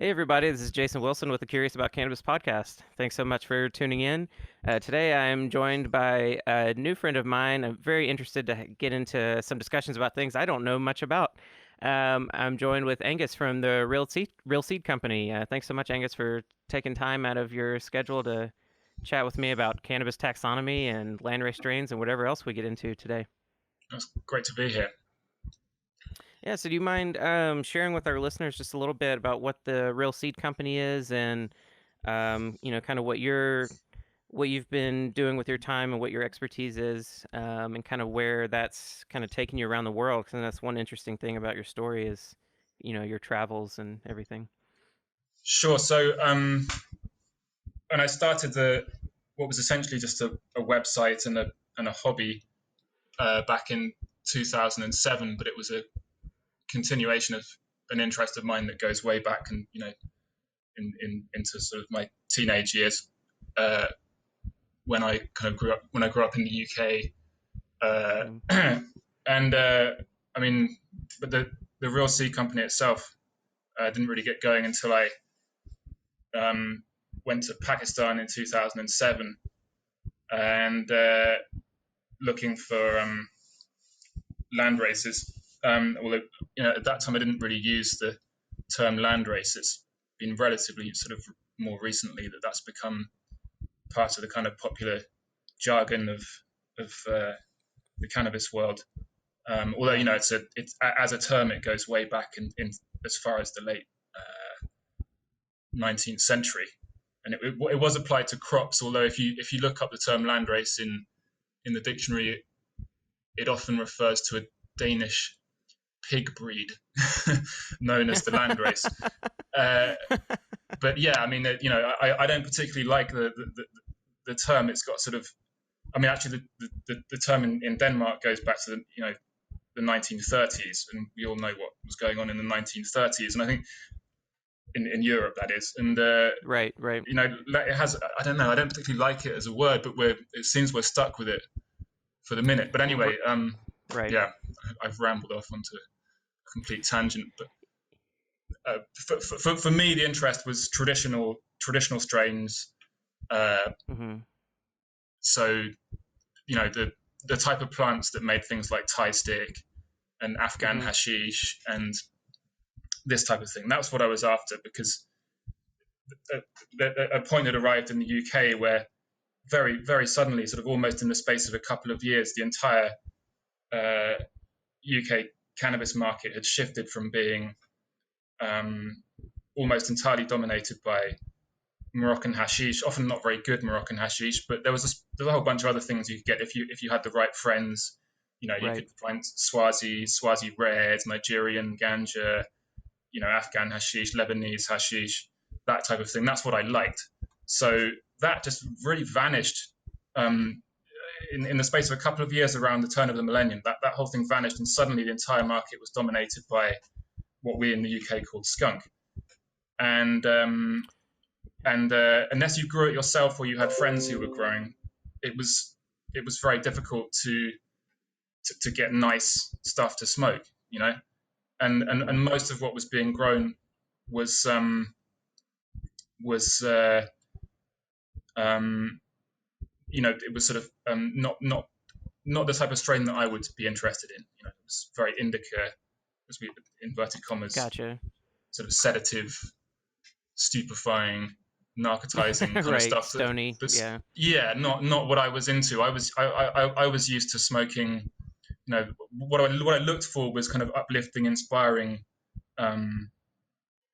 Hey, everybody, this is Jason Wilson with the Curious About Cannabis podcast. Thanks so much for tuning in. Today, I'm joined by a new friend of mine. I'm very interested to get into some discussions about things I don't know much about. I'm joined with Angus from the Real Seed Company. Thanks so much, Angus, for taking time out of your schedule to chat with me about cannabis taxonomy and landrace strains and whatever else we get into today. It's great to be here. Yeah, so do you mind sharing with our listeners just a little bit about what the Real Seed Company is and kind of what you've been doing with your time and what your expertise is, and kind of where that's kind of taken you around the world. Because that's one interesting thing about your story is, your travels and everything. Sure. So when I started what was essentially just a website and a hobby back in 2007, but it was a continuation of an interest of mine that goes way back and into sort of my teenage years when I grew up in the UK. And I mean, but the Real Seed Company itself didn't really get going until I went to Pakistan in 2007 and looking for land races. Although at that time I didn't really use the term land race. It's been relatively sort of more recently that's become part of the kind of popular jargon of the cannabis world. Although it's as a term it goes way back in as far as the late 19th century, and it was applied to crops. Although if you look up the term landrace in the dictionary, it often refers to a Danish pig breed known as the landrace. But yeah, I mean, I don't particularly like the term. It's got sort of, I mean, actually, the term in Denmark goes back to the 1930s, and we all know what was going on in the 1930s. And I think in Europe, that is, and right. It has. I don't know. I don't particularly like it as a word, but it seems we're stuck with it for the minute. But anyway, right. Yeah, I've rambled off onto a complete tangent. But for me, the interest was traditional strains. So, the type of plants that made things like Thai stick and Afghan hashish and this type of thing. That's what I was after, because a point had arrived in the UK where very, very suddenly, sort of almost in the space of a couple of years, the entire UK cannabis market had shifted from being almost entirely dominated by Moroccan hashish, often not very good Moroccan hashish, but there was a whole bunch of other things you could get if you had the right friends. You could find Swazi red, Nigerian ganja, Afghan hashish, Lebanese hashish, that type of thing. That's what I liked. So that just really vanished in the space of a couple of years around the turn of the millennium. That whole thing vanished, and suddenly the entire market was dominated by what we in the UK called skunk. And unless you grew it yourself or you had friends who were growing, it was very difficult to get nice stuff to smoke, and most of what was being grown was it was sort of not the type of strain that I would be interested in. It was very indica, as we inverted commas, Gotcha. sort of sedative, stupefying, narcotizing kind of stuff. Stony. Yeah, not what I was into. I was used to smoking. What I looked for was kind of uplifting, inspiring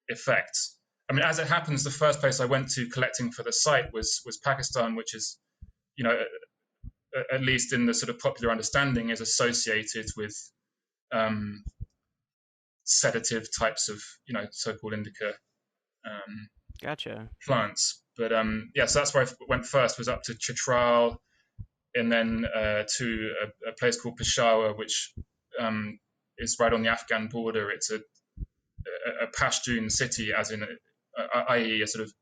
effects. I mean, as it happens, the first place I went to collecting for the site was Pakistan, which is, at least in the sort of popular understanding, is associated with sedative types of, so-called indica Gotcha. plants. But so that's where I went first, was up to Chitral, and then to a place called Peshawar, which is right on the Afghan border. It's a Pashtun city, as in, i.e., a sort of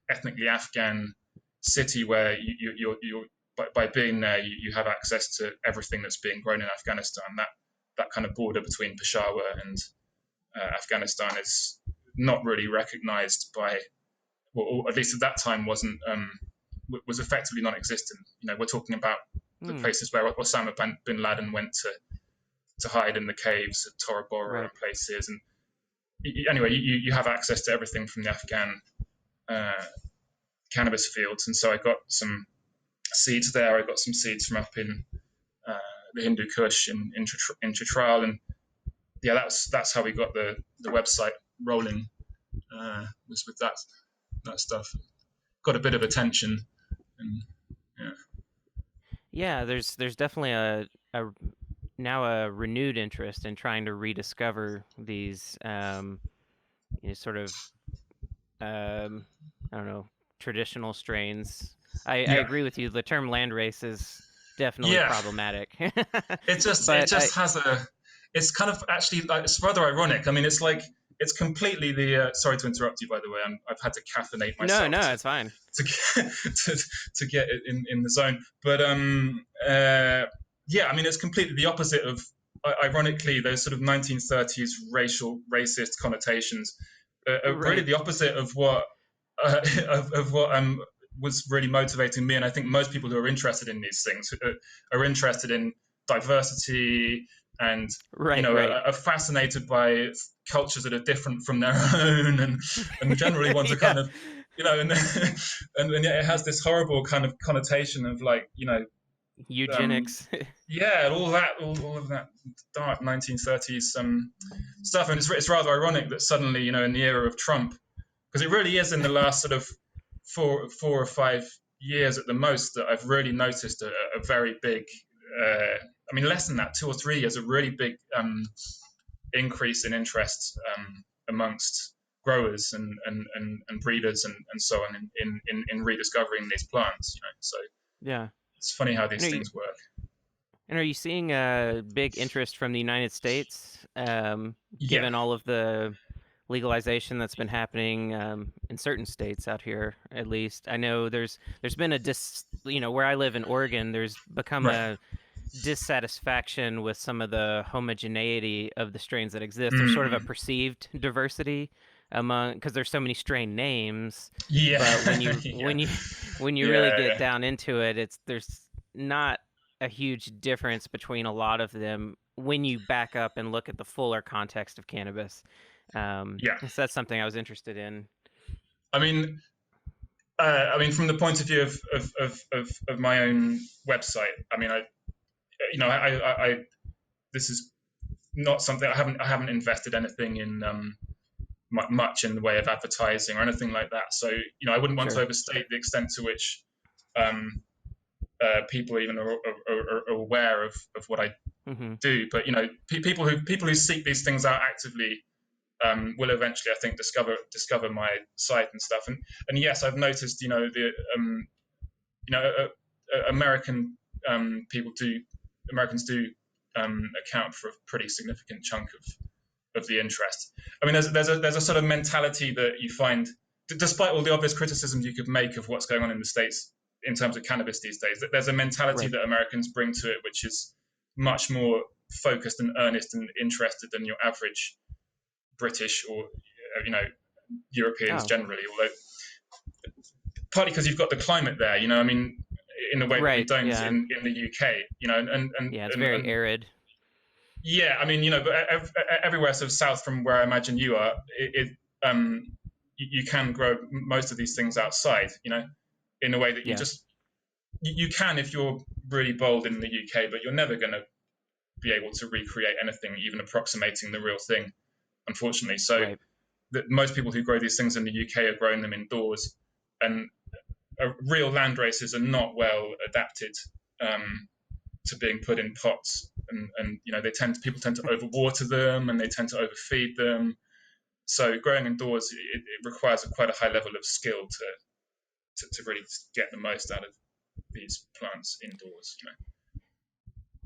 ethnically Afghan city where you're by being there, you have access to everything that's being grown in Afghanistan. That kind of border between Peshawar and Afghanistan is not really recognized by, or at least at that time was effectively non-existent. We're talking about the places where Osama bin Laden went to hide in the caves at Tora Bora and places. And anyway, you have access to everything from the Afghan cannabis fields. And so I got some seeds there. I got some seeds from up in the Hindu Kush in Chitral. And yeah, that's how we got the website rolling, was with that stuff. Got a bit of attention. And yeah, there's definitely a now a renewed interest in trying to rediscover these sort of I don't know, traditional strains. I agree with you. The term landrace is definitely problematic. It just has it's kind of actually, it's rather ironic. I mean, it's completely sorry to interrupt you, by the way. I've had to caffeinate myself. No, it's fine. To get it in the zone. But I mean, it's completely the opposite of, ironically, those sort of 1930s racist connotations are really the opposite of what was really motivating me. And I think most people who are interested in these things are interested in diversity and are fascinated by cultures that are different from their own, and generally want to kind of and yet it has this horrible kind of connotation of eugenics. All of that dark 1930s stuff. And it's rather ironic that suddenly, in the era of Trump, because it really is in the last sort of 4 or 5 years at the most that I've really noticed a very big, I mean, less than that, 2 or 3 years, a really big increase in interest amongst growers and breeders and so on in rediscovering these plants. So it's funny how these things work. And are you seeing a big interest from the United States, given all of the legalization that's been happening in certain states out here? At least I know there's been where I live in Oregon, there's become a dissatisfaction with some of the homogeneity of the strains that exist. There's sort of a perceived diversity because there's so many strain names. But when you really get down into it, there's not a huge difference between a lot of them when you back up and look at the fuller context of cannabis. So that's something I was interested in. I mean, from the point of view of my own website, I mean, I this is not something I haven't invested anything in much in the way of advertising or anything like that. So I wouldn't want to overstate the extent to which people even are aware of what I do. But people who seek these things out actively will eventually, I think, discover my site and stuff. And yes, I've noticed the Americans do account for a pretty significant chunk of the interest. I mean, there's a sort of mentality that you find, despite all the obvious criticisms you could make of what's going on in the States in terms of cannabis these days, that there's a mentality that Americans bring to it which is much more focused and earnest and interested than your average British or Europeans generally. Although partly because you've got the climate there, I mean, in the way that we don't in the UK, and it's very arid. Yeah, I mean, but everywhere sort of south from where I imagine you are, you can grow most of these things outside, in a way that you can if you're really bold in the UK, but you're never going to be able to recreate anything even approximating the real thing, unfortunately. So that most people who grow these things in the UK are growing them indoors, and real land races are not well adapted to being put in pots, and people tend to overwater them and they tend to overfeed them. So growing indoors, it requires quite a high level of skill to really get the most out of these plants indoors.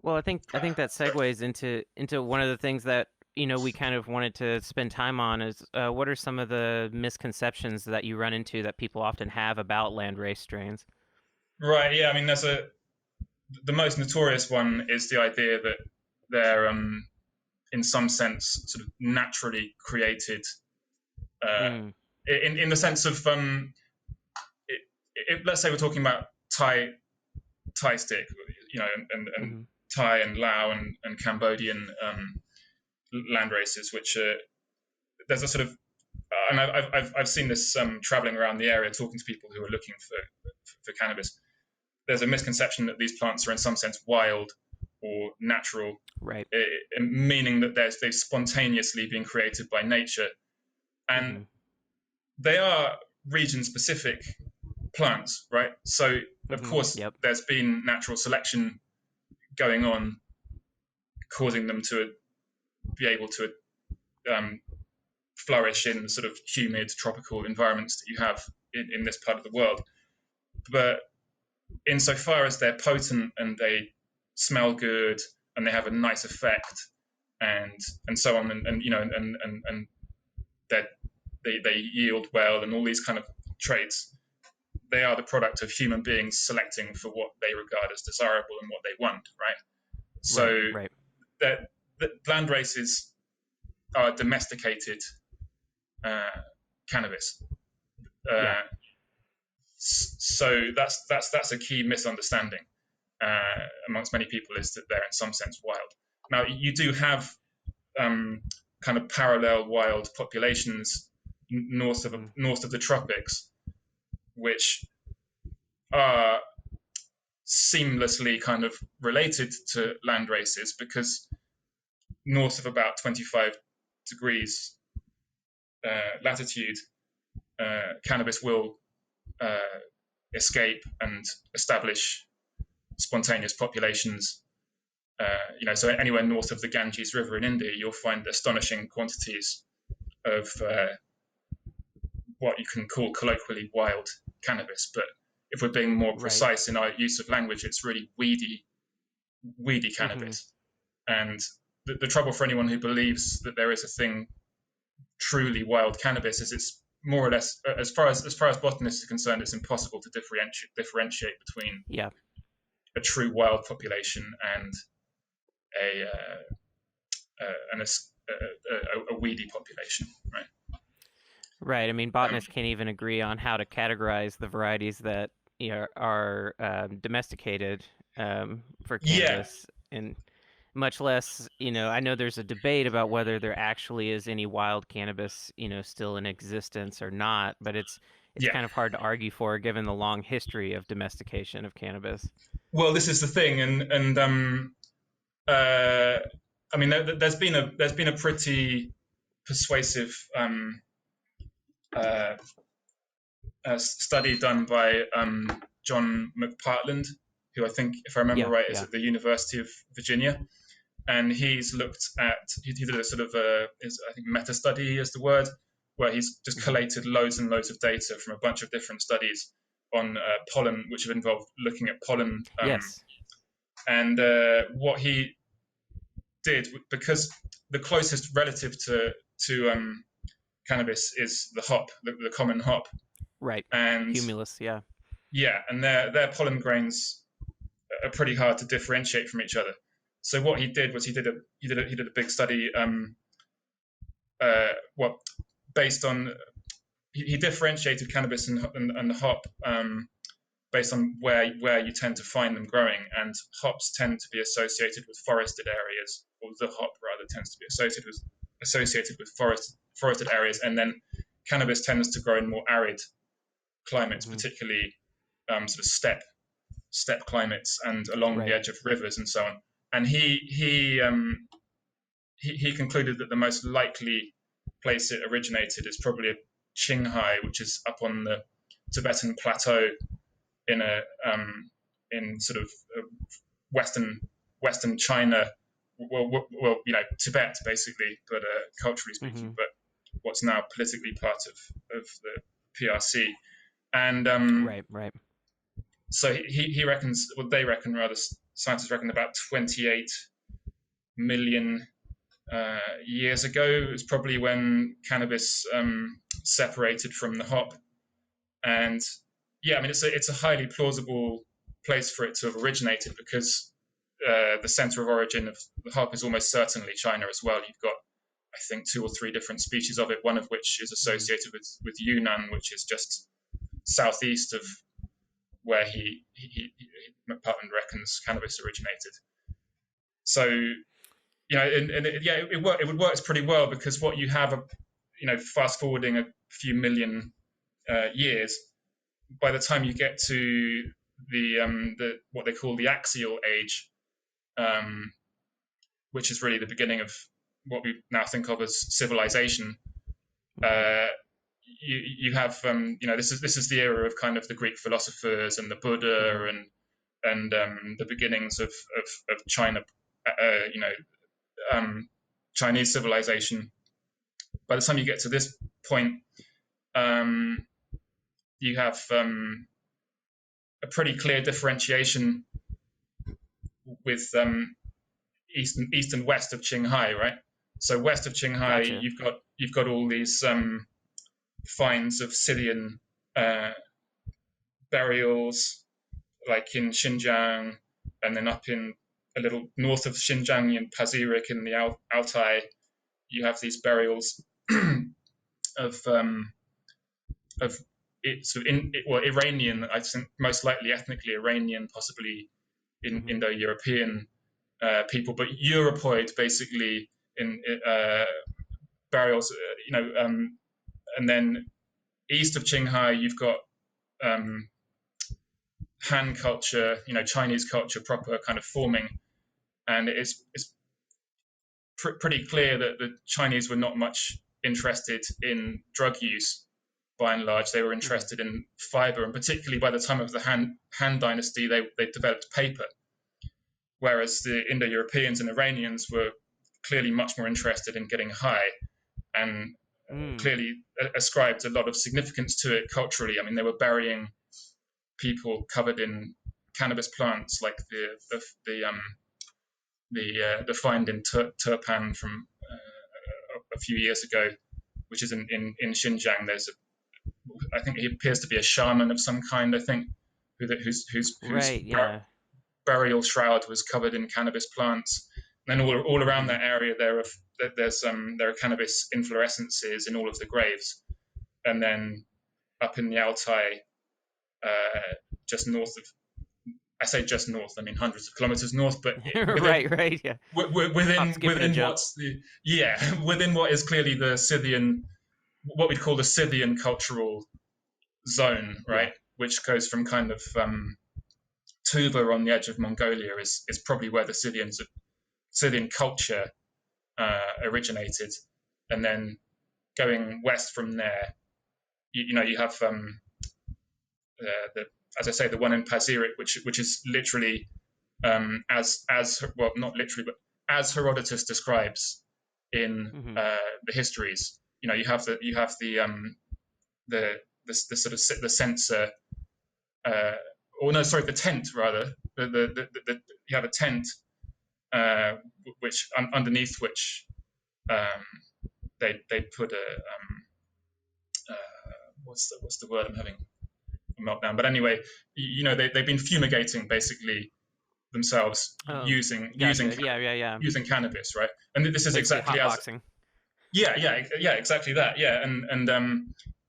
Well, I think that segues into one of the things that we kind of wanted to spend time on is what are some of the misconceptions that you run into that people often have about landrace strains? Right. Yeah. I mean, the most notorious one is the idea that they're, in some sense, sort of naturally created in the sense of let's say we're talking about Thai stick, and Thai and Lao and Cambodian land races, which there's a sort of and I've seen this traveling around the area, talking to people who are looking for cannabis. There's a misconception that these plants are in some sense wild or natural, right? Meaning that they've spontaneously been created by nature, and they are region-specific plants, right? So of course, there's been natural selection going on, causing them to be able to flourish in the sort of humid tropical environments that you have in this part of the world. But insofar as they're potent and they smell good and they have a nice effect and so on, and that they yield well and all these kind of traits, they are the product of human beings selecting for what they regard as desirable and what they want, right? So that land races are domesticated cannabis. So that's a key misunderstanding amongst many people, is that they're in some sense wild. Now you do have kind of parallel wild populations north of the tropics, which are seamlessly kind of related to land races, because north of about 25 degrees latitude, cannabis will escape and establish spontaneous populations. So anywhere north of the Ganges River in India, you'll find astonishing quantities of what you can call colloquially wild cannabis. But if we're being more precise in our use of language, it's really weedy cannabis. And the trouble for anyone who believes that there is a thing truly wild cannabis is it's more or less, as far as botanists are concerned, it's impossible to differentiate between a true wild population and a weedy population, right? Right. I mean, botanists can't even agree on how to categorize the varieties that are domesticated for cannabis, and much less, I know there's a debate about whether there actually is any wild cannabis, still in existence or not, but it's kind of hard to argue for, given the long history of domestication of cannabis. Well, this is the thing, and I mean, there's been a pretty persuasive study done by John McPartland, who I think, if I remember right, is at the University of Virginia. And he's looked at, he did a sort of I think meta study is the word, where he's just collated loads and loads of data from a bunch of different studies on pollen, which have involved looking at pollen. And what he did, because the closest relative to cannabis is the hop, the common hop. Right. And cumulus, Yeah, and their pollen grains are pretty hard to differentiate from each other. So what he did was he did a big study. Based on he differentiated cannabis and hop based on where you tend to find them growing, and hops tend to be associated with forested areas, or the hop rather tends to be associated with forested areas, and then cannabis tends to grow in more arid climates, particularly sort of steppe climates and along the edge of rivers and so on. And he concluded that the most likely place it originated is probably Qinghai, which is up on the Tibetan plateau in sort of western China. Well, Tibet basically, but culturally speaking, but what's now politically part of the PRC. And right. So he reckons, well, they reckon rather, scientists reckon about 28 million years ago is probably when cannabis separated from the hop. And I mean, it's a highly plausible place for it to have originated, because the center of origin of the hop is almost certainly China as well. You've got, I think 2 or 3 different species of it, one of which is associated with Yunnan, which is just southeast of where McPartland reckons cannabis originated. So, it would work pretty well, because what you have, fast forwarding a few million years, by the time you get to the what they call the axial age, which is really the beginning of what we now think of as civilization, you have this is the era of kind of the Greek philosophers and the Buddha and the beginnings of China, Chinese civilization. By the time you get to this point, you have a pretty clear differentiation with east and west of Qinghai, right? So west of Qinghai, gotcha. you've got all these finds of Scythian burials, like in Xinjiang, and then up in a little north of Xinjiang in Pazyryk in the Altai, you have these burials of Iranian, I think most likely ethnically Iranian, possibly Indo-European people, but Europoid basically in burials, and then east of Qinghai you've got Han culture, Chinese culture proper kind of forming, and it's pretty clear that the Chinese were not much interested in drug use. By and large, they were interested in fiber, and particularly by the time of the Han Dynasty, they developed paper, whereas the Indo-Europeans and Iranians were clearly much more interested in getting high, and clearly ascribed a lot of significance to it culturally. I mean, they were burying people covered in cannabis plants, like the find in Turpan from a few years ago, which is in Xinjiang. I think he appears to be a shaman of some kind, I think, whose burial shroud was covered in cannabis plants. And then all around that area, there are cannabis inflorescences in all of the graves. And then up in the Altai, just north of, I say just north, I mean hundreds of kilometers north, but within within what is clearly the Scythian, what we'd call the Scythian cultural zone, right? Which goes from kind of Tuva on the edge of Mongolia is probably where the Scythian culture originated, and then going west from there, you have as I say, the one in Pazyryk, which is literally as as Herodotus describes in the histories. You have the sort of the censer, the tent rather. You have a tent which underneath which they put what's the word I'm having a meltdown. But anyway, they've been fumigating basically themselves using cannabis, right? And this is basically exactly hotboxing. Exactly that. Yeah, and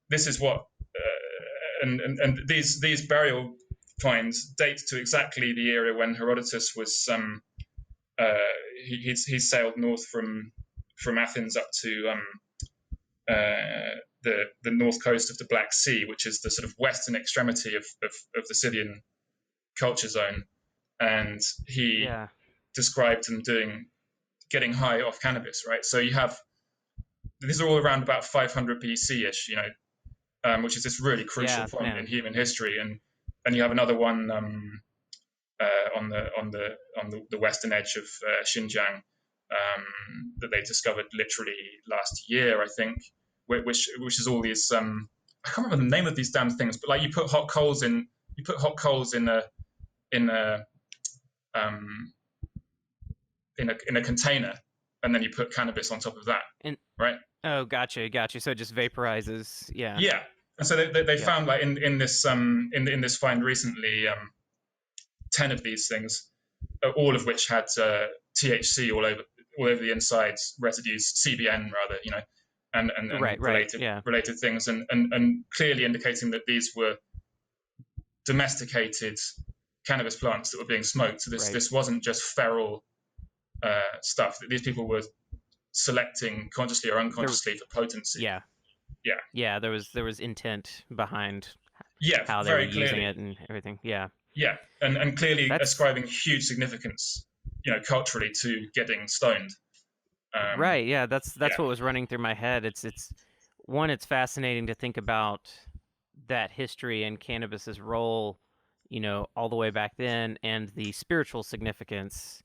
this is what and these burial finds date to exactly the era when Herodotus was he sailed north from Athens up to the north coast of the Black Sea, which is the sort of western extremity of the Scythian culture zone, and he described them getting high off cannabis, right? So you have, these are all around about 500 BC-ish, which is this really crucial point in human history, and you have another one on the western edge of Xinjiang that they discovered literally last year, I think, which is all these I can't remember the name of these damn things, but like you put hot coals in a container, and then you put cannabis on top of that, right? Oh, gotcha. So it just vaporizes. Yeah. And so they found, like, in this find recently, 10 of these things, all of which had THC all all over the insides, residues, CBN rather, and Right. Yeah. related things, and clearly indicating that these were domesticated cannabis plants that were being smoked. So this wasn't just feral stuff. That these people were selecting consciously or unconsciously for potency. Yeah. There was intent behind how they were very using clearly. it and everything. Yeah, and clearly ascribing huge significance, culturally, to getting stoned. Right. Yeah. That's what was running through my head. It's fascinating to think about that history and cannabis's role, all the way back then, and the spiritual significance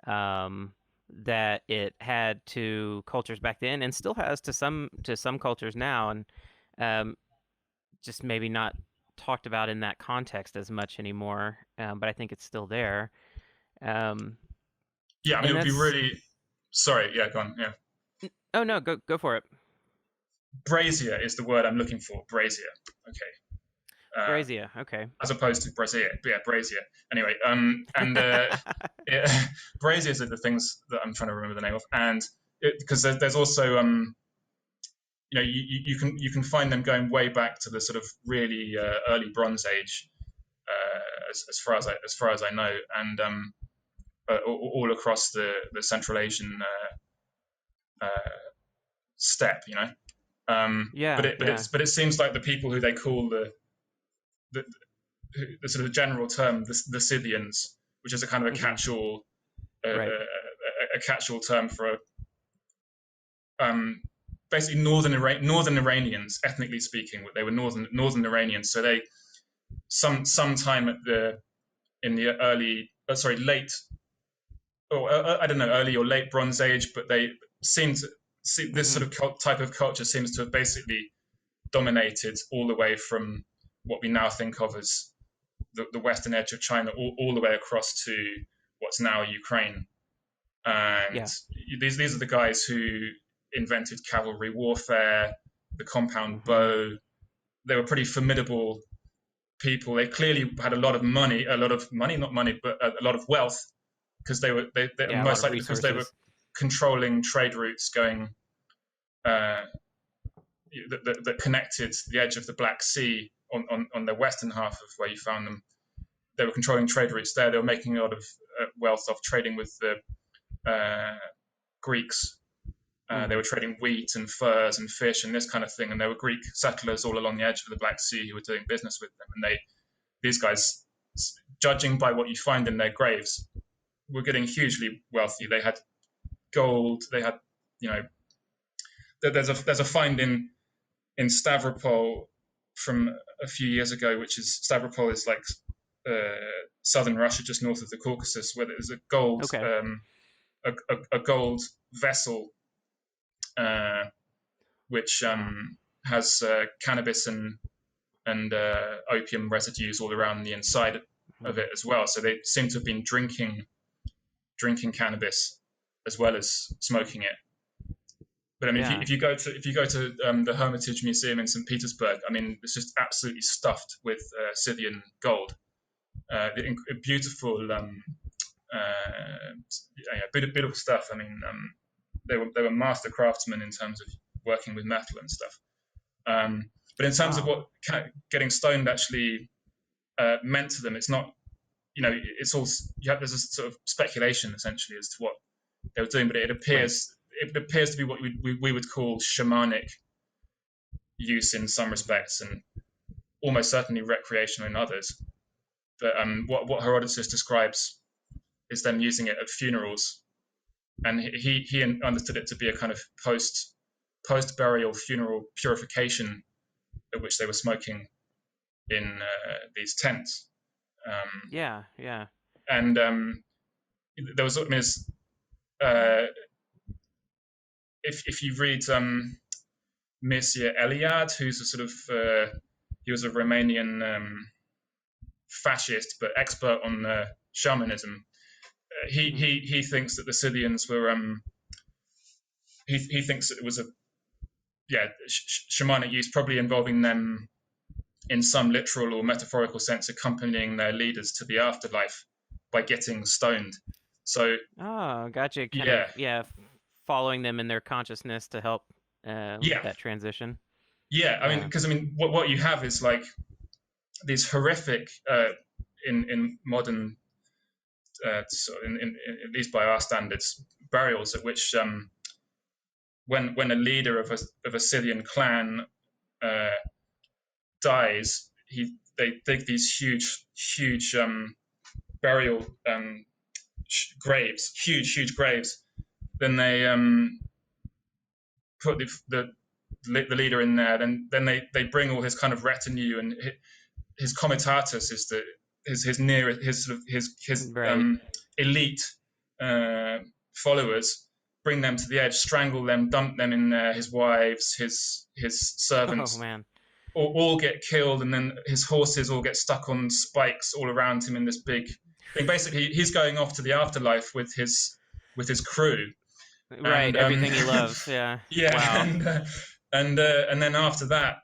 that it had to cultures back then, and still has to some cultures now, and just maybe not talked about in that context as much anymore. But I think it's still there. I mean, it would be really. Sorry. Yeah. Go on. Yeah. Oh no. Go for it. Brazier is the word I'm looking for. Brazier. Okay. Brazier. Okay. As opposed to brazier, but yeah, brazier. Anyway, braziers are the things that I'm trying to remember the name of, and because there's also you can find them going way back to the sort of really early Bronze Age, as far as I know, and all across the Central Asian steppe, But it seems like the people who they call the sort of general term, the Scythians, which is a kind of a catch-all, a catch-all term for basically northern Iranians, ethnically speaking. They were northern Iranians, so they sometime in the late, I don't know, early or late Bronze Age, but they seem to see this sort of type of culture seems to have basically dominated all the way from what we now think of as the western edge of China, all the way across to what's now Ukraine. And these are the guys who invented cavalry warfare, the compound bow. They were pretty formidable people. They clearly had a lot of money, not money, but a lot of wealth, because they most likely because they were controlling trade routes going that connected the edge of the Black Sea on the western half of where you found them. They were controlling trade routes there. They were making a lot of wealth off trading with the Greeks. They were trading wheat and furs and fish and this kind of thing. And there were Greek settlers all along the edge of the Black Sea who were doing business with them. And these guys, judging by what you find in their graves, were getting hugely wealthy. They had gold. They had, there's a find in Stavropol from a few years ago, which is Stavropol is like southern Russia, just north of the Caucasus, where there's a gold a gold vessel which has cannabis and opium residues all around the inside of it as well. So they seem to have been drinking cannabis as well as smoking it. But I mean, if you go to the Hermitage Museum in St. Petersburg, I mean, it's just absolutely stuffed with Scythian gold. Beautiful, beautiful stuff. I mean, they were master craftsmen in terms of working with metal and stuff. But in terms of what getting stoned actually meant to them, it's not. It's all there's a sort of speculation essentially as to what they were doing, but it appears to be what we would call shamanic use in some respects, and almost certainly recreational in others. But what Herodotus describes is them using it at funerals, and he understood it to be a kind of post burial funeral purification, at which they were smoking in these tents. And there was, if you read Mircea Eliade, who's a sort of he was a Romanian fascist but expert on shamanism. He thinks that the Scythians were he thinks that it was a shamanic use, probably involving them in some literal or metaphorical sense accompanying their leaders to the afterlife by getting stoned. So gotcha. Kind yeah, of, following them in their consciousness to help yeah, that transition. yeah. I mean, Yeah. because what you have is like these horrific in modern, at least by our standards, burials at which when a leader of a Scythian clan dies, they dig these huge burial graves, huge graves. Then they put the leader in there. Then they bring all his kind of retinue, and his comitatus is his near his Right. elite followers. Bring them to the edge, strangle them, dump them in there. His wives, his Oh servants, man. all get killed, and then his horses all get stuck on spikes all around him in this big thing. Basically, he's going off to the afterlife with his crew, Right. and Everything he loves. Yeah. yeah, Wow. and then after that,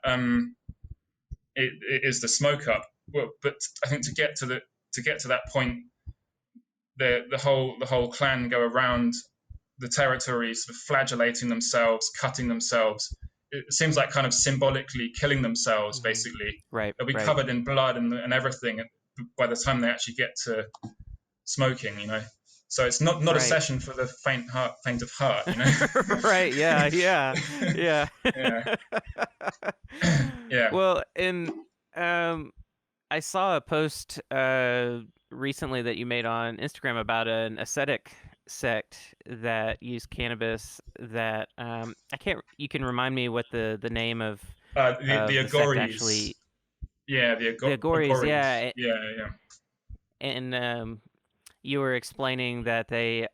it is the smoke up. But I think to get to that point, the whole clan go around the territory, sort of flagellating themselves, cutting themselves. It seems like kind of symbolically killing themselves. Mm-hmm. Basically, Right. they'll be Right. covered in blood and everything by the time they actually get to smoking. So it's not a Right. session for the faint of heart. Right. Yeah. Yeah. Yeah. Yeah. Yeah. Well, and I saw a post recently that you made on Instagram about an ascetic sect that used cannabis. That I can't. You can remind me what the name of The the sect Agoris. actually. Yeah, the Agoris. Agoris. Yeah. Yeah. And you were explaining that they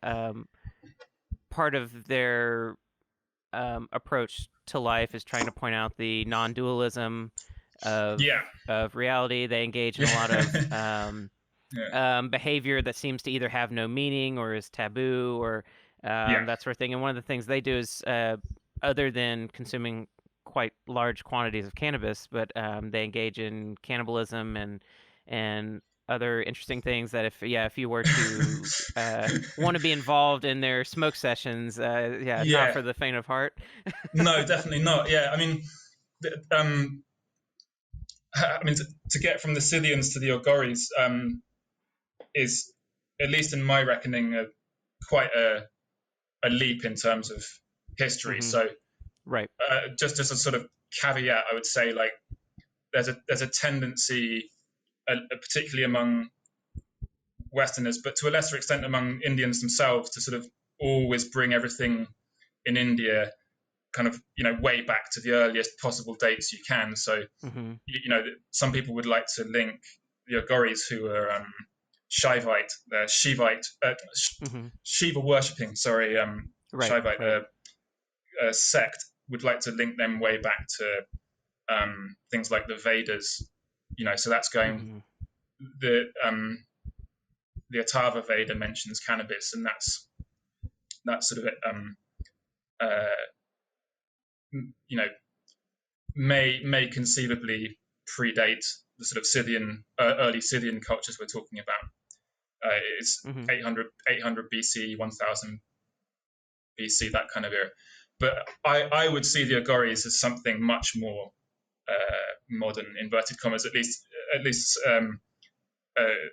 part of their approach to life is trying to point out the non-dualism of reality. They engage in a lot of behavior that seems to either have no meaning or is taboo or that sort of thing. And one of the things they do is, other than consuming quite large quantities of cannabis, but they engage in cannibalism and other interesting things that if you were to want to be involved in their smoke sessions, not for the faint of heart. No, definitely not. Yeah, I mean, to get from the Scythians to the Ogoris is, at least in my reckoning, quite a leap in terms of history. Mm-hmm. So, right. Just a sort of caveat, I would say, like there's a tendency, particularly among Westerners, but to a lesser extent among Indians themselves, to sort of always bring everything in India kind of way back to the earliest possible dates you can. So some people would like to link the Agoris, who are Shivite, Shivite, Shiva worshipping. Sorry, Shivite sect, would like to link them way back to things like the Vedas. So that's going the Atharva Veda mentions cannabis, and that's sort of may conceivably predate the sort of early Scythian cultures we're talking about. It's 800 BC, 1000 BC, that kind of era. But I would see the Agoris as something much more modern, inverted commas, at least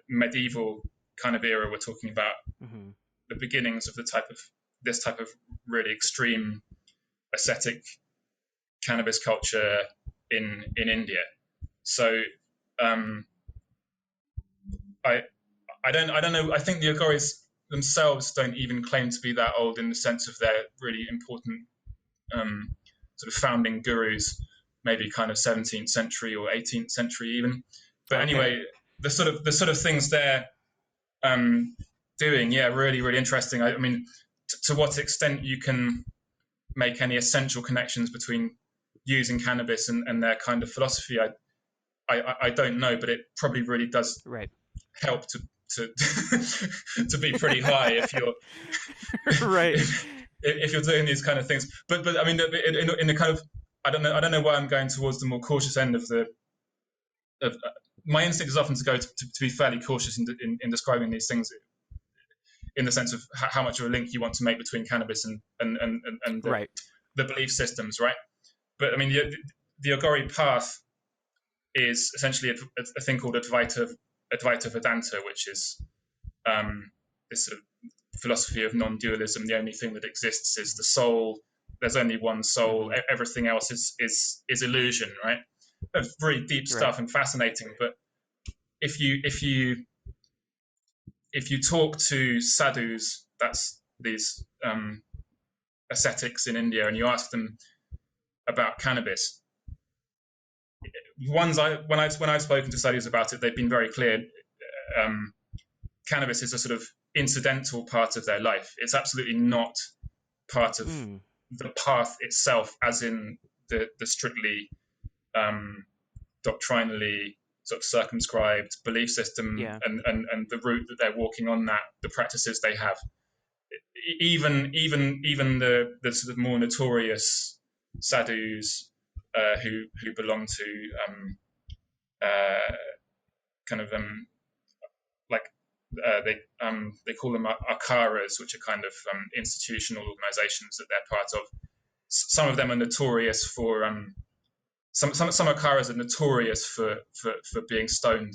medieval kind of era. We're talking about the beginnings of this type of really extreme ascetic cannabis culture in India. So I don't know. I think the Agoris themselves don't even claim to be that old in the sense of their really important sort of founding gurus, maybe kind of 17th century or 18th century even. But anyway, the sort of things they're doing, really, really interesting. I mean, to what extent you can make any essential connections between using cannabis and their kind of philosophy, I don't know, but it probably really does help to to be pretty high if you're if you're doing these kind of things. But I mean, in a kind of, I don't know why I'm going towards the more cautious end of my instinct is often to go to be fairly cautious in describing these things in the sense of how much of a link you want to make between cannabis and the belief systems, right? But I mean, the Agori path is essentially a thing called Advaita Vedanta, which is this sort of philosophy of non-dualism. The only thing that exists is the soul. There's only one soul. Everything else is illusion, right? That's very deep stuff and fascinating. But if you talk to sadhus, that's these ascetics in India, and you ask them about cannabis, when I've spoken to sadhus about it, they've been very clear. Cannabis is a sort of incidental part of their life. It's absolutely not part of the path itself, as in the strictly doctrinally sort of circumscribed belief system and the route that they're walking on, that the practices they have. Even the sort of more notorious sadhus who belong to they call them akaras, which are kind of institutional organizations that they're part of. Some of them are notorious for some akaras are notorious for being stoned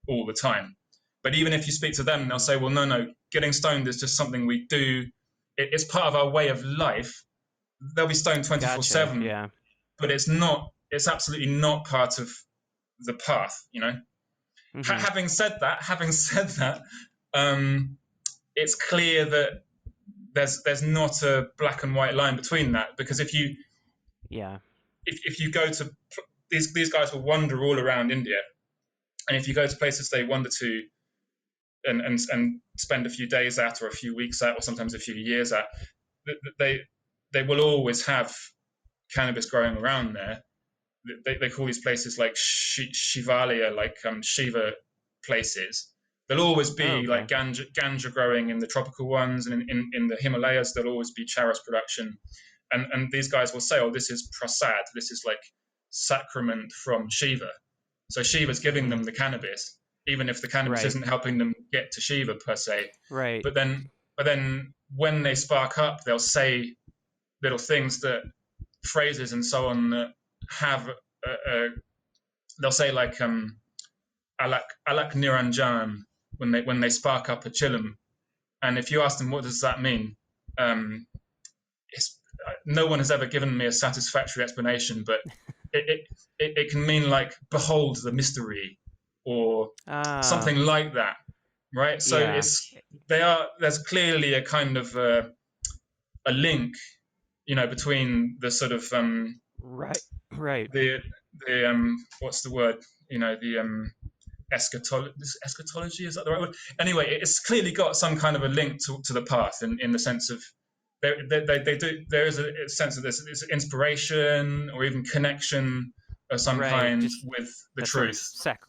all the time. But even if you speak to them, they'll say, well, no, getting stoned is just something we do. It's part of our way of life. They'll be stoned 24/7. Yeah. But it's absolutely not part of the path, you know. Having said that, it's clear that there's not a black and white line between that, because if you go to these guys will wander all around India, and if you go to places they wander to and spend a few days at, or a few weeks at, or sometimes a few years at, they will always have cannabis growing around there. They call these places like Shivalaya, like Shiva places. There'll always be like ganja growing in the tropical ones, and in the Himalayas there'll always be charas production. And these guys will say, oh, this is prasad, this is like sacrament from Shiva. So Shiva's giving them the cannabis, even if the cannabis isn't helping them get to Shiva per se. Right. But then when they spark up, they'll say little things, phrases and so on, that have they'll say like alak niranjan when they spark up a chillum. And if you ask them what does that mean, no one has ever given me a satisfactory explanation, but it can mean like behold the mystery, or something like that, right? So there's clearly a kind of a link, you know, between the sort of the what's the word, you know, the eschatology, is that the right word? Anyway, it's clearly got some kind of a link to the path, in the sense of they do. There is a sense of this inspiration or even connection of some kind with the truth.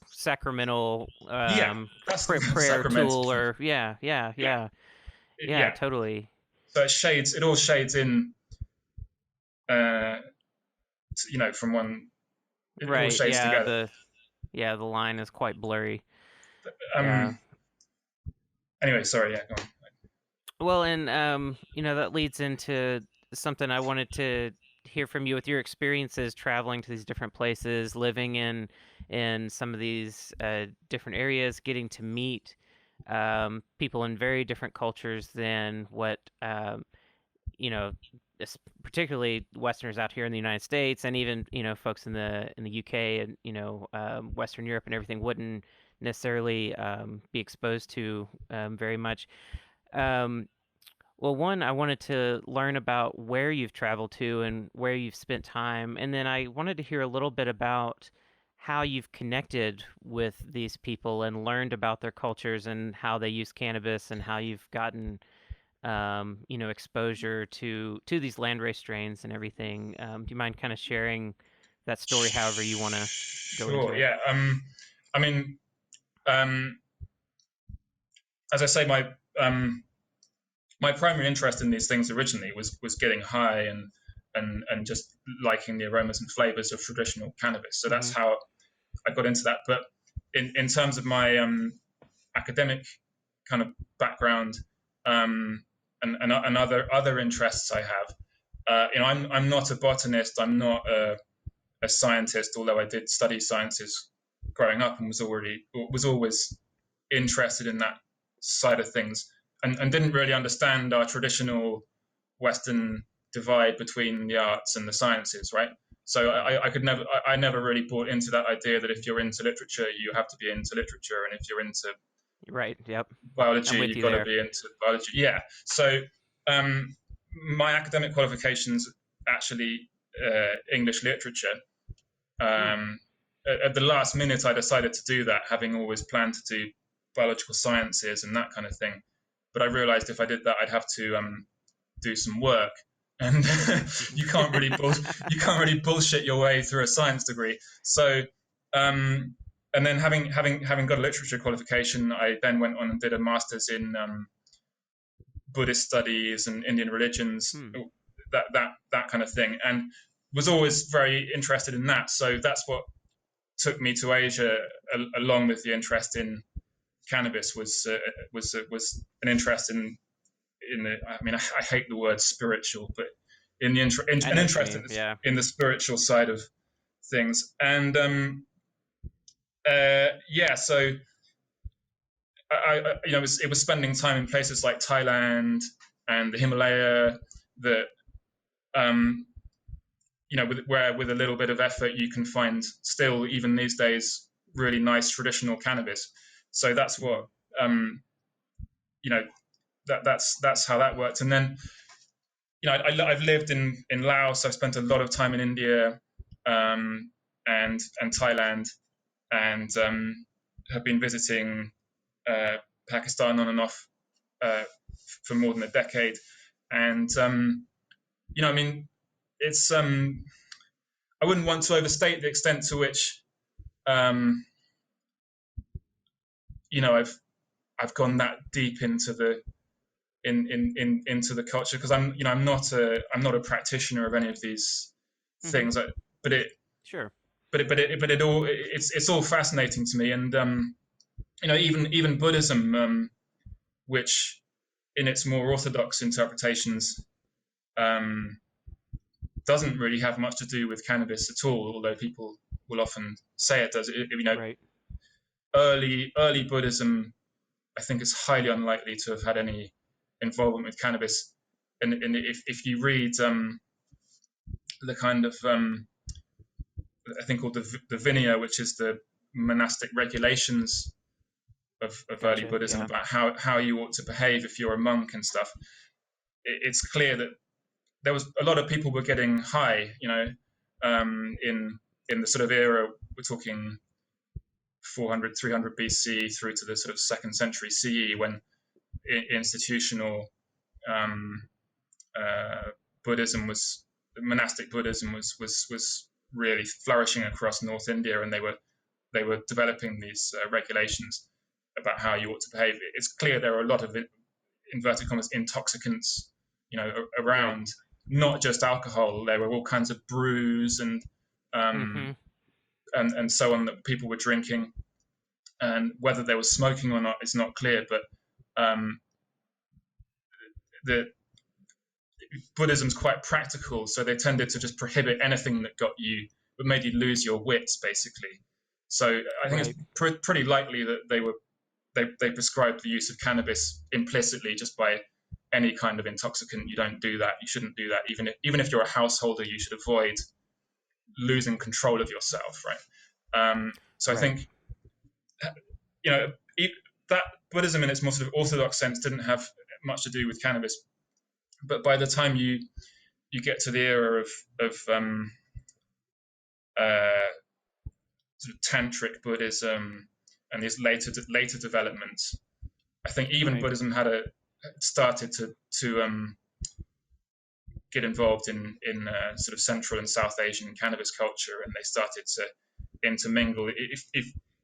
Sacramental prayer tool, or totally. So it all shades in, you know, from one. It all shades together. The line is quite blurry. Anyway, sorry. Go on. Well, and you know, that leads into something I wanted to hear from you with your experiences traveling to these different places, living in some of these different areas, getting to meet people in very different cultures than what you know, particularly Westerners out here in the United States, and even, you know, folks in the UK and, you know, Western Europe and everything wouldn't necessarily be exposed to very much. Well, one, I wanted to learn about where you've traveled to and where you've spent time, and then I wanted to hear a little bit about how you've connected with these people and learned about their cultures and how they use cannabis, and how you've gotten you know, exposure to these Landrace strains and everything. Do you mind kind of sharing that story however you want to go into it? Yeah. I mean, as I say, my primary interest in these things originally was getting high and just liking the aromas and flavors of traditional cannabis. So that's how I got into that. But in terms of my academic kind of background, and other interests I have. I'm not a botanist. I'm not a scientist, although I did study sciences growing up and was always interested in that side of things, and didn't really understand our traditional Western divide between the arts and the sciences, right? So I never really bought into that idea that if you're into literature, you have to be into literature, and if you're into biology, you've got to be into biology. Yeah. So my academic qualifications actually English literature. At the last minute, I decided to do that, having always planned to do biological sciences and that kind of thing. But I realized if I did that, I'd have to do some work, and you can't really bullshit your way through a science degree. So, and then having got a literature qualification, I then went on and did a master's in Buddhist studies and Indian religions, that kind of thing, and was always very interested in that. So that's what took me to Asia, along with the interest in cannabis, was an interest in the. I mean, I hate the word spiritual, but in the an interest in the spiritual side of things, and so it was spending time in places like Thailand and the Himalaya that where with a little bit of effort you can find still, even these days, really nice traditional cannabis. So that's what that's how that worked. And then I've lived in Laos. I've spent a lot of time in India and Thailand, and have been visiting Pakistan on and off for more than a decade. And it's I wouldn't want to overstate the extent to which I've gone that deep into the into the culture, because I'm not a practitioner of any of these things, but it's all fascinating to me. And even Buddhism, which in its more orthodox interpretations doesn't really have much to do with cannabis at all, although people will often say it does. Early Buddhism, I think, is highly unlikely to have had any involvement with cannabis. And if you read the kind of I think called the Vinaya, which is the monastic regulations of early Buddhism, about how you ought to behave if you're a monk and stuff, it's clear that there was a lot of people were getting high, in the sort of era, we're talking 400, 300 BC through to the sort of 2nd century CE, when institutional monastic Buddhism was really flourishing across North India, and they were developing these regulations about how you ought to behave. It's clear there are a lot of, inverted commas, intoxicants, around. Not just alcohol. There were all kinds of brews and so on that people were drinking, and whether they were smoking or not is not clear. But the Buddhism's quite practical, so they tended to just prohibit anything that made you lose your wits, basically. So I think it's pretty likely that they prescribed the use of cannabis implicitly, just by any kind of intoxicant. You don't do that. You shouldn't do that. Even if you're a householder, you should avoid losing control of yourself, right? So I think that Buddhism, in its more sort of orthodox sense, didn't have much to do with cannabis. But by the time you get to the era of sort of tantric Buddhism and these later developments, I think even Buddhism had started to get involved in sort of Central and South Asian cannabis culture, and they started to intermingle.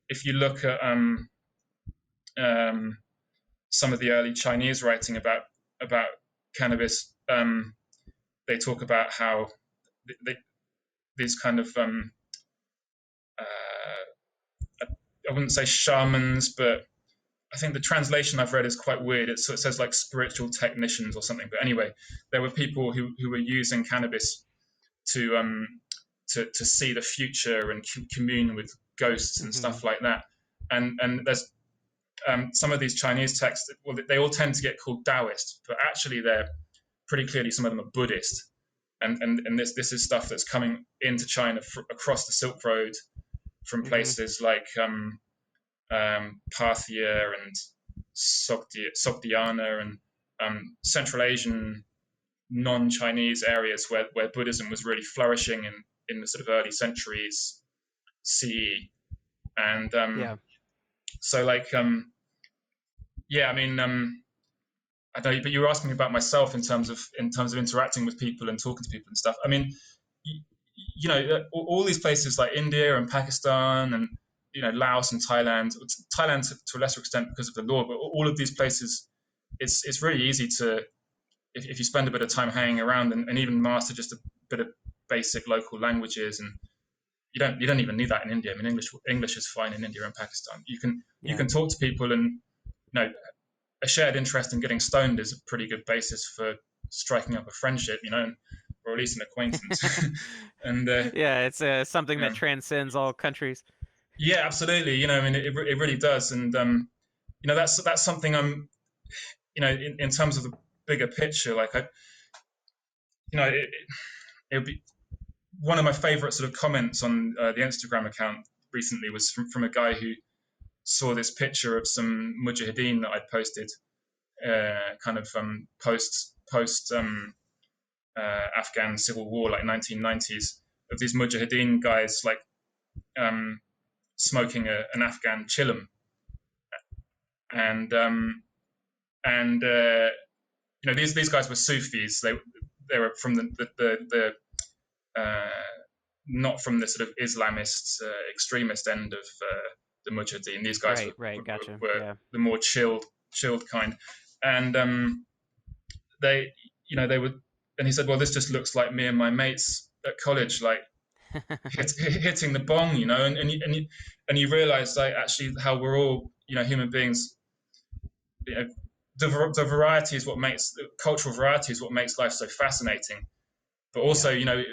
If you look at some of the early Chinese writing about cannabis, they talk about how these kind of I wouldn't say shamans, but I think the translation I've read is quite weird. It says like spiritual technicians or something. But anyway, there were people who were using cannabis to see the future and commune with ghosts and stuff like that. And there's some of these Chinese texts, well, they all tend to get called Taoist, but actually they're pretty clearly, some of them are Buddhist. And this is stuff that's coming into China across the Silk Road from places like Parthia and Sogdiana and Central Asian non-Chinese areas where Buddhism was really flourishing in the sort of early centuries CE. And so like, yeah, I mean, I don't know, but you were asking me about myself in terms of interacting with people and talking to people and stuff. I mean, you know, all these places like India and Pakistan and, you know, Laos and Thailand to a lesser extent because of the law, but all of these places, it's really easy to, if you spend a bit of time hanging around and even master just a bit of basic local languages, and you don't even need that in India. I mean, English is fine in India and Pakistan. You can talk to people, and you know, a shared interest in getting stoned is a pretty good basis for striking up a friendship, you know, or at least an acquaintance. And yeah, it's something that transcends all countries. Yeah, absolutely. You know, I mean, it really does. And you know, that's something I'm, you know, in terms of the bigger picture, like you know, it would be one of my favorite sort of comments on the Instagram account recently was from a guy who saw this picture of some mujahideen that I'd posted, kind of post Afghan civil war, like 1990s, of these mujahideen guys like smoking an Afghan chillum, and you know, these guys were Sufis. They were from the not from the sort of Islamist extremist end of the Mujahideen. These guys were the more chilled kind, and they, you know, they would. And he said, "Well, this just looks like me and my mates at college, like hitting the bong, you know." And you realise, like, actually how we're all, you know, human beings. You know, the variety is what makes cultural variety is what makes life so fascinating. But also, you know,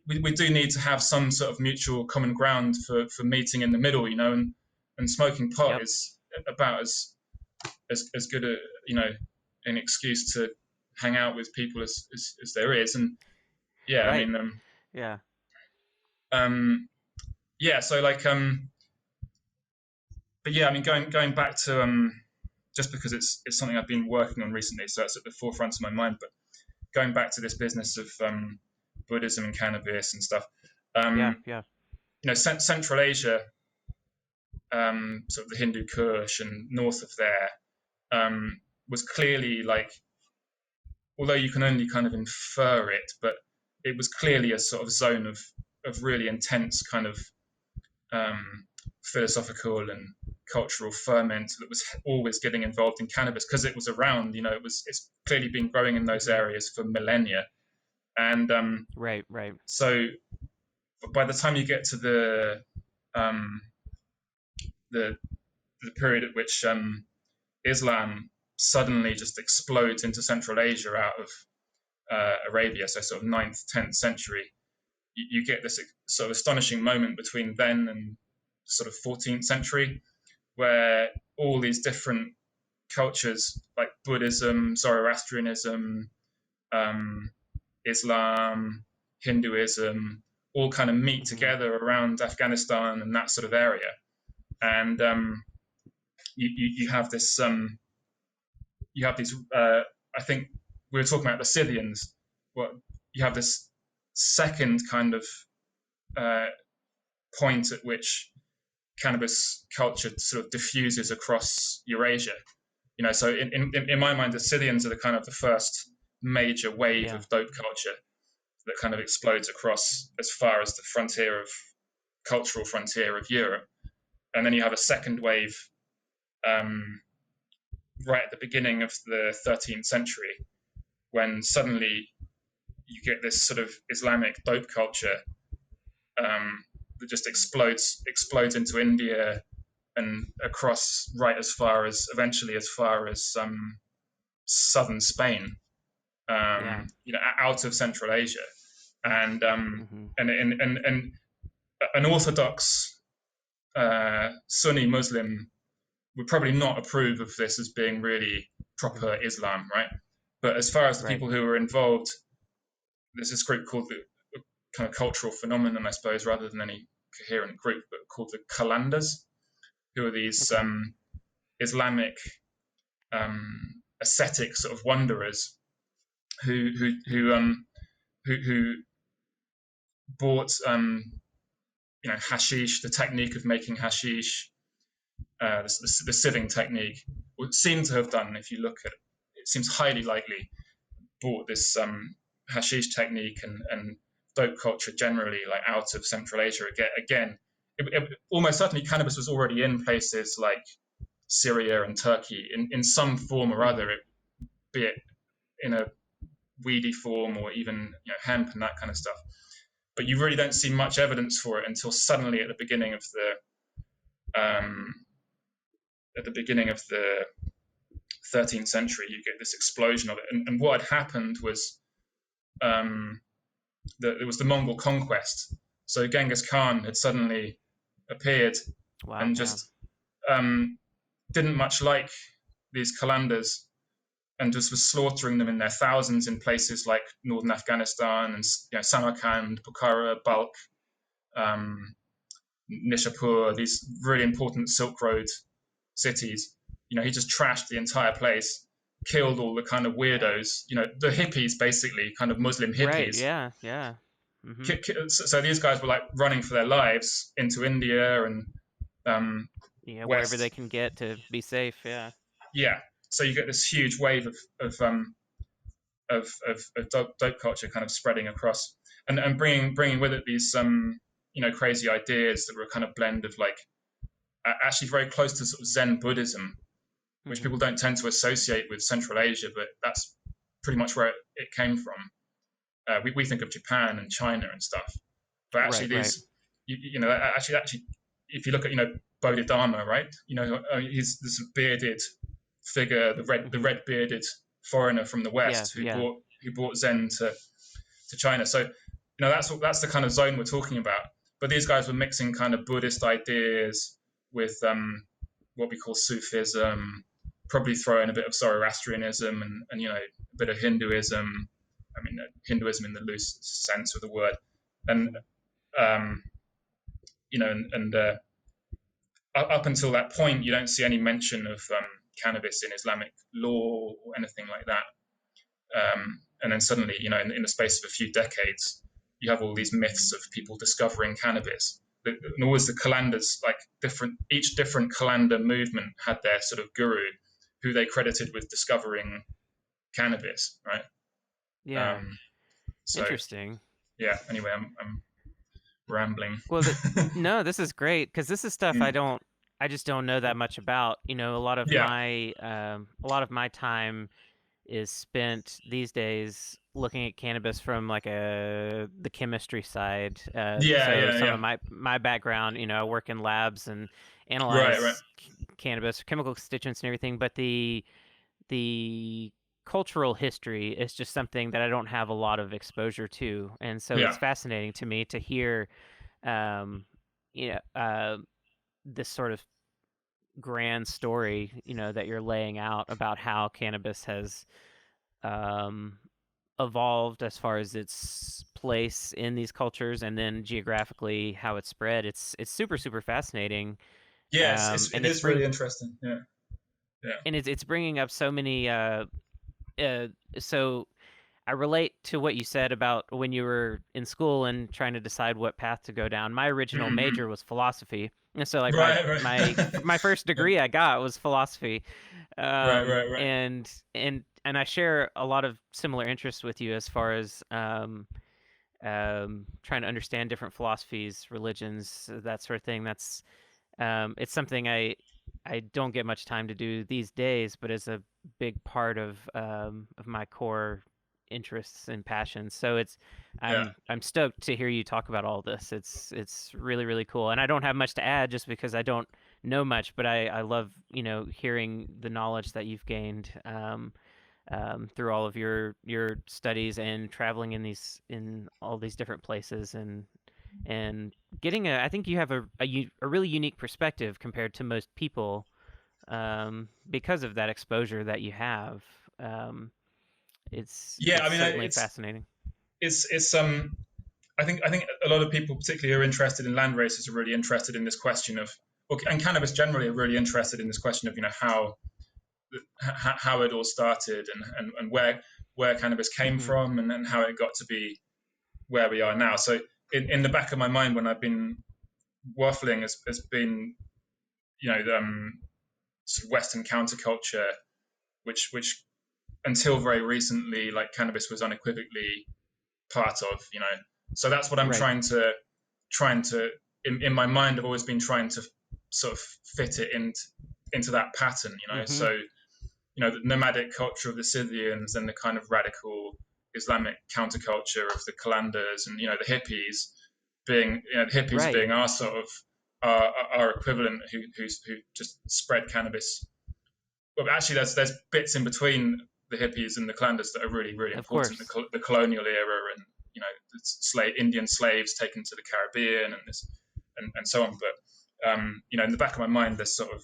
we do need to have some sort of mutual common ground for meeting in the middle, you know, and smoking pot is about as good a, you know, an excuse to hang out with people as there is. And yeah, right. I mean, so like, but yeah, I mean, going back to just because it's something I've been working on recently, so it's at the forefront of my mind. But going back to this business of Buddhism and cannabis and stuff, you know, Central Asia, sort of the Hindu Kush and north of there, was clearly like, although you can only kind of infer it, but it was clearly a sort of zone of really intense kind of philosophical and cultural ferment that was always getting involved in cannabis because it was around, you know, it's clearly been growing in those areas for millennia. And right. So by the time you get to the period at which Islam suddenly just explodes into Central Asia out of Arabia, so sort of 9th, 10th century, you get this sort of astonishing moment between then and sort of 14th century, where all these different cultures like Buddhism, Zoroastrianism, Islam, Hinduism, all kind of meet together around Afghanistan and that sort of area. And you have this, I think we were talking about the Scythians. Well, you have this second kind of point at which cannabis culture sort of diffuses across Eurasia. You know, so in my mind, the Scythians are the kind of the first major wave of dope culture that kind of explodes across as far as the cultural frontier of Europe. And then you have a second wave right at the beginning of the 13th century, when suddenly you get this sort of Islamic dope culture that just explodes into India and across right as far as eventually as far as southern Spain, Yeah. out of Central Asia, and Mm-hmm. and an Orthodox Sunni Muslim would probably not approve of this as being really proper Islam, right? But as far as the Right. people who were involved, there's this group called the kind of cultural phenomenon, I suppose, rather than any coherent group, but called the Qalandars, who are these Okay. Islamic ascetic sort of wanderers who who who um who bought hashish, the technique of making hashish, the sieving technique, would seem to have done. If you look at it, it seems highly likely bought this hashish technique and dope culture generally, like out of Central Asia. Again, almost certainly cannabis was already in places like Syria and Turkey in some form or Mm-hmm. other, be it in a weedy form or even hemp and that kind of stuff. But you really don't see much evidence for it until suddenly at the beginning of the 13th century, you get this explosion of it. And what had happened was it was the Mongol Conquest. So Genghis Khan had suddenly appeared Wow. and Yeah. just didn't much like these Qalandars and just was slaughtering them in their thousands in places like northern Afghanistan and Samarkand, Bukhara, Balkh, Nishapur, these really important Silk Road cities. He just trashed the entire place, killed all the kind of weirdos, the hippies, basically, kind of Muslim Right. hippies. Yeah. Yeah. Mm-hmm. So these guys were like running for their lives into India and Yeah. Wherever they west. can get to be safe. Yeah. Yeah. So you get this huge wave of dope culture kind of spreading across and bringing with it these crazy ideas that were a kind of blend of like actually very close to sort of Zen Buddhism, which Mm-hmm. people don't tend to associate with Central Asia, but that's pretty much where it came from. We think of Japan and China and stuff, but actually Right. Right. actually, if you look at Bodhidharma, right? He's this bearded figure, the Mm-hmm. red bearded foreigner from the Yeah. West Yeah. who brought Zen to China. So that's the kind of zone we're talking about. But these guys were mixing kind of Buddhist ideas with what we call Sufism, probably throw in a bit of Zoroastrianism and a bit of Hinduism. I mean, Hinduism in the loose sense of the word, and Mm-hmm. um, and up until that point, you don't see any mention of cannabis in Islamic law or anything like that. And then suddenly, in the space of a few decades, you have all these myths of people discovering cannabis. And always the Qalandars, like each different Qalandar movement had their sort of guru, who they credited with discovering cannabis, right? Yeah. Um, so Interesting. yeah. Anyway, I'm rambling. Well, no, this is great because this is stuff Mm. I just don't know that much about. Yeah. A lot of my time is spent these days looking at cannabis from like the chemistry side. Yeah. So Yeah. some Yeah. of my background, I work in labs and Right. Right. analyze cannabis, chemical constituents and everything, but the cultural history is just something that I don't have a lot of exposure to, and so it's Yeah. fascinating to me to hear, um, you know, this sort of grand story, that you're laying out about how cannabis has um, evolved as far as its place in these cultures, and then geographically how it's spread. It's super fascinating, Yes. and It is really interesting. Yeah. Yeah. it's bringing up so many. Uh, so I relate to what you said about when you were in school and trying to decide what path to go down. My original Mm-hmm. major was philosophy, and so like Right. Right. my first Yeah. degree I got was philosophy, Right. Right. Right. and I share a lot of similar interests with you as far as trying to understand different philosophies, religions, that sort of thing. It's something I don't get much time to do these days, but is a big part of my core interests and passions. So Yeah. I'm stoked to hear you talk about all this. It's really cool, and I don't have much to add just because I don't know much, but I love, hearing the knowledge that you've gained through all of your studies and traveling in all these different places, and getting I think you have a really unique perspective compared to most people, because of that exposure that you have. Um, Yeah, it's I mean, certainly fascinating. it's I think a lot of people, particularly who are interested in land races, are really interested in this question of, and cannabis generally are really interested in this question of, how it all started, and where cannabis came Hmm. from, and how it got to be where we are now. So in the back of my mind when I've been waffling has been, sort of Western counterculture, which until very recently, like, cannabis was unequivocally part of. So that's what I'm Right. trying to in my mind, I've always been trying to sort of fit it into that pattern. Hmm. So the nomadic culture of the Scythians and the kind of radical Islamic counterculture of the Kalandars, and the hippies Right. being our sort of our equivalent, who just spread cannabis. Well, actually, there's bits in between the hippies and the Kalandars that are really, really Of important. course. The colonial era, and the Indian slaves taken to the Caribbean, and so on. But in the back of my mind, there's sort of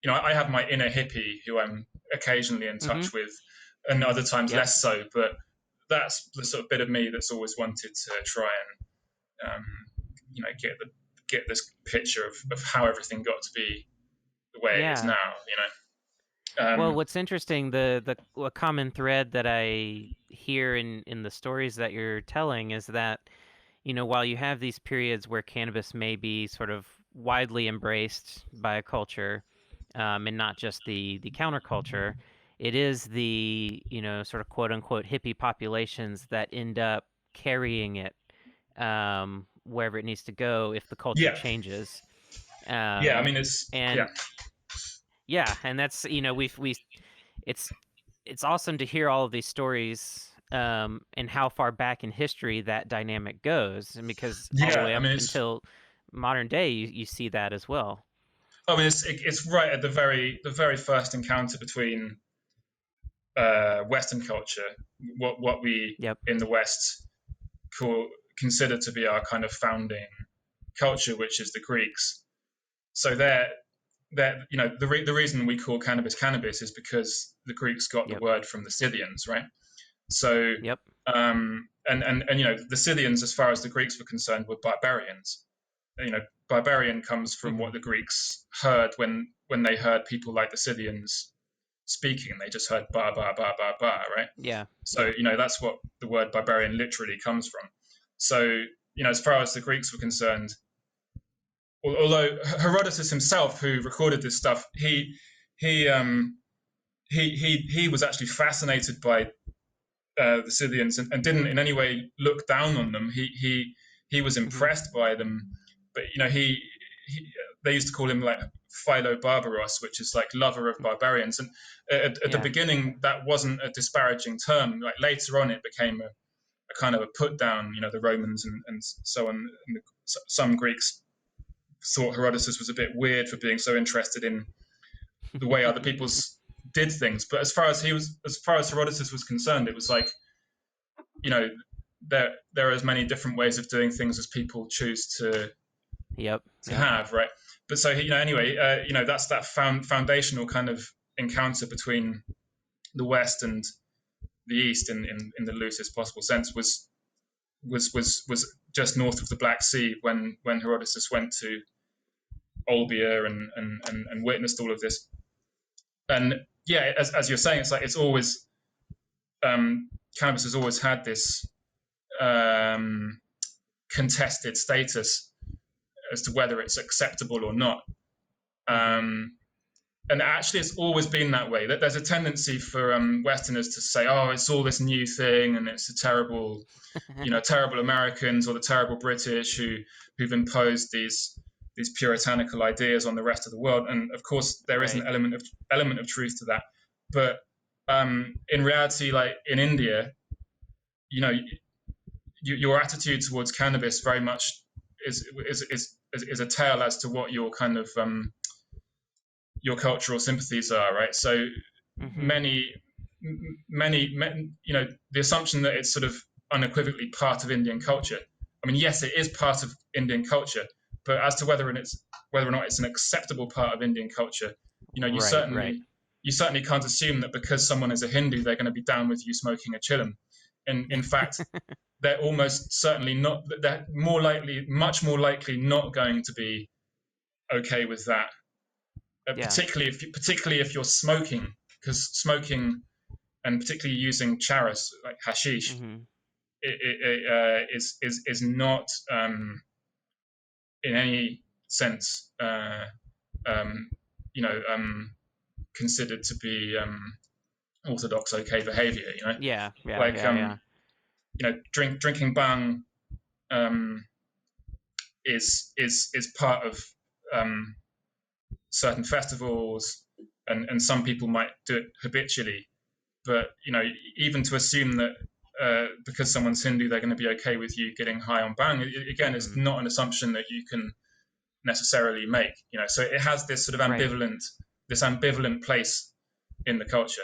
I have my inner hippie who I'm occasionally in Hmm. touch with, and other times Yep. less so. But that's the sort of bit of me that's always wanted to try and get this picture of how everything got to be the way it is Yeah. now. Well, what's interesting, the a common thread that I hear in the stories that you're telling is that, while you have these periods where cannabis may be sort of widely embraced by a culture, and not just the counterculture, it is the, sort of quote unquote hippie populations that end up carrying it, wherever it needs to go if the culture Yeah, changes. yeah. I Um, mean, it's yeah, and yeah, and that's, it's it's awesome to hear all of these stories, and how far back in history that dynamic goes, and because all the yeah. way I up mean, until modern day, you see that as well. it's right at the very first encounter between Western culture, what we Yep. in the West call consider to be our kind of founding culture, which is the Greeks. So the reason we call cannabis cannabis is because the Greeks got the Yep. word from the Scythians, right? So Yep. and the Scythians, as far as the Greeks were concerned, were barbarians. Barbarian comes from Hmm. what the Greeks heard when they heard people like the Scythians speaking. They just heard ba ba ba ba ba, right? Yeah. So Yep. that's what the word barbarian literally comes from. So as far as the Greeks were concerned, although Herodotus himself, who recorded this stuff, he he was actually fascinated by the Scythians, and didn't in any way look down on them. He was Hmm. impressed by them, but he they used to call him like Philo-Barbaros, which is like lover of barbarians. And at the Yeah. beginning, that wasn't a disparaging term. Like later on, it became a kind of a put down. The Romans and so on. And some Greeks thought Herodotus was a bit weird for being so interested in the way other people's did things. But as far as Herodotus was concerned, it was like, you know, there are as many different ways of doing things as people choose Yep. to Yep. have, right? But so anyway, that's that foundational kind of encounter between the West and the East, in the loosest possible sense, was just north of the Black Sea, when Herodotus went to Olbia and witnessed all of this. And yeah, as you're saying, it's like it's always cannabis has always had this um, contested status as to whether it's acceptable or not. Hmm. Um, and actually, it's always been that way. That there's a tendency for Westerners to say, "Oh, it's all this new thing, and it's a terrible, terrible Americans or the terrible British who've imposed these puritanical ideas on the rest of the world." And of course, there is an Right. element of truth to that. But in reality, like in India, you know, your attitude towards cannabis very much is is a tale as to what your kind of your cultural sympathies are, right? So many, the assumption that it's sort of unequivocally part of Indian culture. I mean, yes, it is part of Indian culture, but as to whether or not it's an acceptable part of Indian culture, you certainly can't assume that because someone is a Hindu, they're going to be down with you smoking a chillum. In fact, they're almost certainly not. They're much more likely, not going to be okay with that. Particularly if you're smoking, because smoking, and particularly using charas like hashish, is not in any sense considered to be orthodox okay behavior. Drinking bang is part of certain festivals, and some people might do it habitually, but even to assume that because someone's Hindu, they're going to be okay with you getting high on bang, again, is not an assumption that you can necessarily make. So it has this sort of ambivalent place in the culture.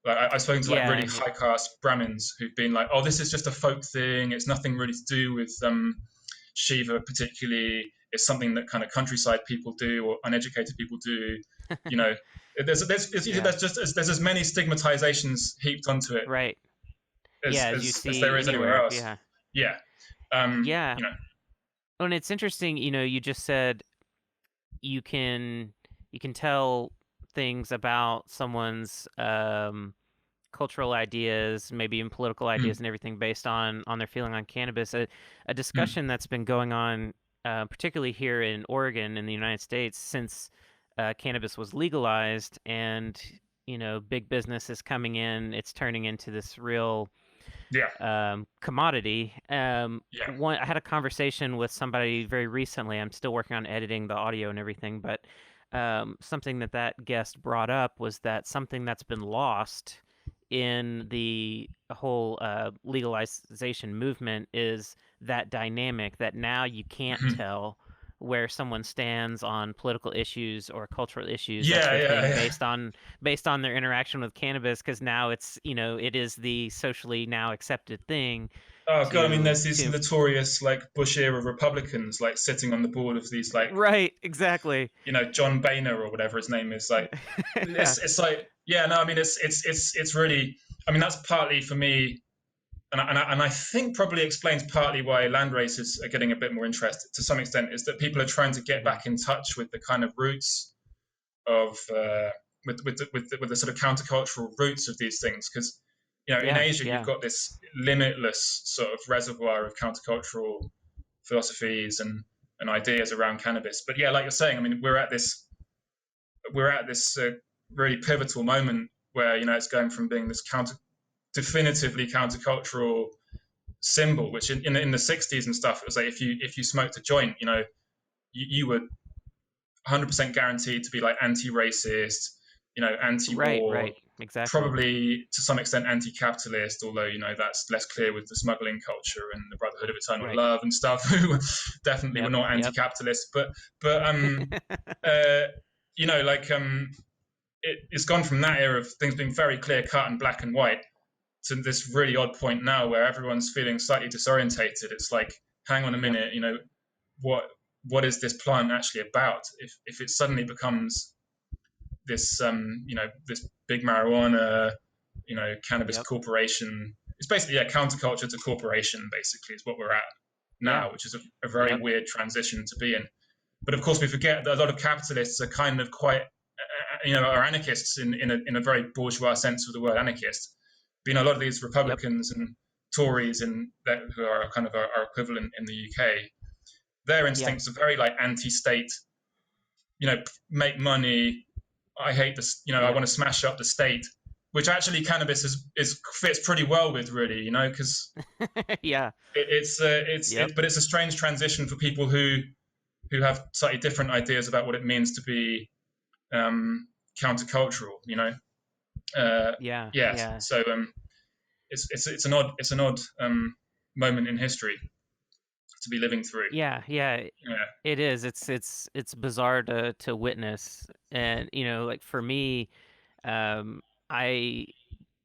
Like I've spoken to really high caste Brahmins who've been like, "Oh, this is just a folk thing. It's nothing really to do with Shiva particularly. It's something that kind of countryside people do or uneducated people do." There's as many stigmatizations heaped onto it, right? As there is anywhere else. And it's interesting. You just said you can tell things about someone's cultural ideas, maybe even political ideas and everything based on their feeling on cannabis. A discussion that's been going on, particularly here in Oregon in the United States, since cannabis was legalized, and big business is coming in. It's turning into this real commodity. I had a conversation with somebody very recently. I'm still working on editing the audio and everything, but something that guest brought up was that something that's been lost in the whole legalization movement is that dynamic that now you can't tell where someone stands on political issues or cultural issues, based on their interaction with cannabis, because now it's it is the socially now accepted thing. Oh god, I mean, there's these notorious Bush era Republicans sitting on the board of these right, exactly. John Boehner or whatever his name is. It's really. I mean, that's partly for me, and I think probably explains partly why land races are getting a bit more interested to some extent, is that people are trying to get back in touch with the kind of roots of with the sort of countercultural roots of these things, because in Asia you've got this limitless sort of reservoir of countercultural philosophies and ideas around cannabis. But like you're saying, I mean, we're at this really pivotal moment where it's going from being this definitively countercultural symbol, which in the 60s and stuff, it was like if you smoked a joint, you were 100% guaranteed to be anti-racist, anti-war, right, exactly. Probably to some extent anti-capitalist, although that's less clear with the smuggling culture and the Brotherhood of Eternal Love and stuff, who definitely were not anti-capitalist. But it's gone from that era of things being very clear cut and black and white to this really odd point now where everyone's feeling slightly disorientated. It's like, hang on a minute, what is this plant actually about? If it suddenly becomes this this big marijuana cannabis corporation, it's basically counterculture to corporation, basically, is what we're at now, which is a very weird transition to be in. But of course we forget that a lot of capitalists are kind of quite are anarchists in a very bourgeois sense of the word anarchist. But, a lot of these Republicans and Tories who are kind of our equivalent in the UK, their instincts are very anti-state, make money. I hate this, I want to smash up the state, which actually cannabis fits pretty well with, really, because but it's a strange transition for people who have slightly different ideas about what it means to be countercultural, So it's an odd moment in history. be living through. Yeah, yeah, Yeah, it is. It's bizarre to witness, and like for me, um, I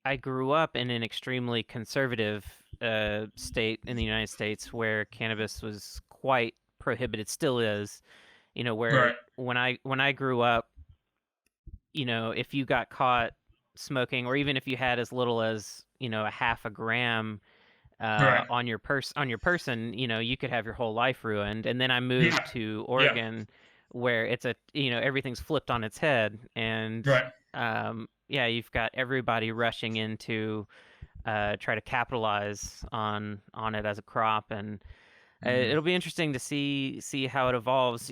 I grew up in an extremely conservative state in the United States where cannabis was quite prohibited, still is. Where right, when I grew up, if you got caught smoking, or even if you had as little as a half a gram right, on your person, you could have your whole life ruined. And then I moved yeah, to yeah, Oregon, where it's everything's flipped on its head, and right, yeah, you've got everybody rushing in to try to capitalize on it as a crop, and mm, it'll be interesting to see how it evolves.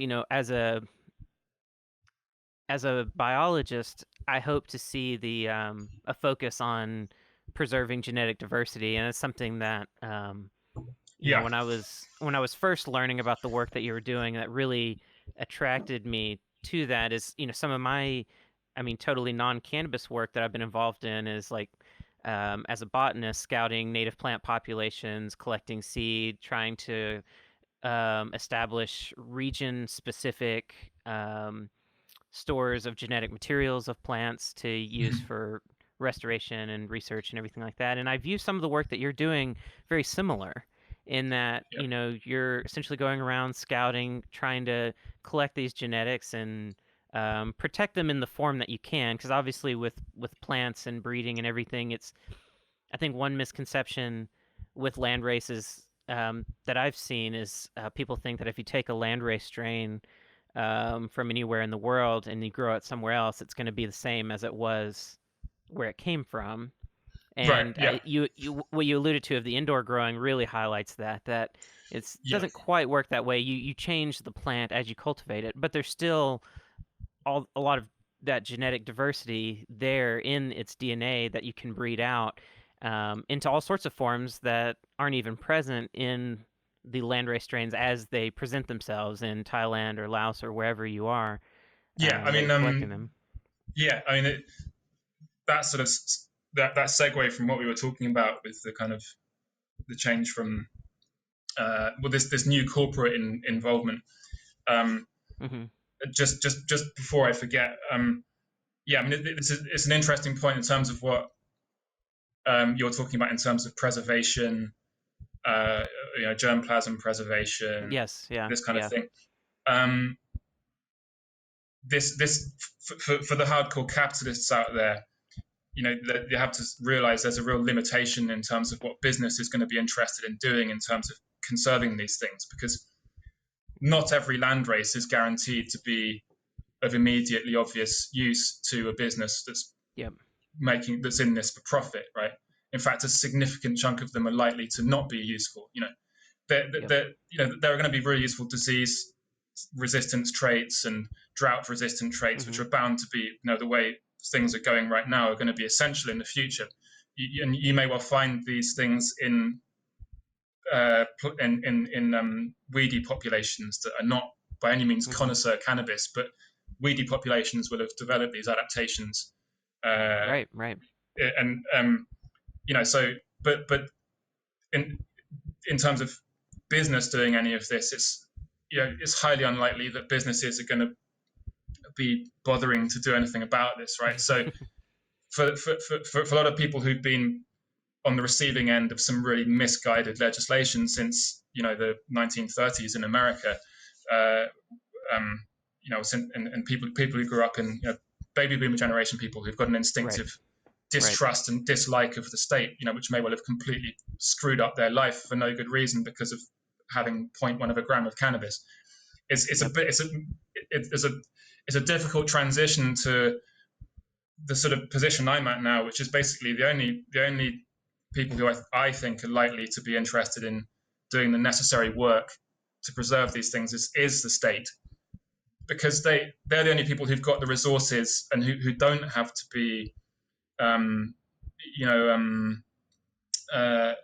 As a biologist, I hope to see the a focus on preserving genetic diversity, and it's something that yeah, when I was first learning about the work that you were doing, that really attracted me to that. Is some of my, I mean, totally non-cannabis work that I've been involved in is like as a botanist, scouting native plant populations, collecting seed, trying to establish region-specific stores of genetic materials of plants to use mm, for restoration and research and everything like that. And I view some of the work that you're doing very similar in that, yeah, you're essentially going around scouting, trying to collect these genetics and protect them in the form that you can. Because obviously, with plants and breeding and everything, I think one misconception with land races that I've seen is people think that if you take a landrace strain from anywhere in the world and you grow it somewhere else, it's going to be the same as it was where it came from. right, And yeah, what you alluded to of the indoor growing really highlights that it yeah, doesn't quite work that way. You change the plant as you cultivate it, but there's still a lot of that genetic diversity there in its DNA that you can breed out into all sorts of forms that aren't even present in the landrace strains as they present themselves in Thailand or Laos or wherever you are yeah. I that mean, you're collecting them. yeah, I mean that sort of that segue from what we were talking about with the kind of the change from well this new corporate involvement. Um, Hmm. just before I forget, yeah, I mean it's an interesting point in terms of what you're talking about in terms of preservation, uh, germplasm preservation, Yes, yeah, this kind of yeah, thing. Um, this for the hardcore capitalists out there, you have to realize there's a real limitation in terms of what business is going to be interested in doing in terms of conserving these things, because not every land race is guaranteed to be of immediately obvious use to a business yep, that's in this for profit, right? In fact, a significant chunk of them are likely to not be useful. yep, There are going to be really useful disease resistance traits and drought resistant traits, which hmm are bound to be, the way things are going right now, are going to be essential in the future. And you may well find these things in weedy populations that are not by any means hmm connoisseur cannabis, but weedy populations will have developed these adaptations. Uh, right, right, and so, but in terms of business doing any of this, it's highly unlikely that businesses are going to be bothering to do anything about this, right? So for a lot of people who've been on the receiving end of some really misguided legislation since the 1930s in America, uh, um, and people who grew up in baby boomer generation, people who've got an right, instinctive right, distrust and dislike of the state, which may well have completely screwed up their life for no good reason because of having zero point 0.1 of a gram of cannabis. It's a yep, bit it's a difficult transition to the sort of position I'm at now, which is basically the only people who I think are likely to be interested in doing the necessary work to preserve these things is the state, because they're the only people who've got the resources and who don't have to be um, you know uh,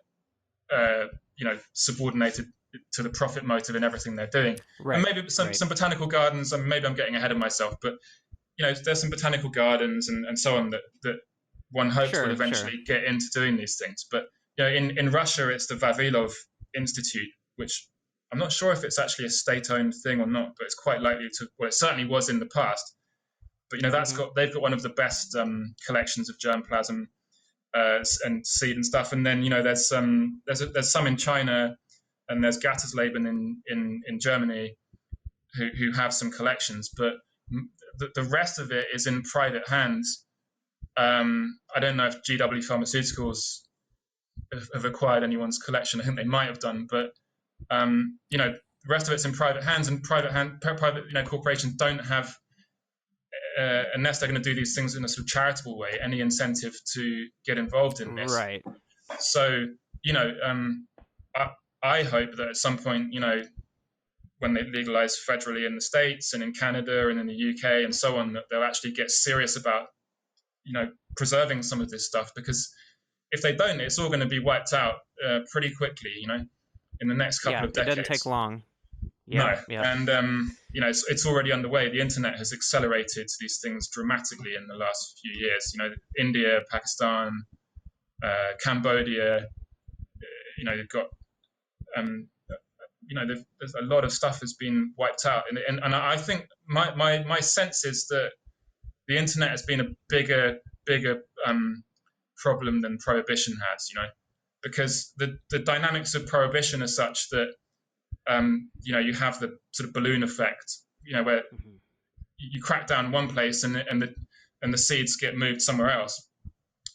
subordinated to the profit motive in everything they're doing. And right, maybe some right. some botanical gardens, and maybe I'm getting ahead of myself, but there's some botanical gardens and so on that one hopes will Sure, sure. eventually get into doing these things. But in Russia, it's the Vavilov Institute, which I'm not sure if it's actually a state-owned thing or not, but it's quite likely to. Well, it certainly was in the past. But they've got one of the best collections of germplasm and seed and stuff. And then there's some in China, and there's Gattersleben in Germany who have some collections, but the rest of it is in private hands. I don't know if GW Pharmaceuticals have acquired anyone's collection. I think they might have done, but the rest of it's in private hands, and private corporations don't have, unless they're going to do these things in a sort of charitable way, any incentive to get involved in this. Right. So I hope that at some point, when they legalize federally in the States and in Canada and in the UK and so on, that they'll actually get serious about preserving some of this stuff, because if they don't, it's all going to be wiped out pretty quickly, in the next couple of decades. It doesn't take long. No. And it's already underway. The internet has accelerated these things dramatically in the last few years. India, Pakistan, Cambodia, they've got there's a lot of stuff has been wiped out, and I think my sense is that the internet has been a bigger problem than prohibition has, because the dynamics of prohibition are such that you have the sort of balloon effect, where you crack down one place and the seeds get moved somewhere else,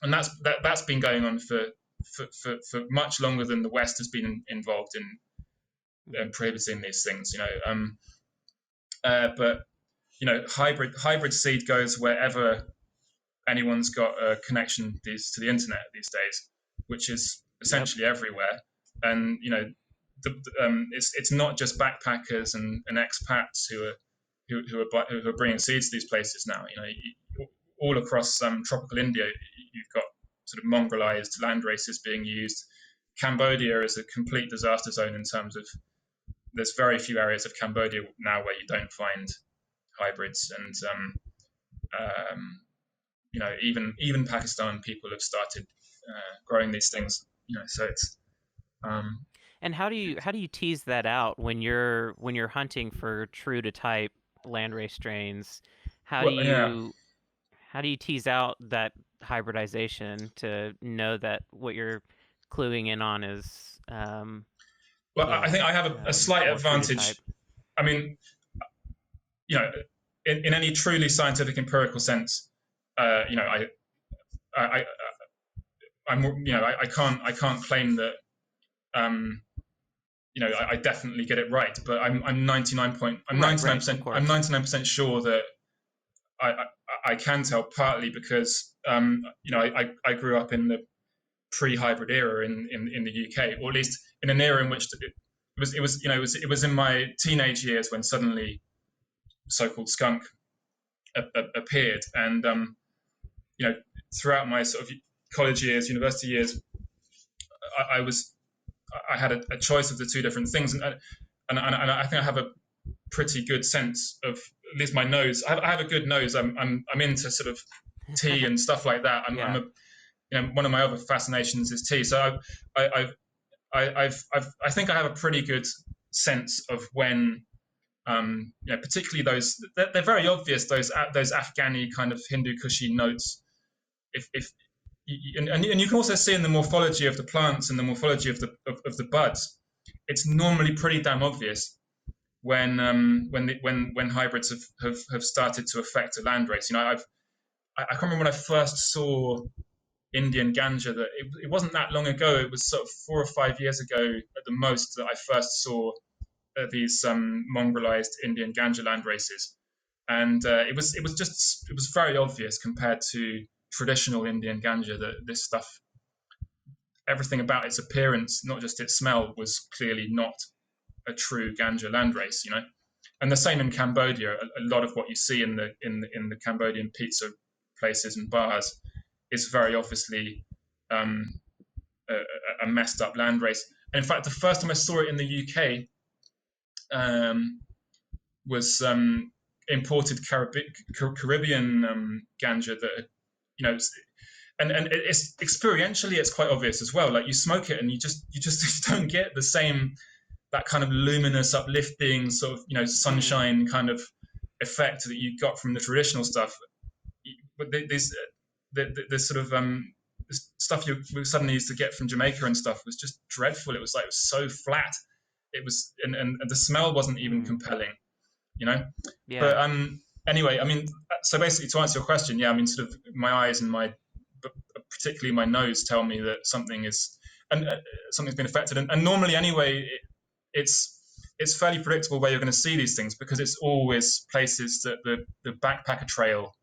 and that's been going on for much longer than the West has been involved in prohibiting these things, but hybrid seed goes wherever anyone's got a connection to the internet these days, which is essentially everywhere. And it's not just backpackers and expats who are bringing seeds to these places now. All across tropical India, you've got sort of mongrelized landraces being used. Cambodia is a complete disaster zone in terms of there's very few areas of Cambodia now where you don't find hybrids, and even Pakistan people have started growing these things. So it's. And how do you tease that out when you're hunting for true to type landrace strains? How do you tease out that hybridization to know that what you're cluing in on is? I think I have a slight advantage. I mean, in any truly scientific empirical sense, I can't claim that I definitely get it right, but I'm 99% sure that I can tell, partly because I grew up in the pre-hybrid era in the UK, or at least in an era in which it was in my teenage years when suddenly so-called skunk appeared, and throughout my sort of college years, university years, I had a choice of the two different things, and I think I have a pretty good sense of, at least my nose. I have a good nose. I'm into sort of tea and stuff like that. One of my other fascinations is tea. So I think I have a pretty good sense of when, particularly those, they're very obvious, those Afghani kind of Hindu Kushi notes. And you can also see in the morphology of the plants and the morphology of the buds, it's normally pretty damn obvious when hybrids have started to affect a landrace. I can't remember when I first saw Indian ganja. That it wasn't that long ago. It was sort of 4 or 5 years ago at the most that I first saw these mongrelized Indian ganja landraces, and it was very obvious compared to traditional Indian ganja that this stuff, everything about its appearance, not just its smell, was clearly not a true ganja landrace, And the same in Cambodia. A lot of what you see in the Cambodian pizza places and bars is very obviously a messed up landrace. And in fact, the first time I saw it in the UK was imported Caribbean ganja that, and it's experientially, it's quite obvious as well. Like, you smoke it and you just don't get the same that kind of luminous, uplifting sort of, sunshine kind of effect that you got from the traditional stuff. But the sort of stuff you suddenly used to get from Jamaica and stuff was just dreadful. It was so flat. It was, and the smell wasn't even compelling, Yeah. But anyway, I mean, so basically to answer your question, yeah, I mean, sort of my eyes and particularly my nose tell me that something's been affected. And normally anyway, it's fairly predictable where you're going to see these things, because it's always places that the backpacker trail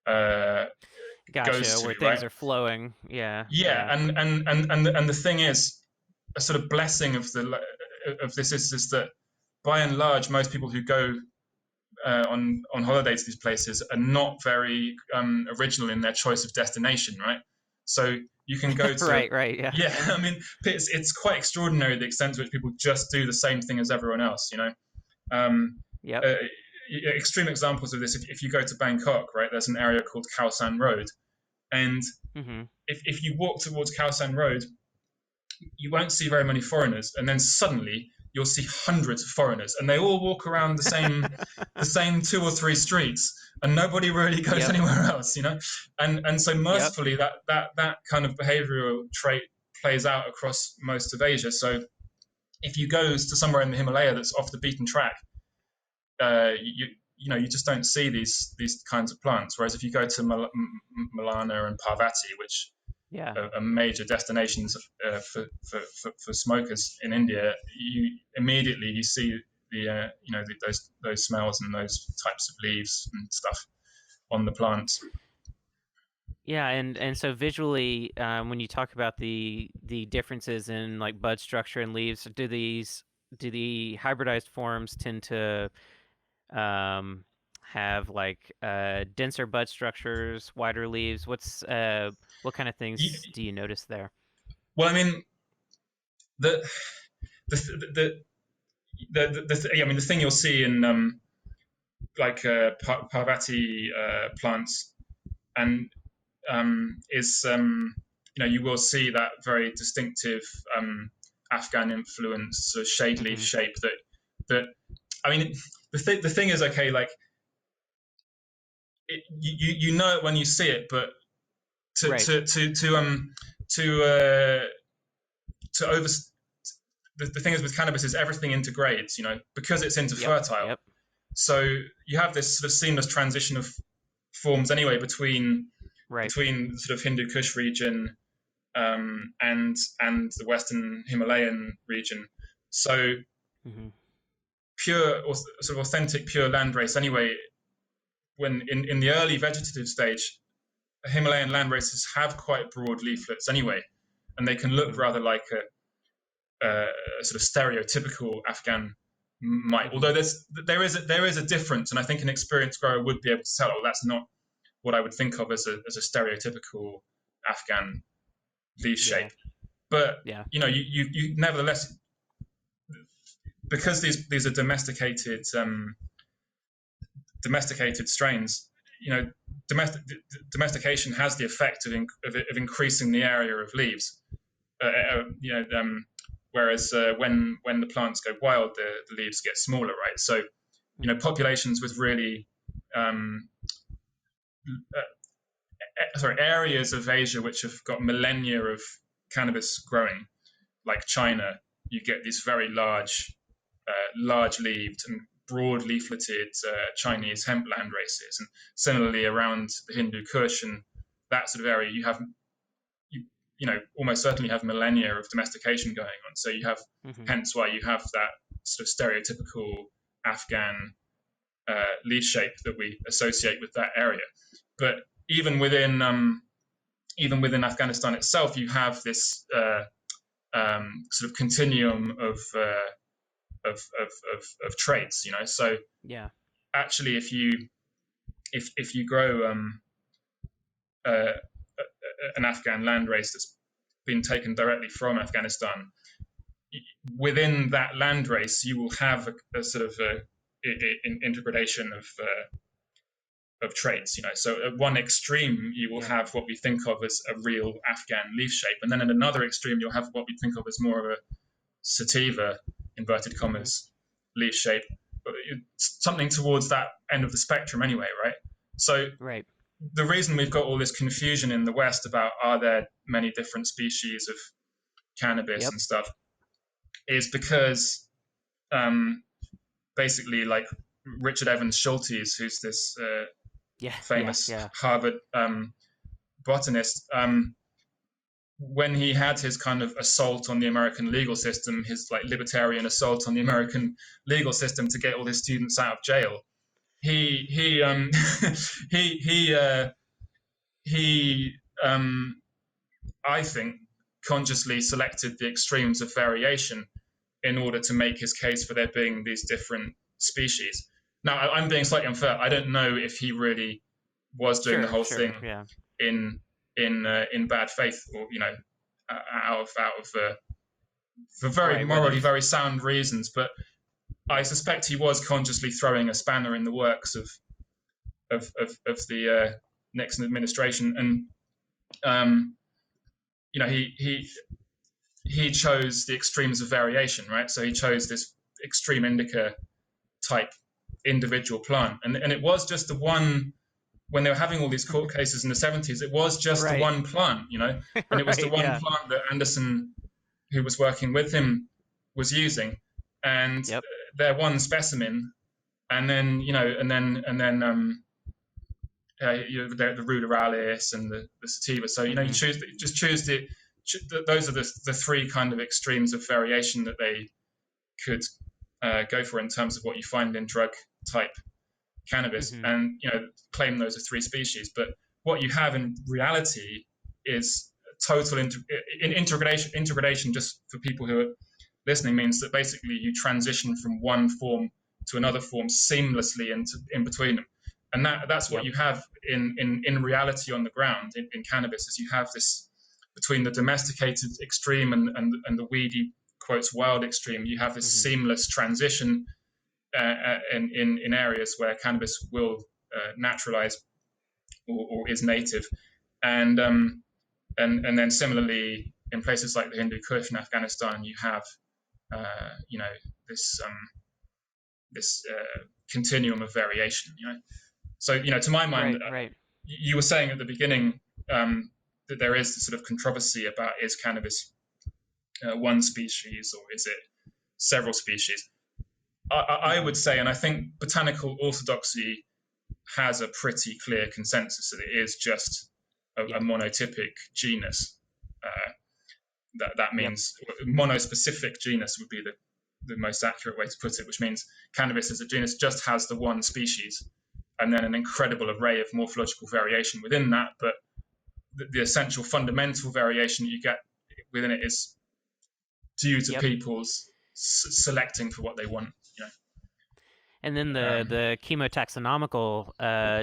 goes to, where things are flowing. Yeah. And the thing is, a sort of blessing of this is that by and large, most people who go on holiday to these places are not very original in their choice of destination, right? So you can go to right, yeah. I mean, it's quite extraordinary the extent to which people just do the same thing as everyone else, extreme examples of this, if you go to Bangkok, right, there's an area called Khao San Road, and if you walk towards Khao San Road, you won't see very many foreigners, and then suddenly you'll see hundreds of foreigners, and they all walk around the same 2 or 3 streets, and nobody really goes anywhere else, and so mercifully that kind of behavioral trait plays out across most of Asia. So if you go to somewhere in the Himalaya that's off the beaten track, you just don't see these kinds of plants. Whereas if you go to Malana and Parvati, which are major destinations for smokers in India, you immediately see those smells and those types of leaves and stuff on the plants. Yeah, and so visually, when you talk about the differences in like bud structure and leaves, do the hybridized forms tend to have like denser bud structures, wider leaves? What kind of things do you notice there? Well, I mean, the thing you'll see in Parvati plants and is you will see that very distinctive Afghan influence sort of shade leaf shape that I mean, the thing is, okay, like you know it when you see it, but to over the thing is with cannabis is everything integrates, because it's interfertile. Yep. So you have this sort of seamless transition of forms anyway between sort of Hindu Kush region and the Western Himalayan region. So pure or sort of authentic pure landrace anyway, when in the early vegetative stage, Himalayan landraces have quite broad leaflets anyway, and they can look rather like a sort of stereotypical Afghan might. Although there is a difference, and I think an experienced grower would be able to tell, oh, that's not what I would think of as a stereotypical Afghan leaf shape. But you nevertheless, because these are domesticated strains, domestication has the effect of increasing the area of leaves. Whereas when the plants go wild, the leaves get smaller, right? So, populations with really areas of Asia which have got millennia of cannabis growing, like China, you get these very large leaved and broad leafleted Chinese hemp land races, and similarly around the Hindu Kush and that sort of area, you almost certainly have millennia of domestication going on. So you have, hence why you have that sort of stereotypical Afghan leaf shape that we associate with that area. But even within Afghanistan itself, you have this sort of continuum of traits, So actually, if you grow an Afghan landrace that's been taken directly from Afghanistan, within that landrace, you will have a sort of integration of traits, So at one extreme, you will have what we think of as a real Afghan leaf shape, and then at another extreme, you'll have what we think of as more of a sativa inverted Mm-hmm. commas, leaf shape, but something towards that end of the spectrum anyway, right? So Right. the reason we've got all this confusion in the West about are there many different species of cannabis Yep. and stuff is because basically, like Richard Evans Schultes, who's this Yeah. Yeah. famous Yeah. Harvard botanist, when he had his kind of assault on the American legal system, his like libertarian assault on the American legal system to get all his students out of jail, he he I think consciously selected the extremes of variation in order to make his case for there being these different species. Now, I'm being slightly unfair. I don't know if he really was doing the Sure. whole thing Sure. Yeah. in bad faith, or out of for very Right. morally very sound reasons. But I suspect he was consciously throwing a spanner in the works of the Nixon administration, and he chose the extremes of variation, right? So he chose this extreme indica type individual plant, and it was just the one. When they were having all these court cases in the 70s, it was just the Right. one plant, and it was the Right. one Yeah. plant that Anderson, who was working with him, was using, and Yep. their one specimen, and then the ruderalis and the sativa. So you choose those are the three kind of extremes of variation that they could go for in terms of what you find in drug type cannabis, and claim those are three species. But what you have in reality is total integration. Just for people who are listening, means that basically you transition from one form to another form seamlessly in between them, and that's what you have in reality on the ground in cannabis. Is you have this between the domesticated extreme and the weedy quotes wild extreme. You have this seamless transition in areas where cannabis will naturalize or is native, and then similarly in places like the Hindu Kush in Afghanistan, you have this continuum of variation. So to my mind, Right. You were saying at the beginning that there is this sort of controversy about is cannabis one species or is it several species. I would say, and I think botanical orthodoxy has a pretty clear consensus that it is just a monotypic genus. That means monospecific genus would be the most accurate way to put it, which means cannabis as a genus just has the one species, and then an incredible array of morphological variation within that. But the essential fundamental variation you get within it is due to people's selecting for what they want. And then the chemotaxonomical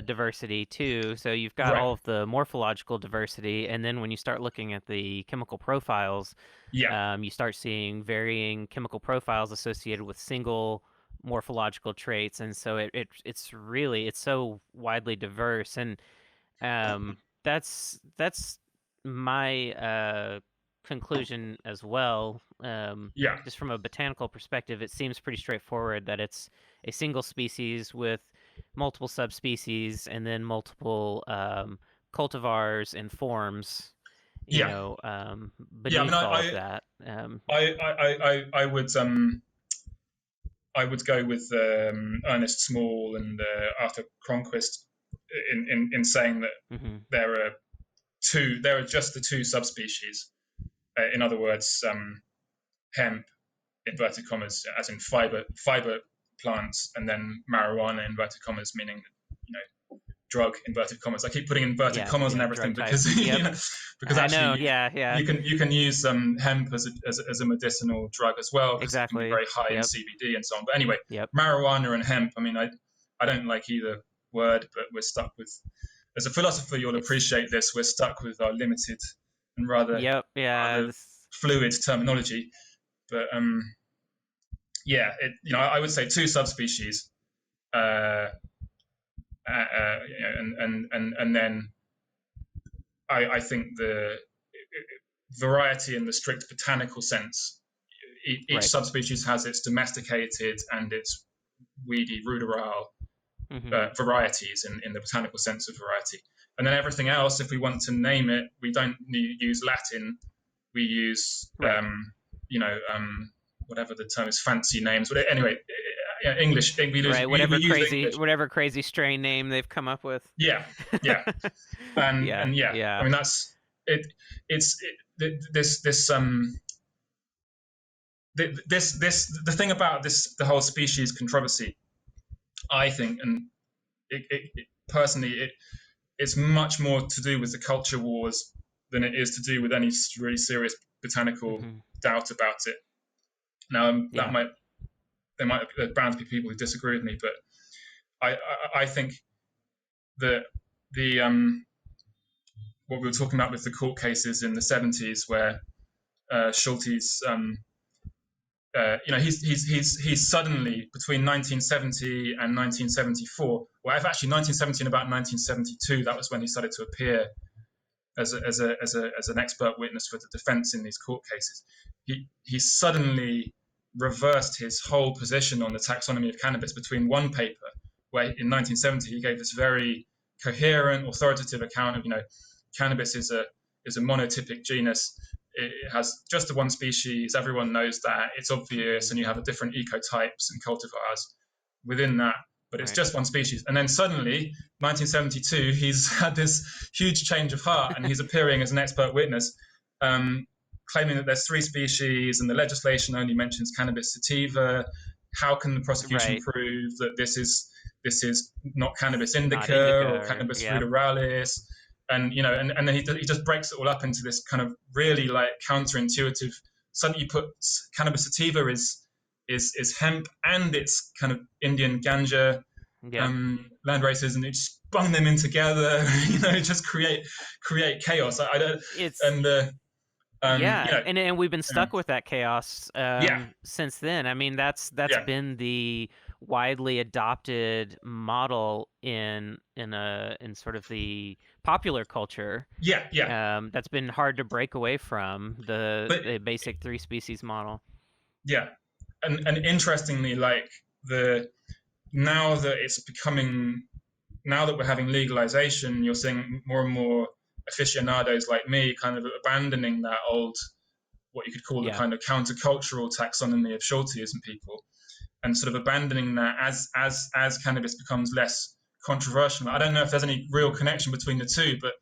diversity too. So you've got all of the morphological diversity, and then when you start looking at the chemical profiles, you start seeing varying chemical profiles associated with single morphological traits, and so it's so widely diverse, and that's my conclusion as well. Just from a botanical perspective, it seems pretty straightforward that it's a single species with multiple subspecies and then multiple cultivars and forms. Beneath all of that. I would go with Ernest Small and Arthur Cronquist in saying that there are just the two subspecies. In other words, hemp, inverted commas, as in fiber plants, and then marijuana, inverted commas, meaning drug, inverted commas. I keep putting inverted commas on everything because because actually you can use hemp as a medicinal drug as well, because it can be very high in CBD and so on. But anyway, marijuana and hemp. I mean, I don't like either word, but we're stuck with. As a philosopher, you'll appreciate this. We're stuck with our limited and rather fluid terminology. But I would say two subspecies, and then I think the variety in the strict botanical sense each subspecies has its domesticated and its weedy ruderal varieties in the botanical sense of variety. And then everything else, if we want to name it, we don't use Latin. We use, whatever the term is, fancy names. But anyway, English. Whatever crazy strain name they've come up with. Yeah. I mean, that's it. The thing about the whole species controversy, I think, and personally, it's much more to do with the culture wars than it is to do with any really serious botanical doubt about it. Now, there's bound to be people who disagree with me, but I think that what we were talking about with the court cases in the 70s, where Schultes, he's suddenly, between 1970 and 1974, well, actually 1970 and about 1972, that was when he started to appear as an expert witness for the defense in these court cases. He suddenly reversed his whole position on the taxonomy of cannabis between one paper, where in 1970 he gave this very coherent, authoritative account of, cannabis is a monotypic genus. It has just the one species. Everyone knows that. It's obvious, and you have different ecotypes and cultivars within that, but it's just one species. And then suddenly, 1972, he's had this huge change of heart, and he's appearing as an expert witness, claiming that there's 3 species, and the legislation only mentions cannabis sativa. How can the prosecution prove that this is not cannabis indica or cannabis ruderalis? And and then he just breaks it all up into this kind of really counterintuitive. Suddenly, you put cannabis sativa is hemp, and it's kind of Indian ganja land races, and it just bung them in together. Just create chaos. And we've been stuck with that chaos since then. I mean, that's been the widely adopted model in sort of the popular culture. That's been hard to break away from the basic 3 species model. And interestingly, now that we're having legalization, you're seeing more and more aficionados like me kind of abandoning that old, what you could call the kind of countercultural taxonomy of Schultes and people, and sort of abandoning that as cannabis becomes less controversial. I don't know if there's any real connection between the two, but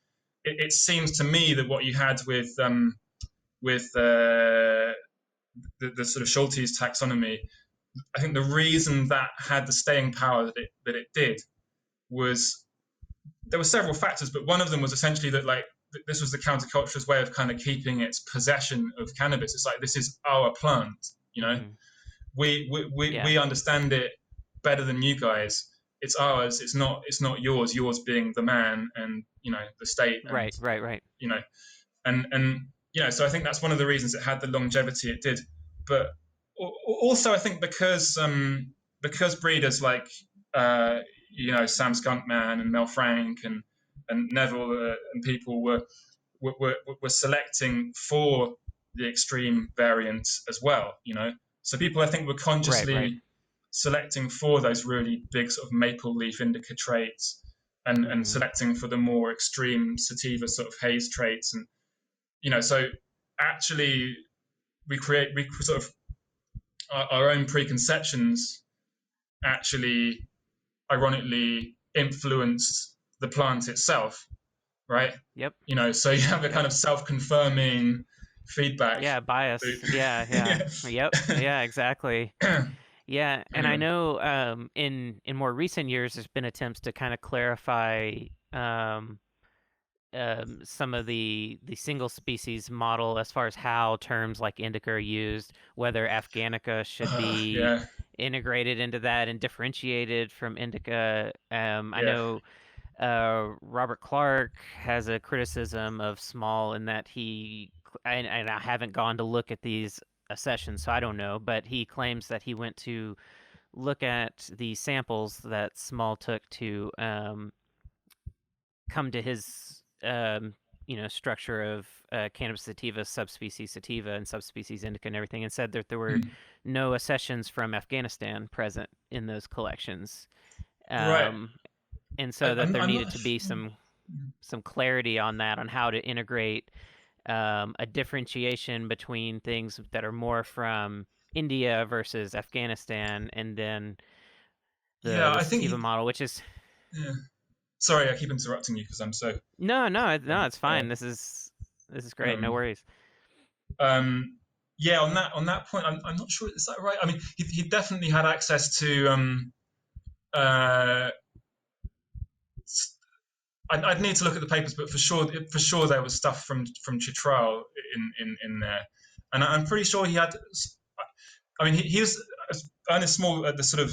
it seems to me that what you had with the sort of Schultes taxonomy, I think the reason that had the staying power that it did was there were several factors, but one of them was essentially that this was the counterculture's way of kind of keeping its possession of cannabis. It's like, this is our plant, we understand it better than you guys. It's ours. It's not yours. Yours being the man and the state. And, right. So I think that's one of the reasons it had the longevity it did. But also, I think because breeders like Sam Skunkman and Mel Frank and Neville and people were selecting for the extreme variant as well. So people, I think, were consciously selecting for those really big sort of maple leaf indica traits and selecting for the more extreme sativa sort of haze traits. And so actually we sort of our own preconceptions actually ironically influenced the plant itself, right? Yep. So you have a kind of self-confirming feedback. Yeah, bias. Yeah. Yep. Yeah, exactly. Yeah, and I know in more recent years there's been attempts to kind of clarify some of the single species model as far as how terms like indica are used, whether Afghanica should be integrated into that and differentiated from indica. I know Robert Clark has a criticism of Small in that and I haven't gone to look at these sessions, so I don't know, but he claims that he went to look at the samples that Small took to come to his structure of Cannabis sativa, subspecies sativa, and subspecies indica and everything, and said that there were Mm. no accessions from Afghanistan present in those collections. Right. And so that there I'm needed not. to be some clarity on that, on how to integrate a differentiation between things that are more from India versus Afghanistan, and then Yeah, the I think. sativa model, which is Yeah. Sorry, I keep interrupting you because I'm so. no, it's Uh, fine. This is great. No um, worries. yeah, on that point, I'm not sure. Is that right? I mean, he definitely had access to. Uh, I'd need to look at the papers, but for sure there was stuff from Chitral in there, and I'm pretty sure he had. I mean, he was Ernest Small at the sort of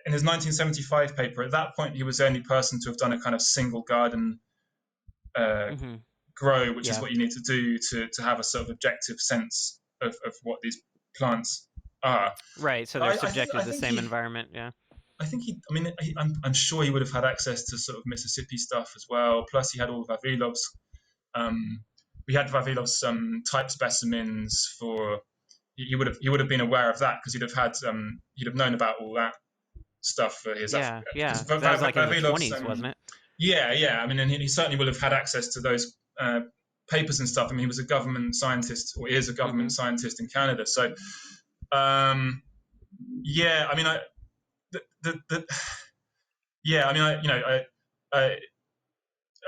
in his 1975 paper. At that point, he was the only person to have done a kind of single garden uh, Hmm. grow, which is Yeah. what you need to do to have a sort of objective sense of what these plants are. Right. So they're I, I think subjected I to the think same he environment. Yeah. I think he. I mean, I'm sure he would have had access to sort of Mississippi stuff as well. Plus, he had all of Vavilov's. Um, we had Vavilov's type specimens for. He would have been aware of that because he'd have known about all that stuff for his Yeah. because Yeah. Because that was like in the Vavilov's 20s, wasn't it? yeah. I mean, and he certainly would have had access to those papers and stuff. I mean, he was a government scientist, or is a Hmm. government scientist in Canada. So, um, yeah, I mean, the yeah, I mean, I, I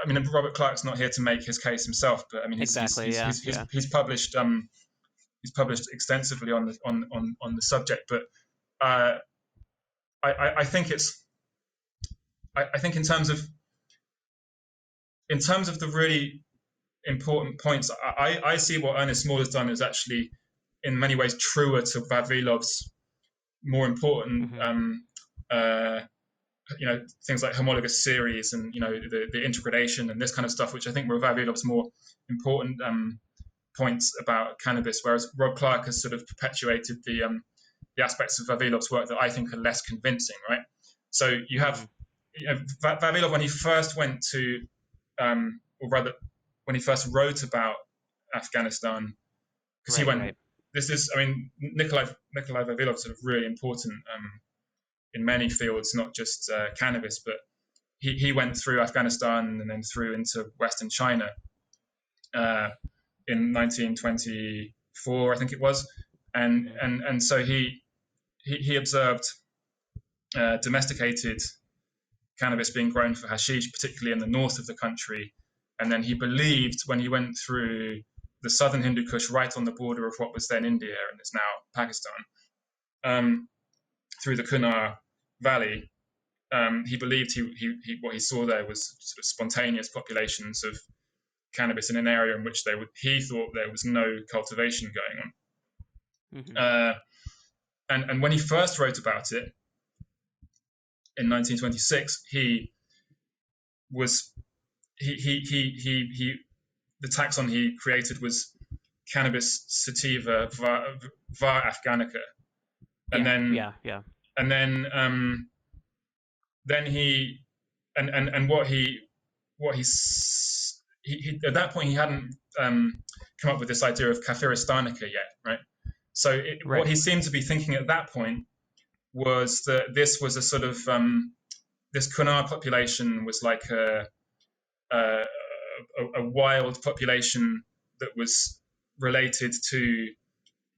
mean, Robert Clark's not here to make his case himself, but I mean, Exactly. Yeah. Yeah. he's published extensively on the subject. But uh, I think I think in terms of the really important points, I see what Ernest Small has done is actually in many ways truer to Vavilov's more important Hmm. uh, things like homologous series and the integradation and this kind of stuff, which I think were Vavilov's more important points about cannabis, whereas Rob Clark has sort of perpetuated the aspects of Vavilov's work that I think are less convincing, right? So you Hmm. have Vavilov when he first went to, or rather, when he first wrote about Afghanistan, because he Right. went. Right. This is, I mean, Nikolai Vavilov sort of really important in many fields, not just cannabis, but he went through Afghanistan and then through into Western China uh, in 1924, I think it was, and Hmm. and and so he observed domesticated cannabis being grown for hashish, particularly in the north of the country, and then he believed when he went through the southern Hindu Kush, right on the border of what was then India and is now Pakistan, through the Kunar Valley, he believed what he saw there was sort of spontaneous populations of cannabis in an area in which he thought there was no cultivation going Hmm. on. And when he first wrote about it in 1926, the taxon he created was Cannabis sativa var afghanica, and Yeah. then Yeah. Yeah. and then then he and he at that point he hadn't come up with this idea of Kaffiristanica yet, right? So what Right. he seemed to be thinking at that point was that this was a sort of this Kunar population was like a, a wild population that was related to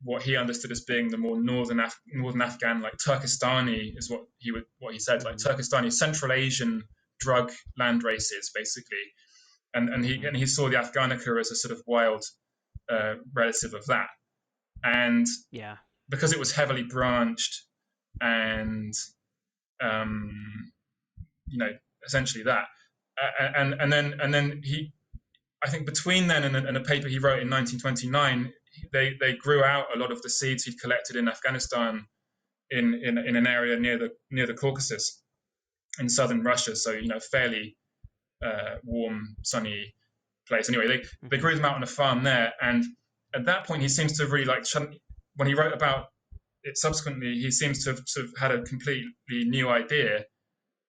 what he understood as being the more northern Afghan, like Turkestani, is what he said, like Hmm. Turkestani, Central Asian drug land races, basically, Hmm. and he saw the Afghanica as a sort of wild relative of that, and Yeah. because it was heavily branched and um, essentially that, and then he, I think between then and a paper he wrote in 1929, they grew out a lot of the seeds he'd collected in Afghanistan in an area near the Caucasus in southern Russia, so fairly warm, sunny place. Anyway, they Hmm. grew them out on a farm there, and at that point he seems to have really when he wrote about it subsequently, he seems to have sort of had a completely new idea,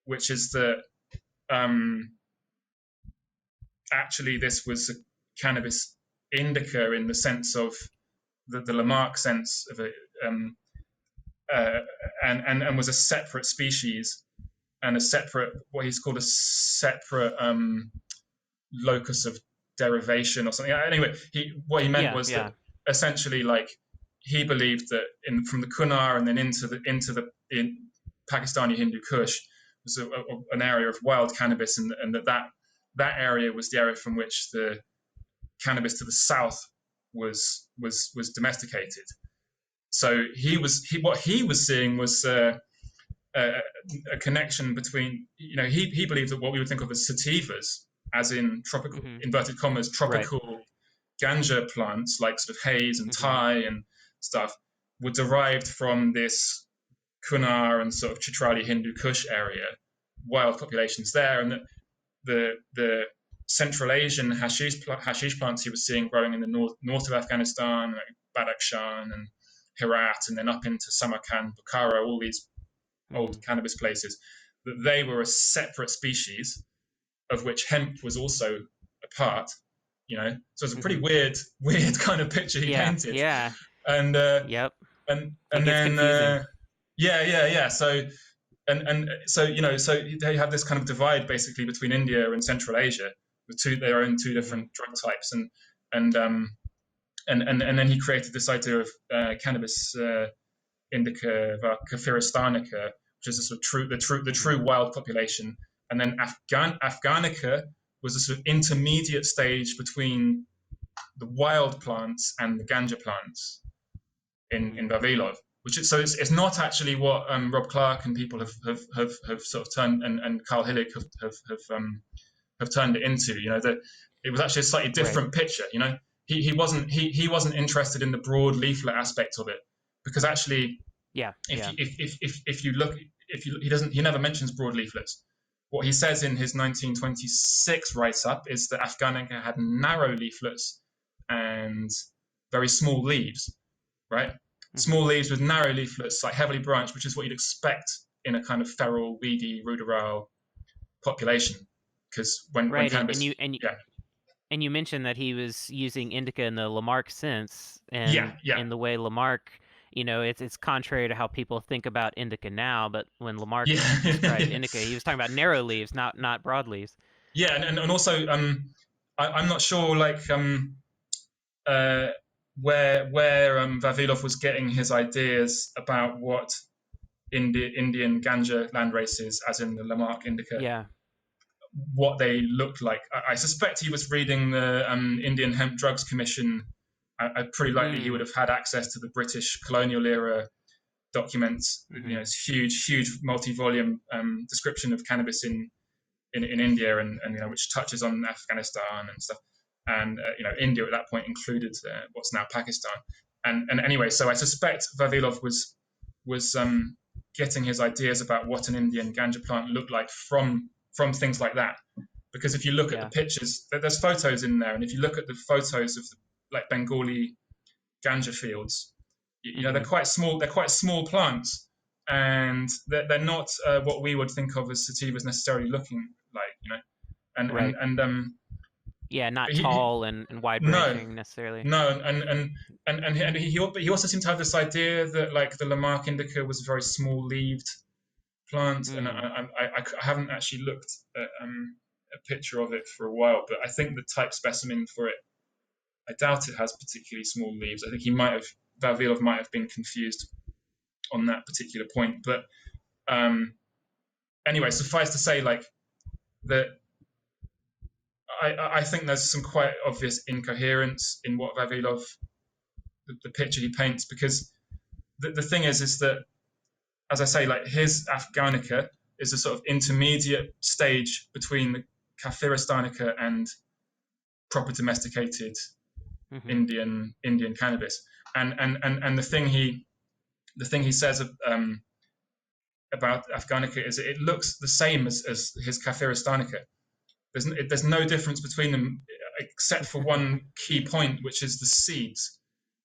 which is that um, actually this was a cannabis indica in the sense of the Lamarck sense of it, and was a separate species and a separate, what he's called a separate locus of derivation or something. Anyway, what he meant was that essentially, like, he believed that from the Kunar and then into the Pakistani Hindu Kush was an area of wild cannabis, and that area was the area from which the cannabis to the south was domesticated. So what he was seeing was a connection between, he believed that what we would think of as sativas, as in tropical, inverted commas, tropical ganja plants like sort of haze and Thai and stuff, were derived from this Kunar and sort of Chitrali Hindu Kush area, wild populations there, and the Central Asian hashish plants he was seeing growing in the north of Afghanistan, like Badakhshan and Herat, and then up into Samarkand, Bukhara, all these old cannabis places, that they were a separate species of which hemp was also a part. So it's a pretty weird kind of picture he painted. Yeah. And and then So so they have this kind of divide basically between India and Central Asia, with their own two different drug types, and then he created this idea of cannabis indica, Kaffirastanica, which is a sort of the true wild population, and then Afghanica was a sort of intermediate stage between the wild plants and the ganja plants in Vavilov, which is, so it's not actually what Rob Clark and people have sort of turned, and Carl Hillig have turned it into. It was actually a slightly different picture. He wasn't interested in the broad leaflet aspect of it, because actually, if you look, he never mentions broad leaflets. What he says in his 1926 write-up is that Afghanica had narrow leaflets and very small leaves, right? Small leaves with narrow leaflets, like heavily branched, which is what you'd expect in a kind of feral, weedy, ruderal population. Because when cannabis, and you mentioned that he was using indica in the Lamarck sense, and in the way Lamarck, it's contrary to how people think about indica now. But when Lamarck described indica, he was talking about narrow leaves, not broad leaves. Yeah, and also, I'm not sure, like, where Vavilov was getting his ideas about what Indian ganja landraces, as in the Lamarck indica, what they looked like. I suspect he was reading the Indian Hemp Drugs Commission. I pretty likely he would have had access to the British colonial era documents. It's huge multi-volume description of cannabis in India, and which touches on Afghanistan and stuff. And India at that point included what's now Pakistan. And anyway, so I suspect Vavilov was getting his ideas about what an Indian ganja plant looked like from things like that. Because if you look at the pictures, there's photos in there, and if you look at the photos of like Bengali ganja fields, they're quite small. They're quite small plants, and they're not what we would think of as sativas necessarily looking like. Not tall and wide ranging necessarily. No, and he also seemed to have this idea that, like, the Lamarck indica was a very small leaved plant, and I haven't actually looked at a picture of it for a while, but I think the type specimen for it, I doubt it has particularly small leaves. I think Vavilov might have been confused on that particular point. But anyway, suffice to say, like, that I think there's some quite obvious incoherence in what Vavilov, the picture he paints, because the thing is that, as I say, like, his Afghanica is a sort of intermediate stage between the Kaffirastanica and proper domesticated Indian cannabis. And the thing he says about Afghanica is it looks the same as his Kaffirastanica. There's no difference between them except for one key point, which is the seeds.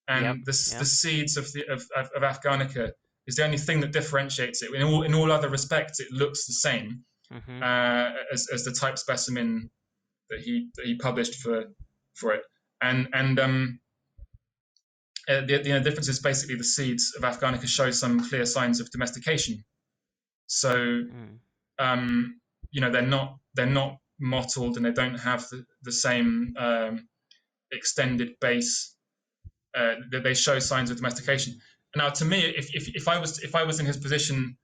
And the seeds of Afghanica is the only thing that differentiates it. In all other respects, it looks the same as the type specimen he published for it. And the difference is basically the seeds of Afghanica show some clear signs of domestication. So they're not mottled, and they don't have the same extended base. They show signs of domestication. Now, to me, if I was in his position,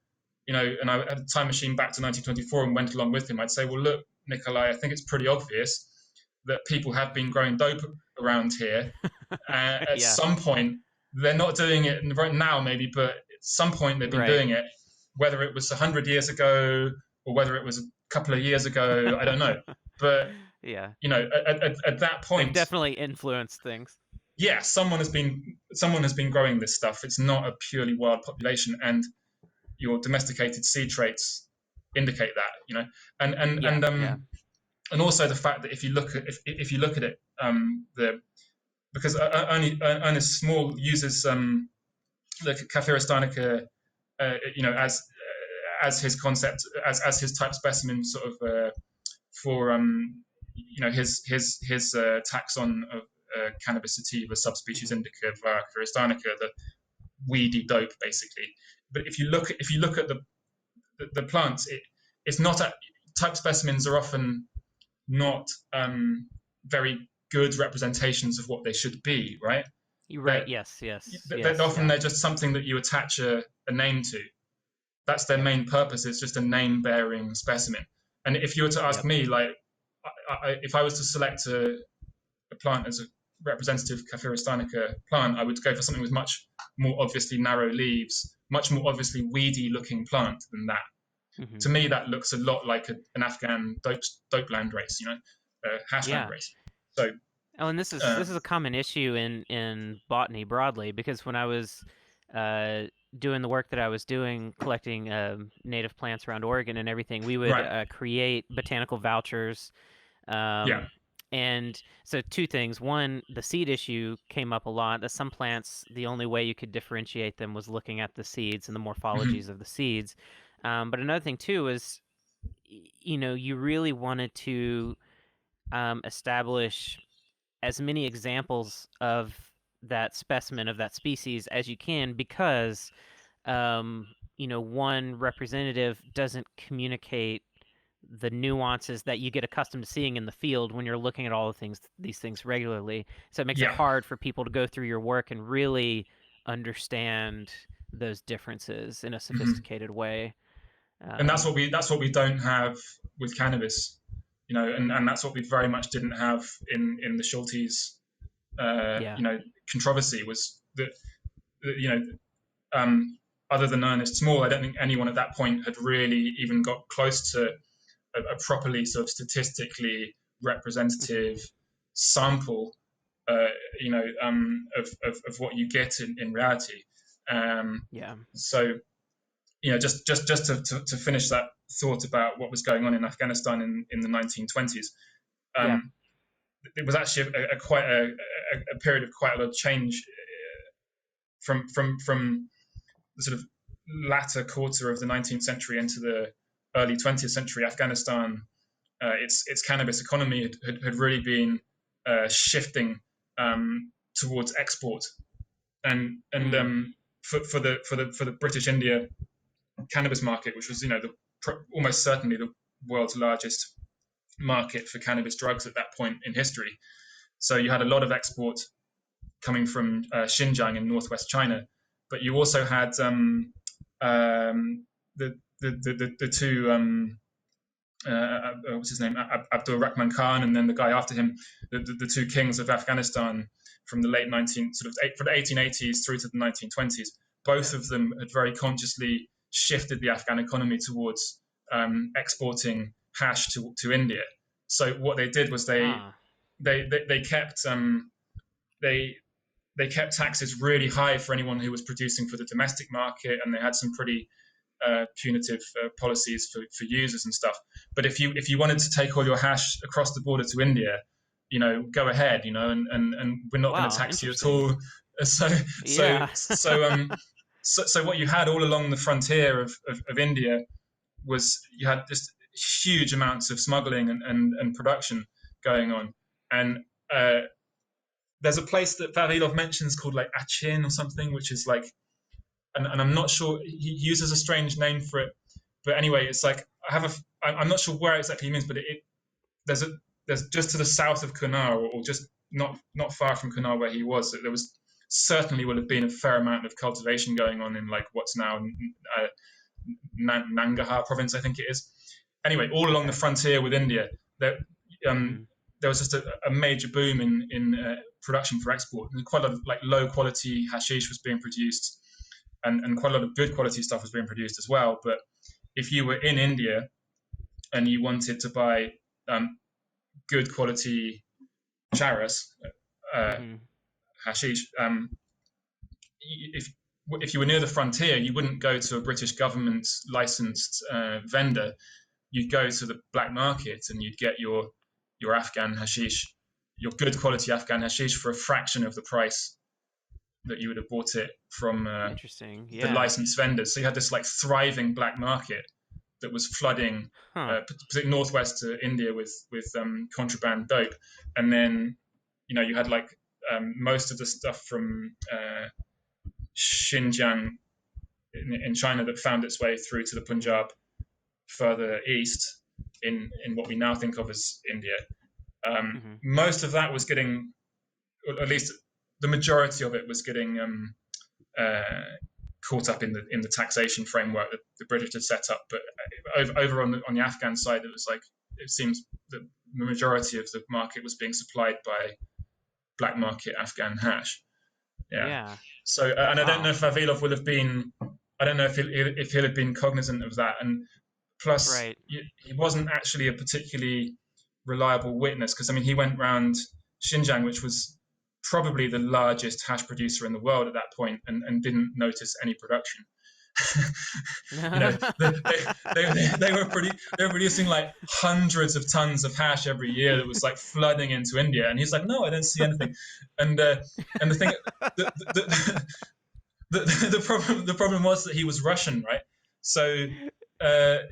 and I had a time machine back to 1924 and went along with him, I'd say, well, look, Nikolai, I think it's pretty obvious that people have been growing dope around here. At some point, they're not doing it right now, maybe, but at some point they've been doing it. Whether it was 100 years ago or whether it was a couple of years ago, I don't know. But at that point, they've definitely influenced things. Yeah, someone has been growing this stuff. It's not a purely wild population, and your domesticated seed traits indicate that, and also the fact that if you look at it, because Ernest Small uses the Caphira stanica, as his concept, as his type specimen, sort of for his taxon of Cannabis sativa subspecies indica of Caphira stanica, the weedy dope, basically. But if you look at the plants, it's not type specimens are often not very good representations of what they should be, right? You're right. Yes. Often they're just something that you attach a name to. That's their main purpose. It's just a name-bearing specimen. And if you were to ask me, like, if I was to select a plant as a representative Caphira stanica plant, I would go for something with much more obviously narrow leaves, much more obviously weedy-looking plant than that. Mm-hmm. To me, that looks a lot like an Afghan dope landrace, hash landrace. So, and this is a common issue in botany broadly, because when I was doing the work that I was doing, collecting native plants around Oregon and everything, we would create botanical vouchers. And so two things. One, the seed issue came up a lot. That some plants, the only way you could differentiate them was looking at the seeds and the morphologies of the seeds. But another thing too is, you really wanted to establish as many examples of that specimen, of that species, as you can, because one representative doesn't communicate the nuances that you get accustomed to seeing in the field when you're looking at all these things regularly. So it makes it hard for people to go through your work and really understand those differences in a sophisticated way. And that's what we don't have with cannabis, and that's what we very much didn't have in the Schultes controversy, was that other than Ernest Small, I don't think anyone at that point had really even got close to a properly sort of statistically representative sample, of what you get in reality. So, just to finish that thought about what was going on in Afghanistan in the 1920s, it was actually a period of quite a lot of change from the sort of latter quarter of the 19th century into the early 20th century. Afghanistan, its cannabis economy had really been shifting towards export, and for the British India cannabis market, which was almost certainly the world's largest market for cannabis drugs at that point in history. So you had a lot of export coming from Xinjiang in northwest China, but you also had the two what's his name, Abdul Rahman Khan, and then the guy after him, the two kings of Afghanistan from the late 1880s through to the 1920s. Both of them had very consciously shifted the Afghan economy towards exporting hash to India. So what they did was they kept taxes really high for anyone who was producing for the domestic market, and they had some pretty punitive policies for users and stuff. But if you wanted to take all your hash across the border to India, go ahead, and we're not going to tax you at all. So what you had all along the frontier of India was you had just huge amounts of smuggling and production going on. And there's a place that Vavilov mentions called like Achin or something, which is like, and I'm not sure, he uses a strange name for it, but anyway, it's like I'm not sure where exactly he means, but there's just to the south of Kunar, or just not far from Kunar where he was, there was certainly would have been a fair amount of cultivation going on in like what's now Nangarhar province, I think it is. Anyway, all along the frontier with India, there was just a major boom in production for export, and quite a lot of like low quality hashish was being produced, and quite a lot of good quality stuff was being produced as well. But if you were in India and you wanted to buy good quality charas, hashish, if you were near the frontier, you wouldn't go to a British government licensed vendor. You'd go to the black market and you'd get your Afghan hashish, your good quality Afghan hashish, for a fraction of the price that you would have bought it from the licensed vendors. So you had this like thriving black market that was flooding, particularly northwest to India with contraband dope, and then you had like most of the stuff from Xinjiang in China that found its way through to the Punjab further east in what we now think of as India. Most of that was getting, or at least the majority of it was getting caught up in the taxation framework that the British had set up. But over on the Afghan side, it was like, it seems that the majority of the market was being supplied by black market Afghan hash. Yeah. So, and I don't know if Vavilov would have been, I don't know if he'll have been cognizant of that. And plus, he wasn't actually a particularly reliable witness, because I mean, he went around Xinjiang, which was probably the largest hash producer in the world at that point, and didn't notice any production. They were producing like hundreds of tons of hash every year that was like flooding into India, and he's like, no, I don't see anything. And the thing, the problem was that he was Russian, right? So the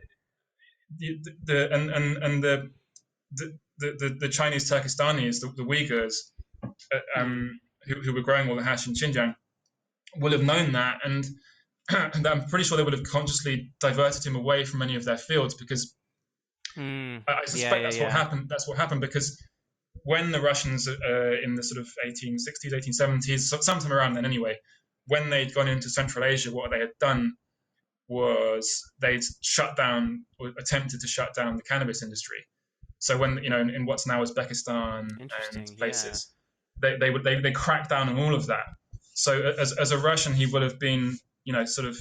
Chinese Turkestanis, the Uyghurs, who were growing all the hash in Xinjiang, will have known that, and I'm pretty sure they would have consciously diverted him away from many of their fields, because I suspect that's what happened. That's what happened, because when the Russians in the sort of 1860s, 1870s, sometime around then anyway, when they'd gone into Central Asia, what they had done was they'd shut down, or attempted to shut down, the cannabis industry. So when in what's now Uzbekistan and places, they cracked down on all of that. So as a Russian, he would have been sort of,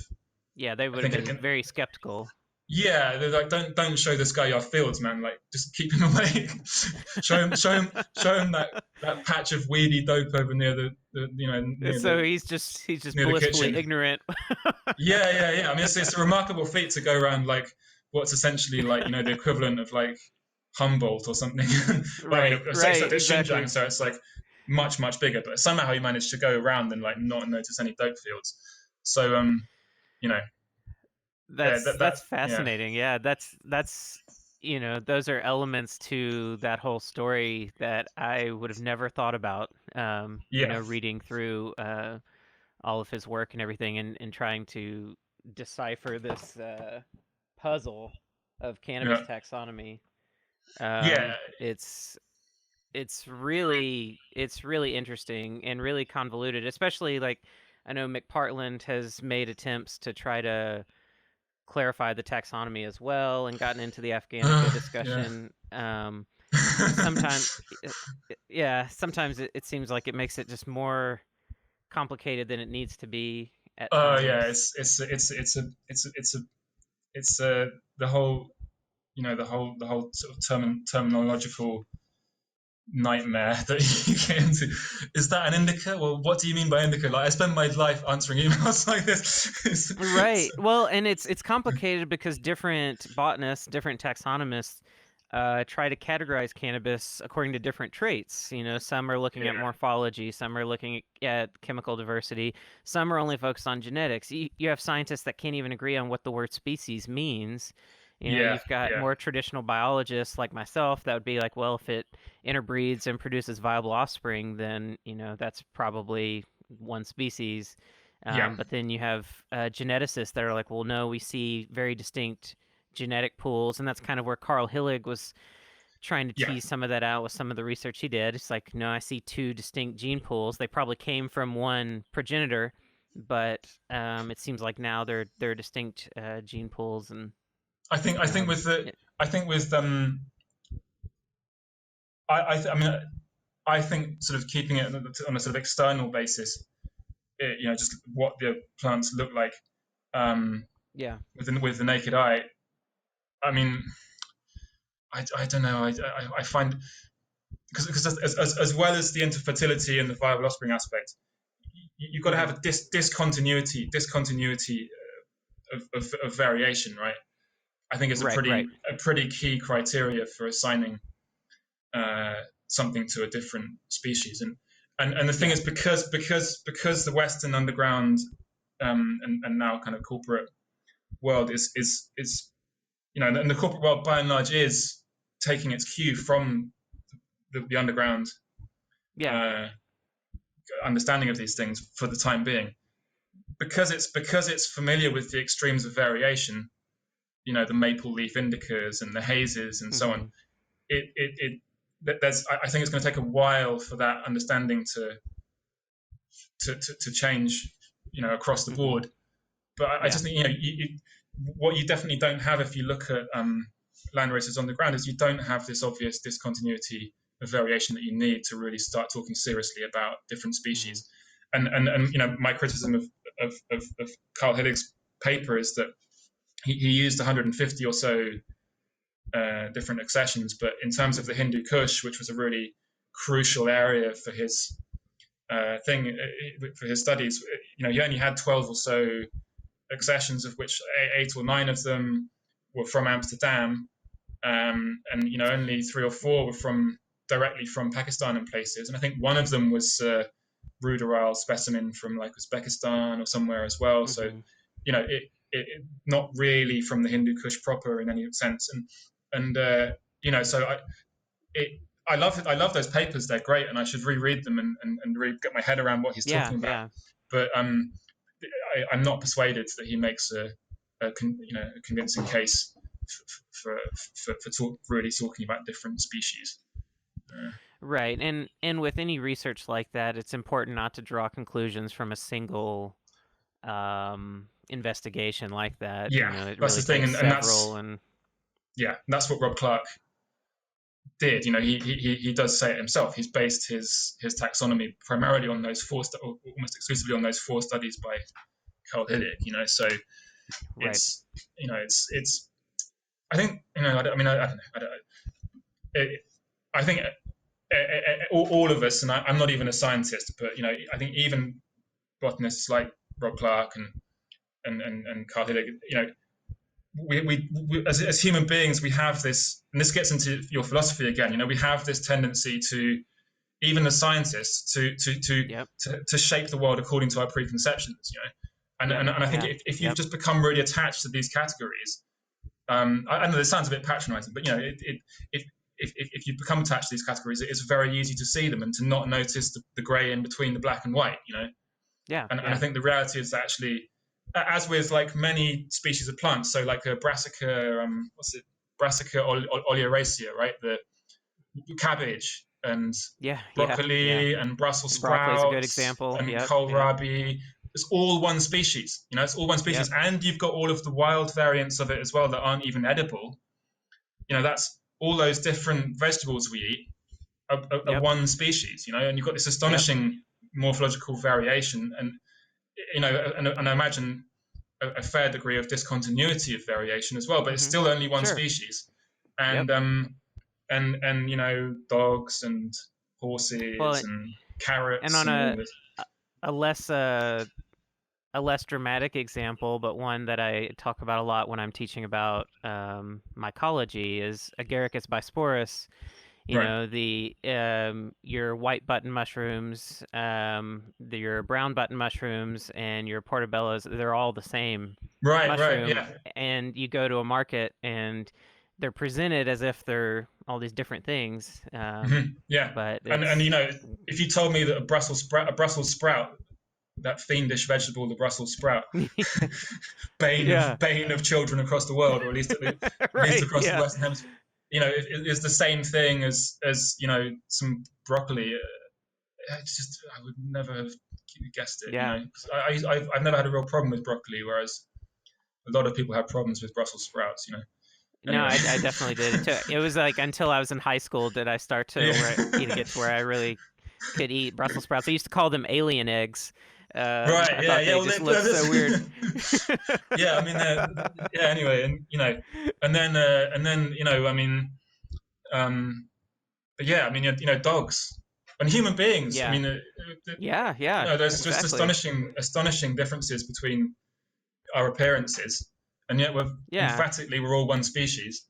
they would have been very skeptical. Yeah, they're like, don't show this guy your fields, man. Like, just keep him away. show him that patch of weedy dope over near the so he's just blissfully ignorant. Yeah. I mean, it's a remarkable feat to go around like what's essentially like the equivalent of like Humboldt or something. Exactly. Xinjiang, so it's like much bigger, but somehow he managed to go around and like not notice any dope fields. So that's fascinating. Yeah, that's those are elements to that whole story that I would have never thought about. Reading through all of his work and everything, and trying to decipher this puzzle of cannabis taxonomy. It's really interesting and really convoluted, especially like I know McPartland has made attempts to try to clarify the taxonomy as well and gotten into the Afghanica discussion. Sometimes it seems like it makes it just more complicated than it needs to be at times. It's the whole sort of terminological nightmare that you get into. Is that an indica? Well, what do you mean by indica? Like, I spend my life answering emails like this. Right. Well, and it's complicated because different botanists, different taxonomists try to categorize cannabis according to different traits. Some are looking at morphology, some are looking at chemical diversity, some are only focused on genetics. You have scientists that can't even agree on what the word species means. Yeah, You've got yeah, more traditional biologists like myself that would be like, well, if it interbreeds and produces viable offspring, then, that's probably one species. yeah, But then you have geneticists that are like, well, no, we see very distinct genetic pools. And that's kind of where Carl Hillig was trying to yeah. tease some of that out with some of the research he did. It's like, no, I see two distinct gene pools. They probably came from one progenitor, but it seems like now they're distinct gene pools, and I think with the yeah, I think with I mean I think sort of keeping it on a sort of external basis, just what the plants look like um, yeah, with the naked eye. I mean, I don't know. I find because as well as the interfertility and the viable offspring aspect, you've got to hmm have a discontinuity of variation, right? I think it's right, right, a pretty key criteria for assigning uh, something to a different species. And the thing yeah, is because the Western underground and now kind of corporate world is and the corporate world by and large is taking its cue from the underground yeah, uh, understanding of these things for the time being, because it's familiar with the extremes of variation, the maple leaf indicas and the hazes and so on. hmm There's I think it's going to take a while for that understanding to change, across the hmm board. But I yeah, just think what you definitely don't have if you look at land races on the ground is you don't have this obvious discontinuity of variation that you need to really start talking seriously about different hmm species. And my criticism of Carl Hillig's paper is that he used 150 or so different accessions, but in terms of the hmm Hindu Kush, which was a really crucial area for his for his studies, he only had 12 or so accessions, of which 8 or 9 of them were from Amsterdam, and only 3 or 4 were from directly from Pakistan and places. And I think one of them was a ruderal specimen from like Uzbekistan or somewhere as well. So hmm not really from the Hindu Kush proper in any sense. So it, I love those papers. They're great, and I should reread them and really get my head around what he's yeah, talking about. yeah. But I'm not persuaded that he makes a convincing case for really talking about different species. Right. And with any research like that, it's important not to draw conclusions from a single investigation like that. Yeah, It that's really the thing, takes and several, and that's what Rob Clark did. He does say it himself. He's based his taxonomy primarily on those or almost exclusively on those 4 studies by Carl Hillig. So right. it's it's I think I don't know. I think all of us, and I'm not even a scientist, but I think even botanists like Rob Clark and Carl Hillig, we as human beings, we have this, and this gets into your philosophy again. We have this tendency to, even as scientists, Yep. to shape the world according to our preconceptions. Yep. And I think Yeah. if you've Yep. just become really attached to these categories, I know this sounds a bit patronizing, but if you become attached to these categories, it's very easy to see them and to not notice the grey in between the black and white. Yeah. And I Yeah. think the reality is actually, as with like many species of plants, so like a Brassica, Brassica olearacea, right? The cabbage and Yeah. Yeah. Yeah. broccoli and Brussels Broccoli is a good sprouts example. and Yep. Yep. kohlrabi. It's all one species. It's all one Yep. species, and you've got all of the wild variants of it as well that aren't even edible. That's all those different vegetables we eat are Yep. one species. And you've got this Yep. astonishing morphological variation, and I imagine a fair degree of discontinuity of variation as well, but it's hmm still only one Sure. species. Yep. And dogs and Well, horses and and carrots on and all this. a less a less dramatic example, but one that I talk about a lot when I'm teaching about mycology is Agaricus Bisporus. Right. The your white button mushrooms, your brown button mushrooms, and your portobellos. They're all the same Right, mushroom, yeah. and you go to a market and they're presented as if they're all these different things, Yeah. but And it's if you told me that a Brussels sprout, that fiendish vegetable, the Brussels sprout, bane yeah, of bane of children across the world, or at least right, across the yeah, Western Hemisphere, is the same thing as some broccoli. I would never have guessed it. yeah. 'Cause I've never had a real problem with broccoli, whereas a lot of people have problems with Brussels sprouts. No, Anyway. I definitely did. It was like until I was in high school did I start to Yeah. where get to where I really could eat Brussels sprouts. I used to call them alien eggs. Right. I Yeah. thought Yeah. they Well, just looked so weird. yeah. I mean, yeah. Anyway, and then I mean, um, but yeah, I mean, dogs and human beings. I Yeah, mean, yeah, yeah, there's just exactly. astonishing differences between our appearances, and yet Yeah, we're all one species,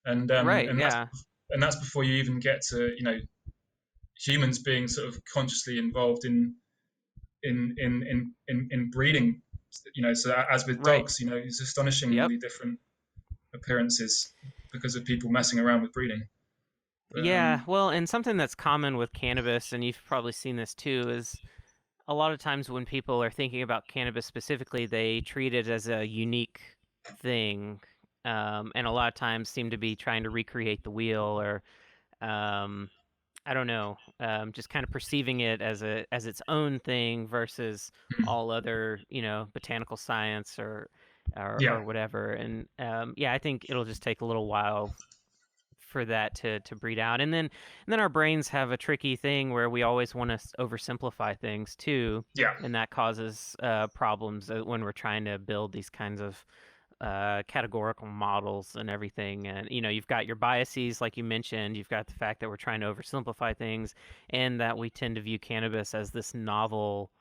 and right. and that's Yeah, and that's before you even get to humans being sort of consciously involved in breeding. So as with right. dogs, it's Yep. astonishingly different appearances because of people messing around with breeding. But Yeah. Well, and something that's common with cannabis, and you've probably seen this too, is a lot of times when people are thinking about cannabis specifically, they treat it as a unique thing, and a lot of times seem to be trying to recreate the wheel, or um, I don't know, just kind of perceiving it as its own thing versus all other, botanical science yeah, or whatever. And yeah, I think it'll just take a little while for that to breed out. And then our brains have a tricky thing where we always want to oversimplify things too, yeah, and that causes problems when we're trying to build these kinds of categorical models and everything. And you've got your biases, like you mentioned. You've got the fact that we're trying to oversimplify things, and that we tend to view cannabis as this novel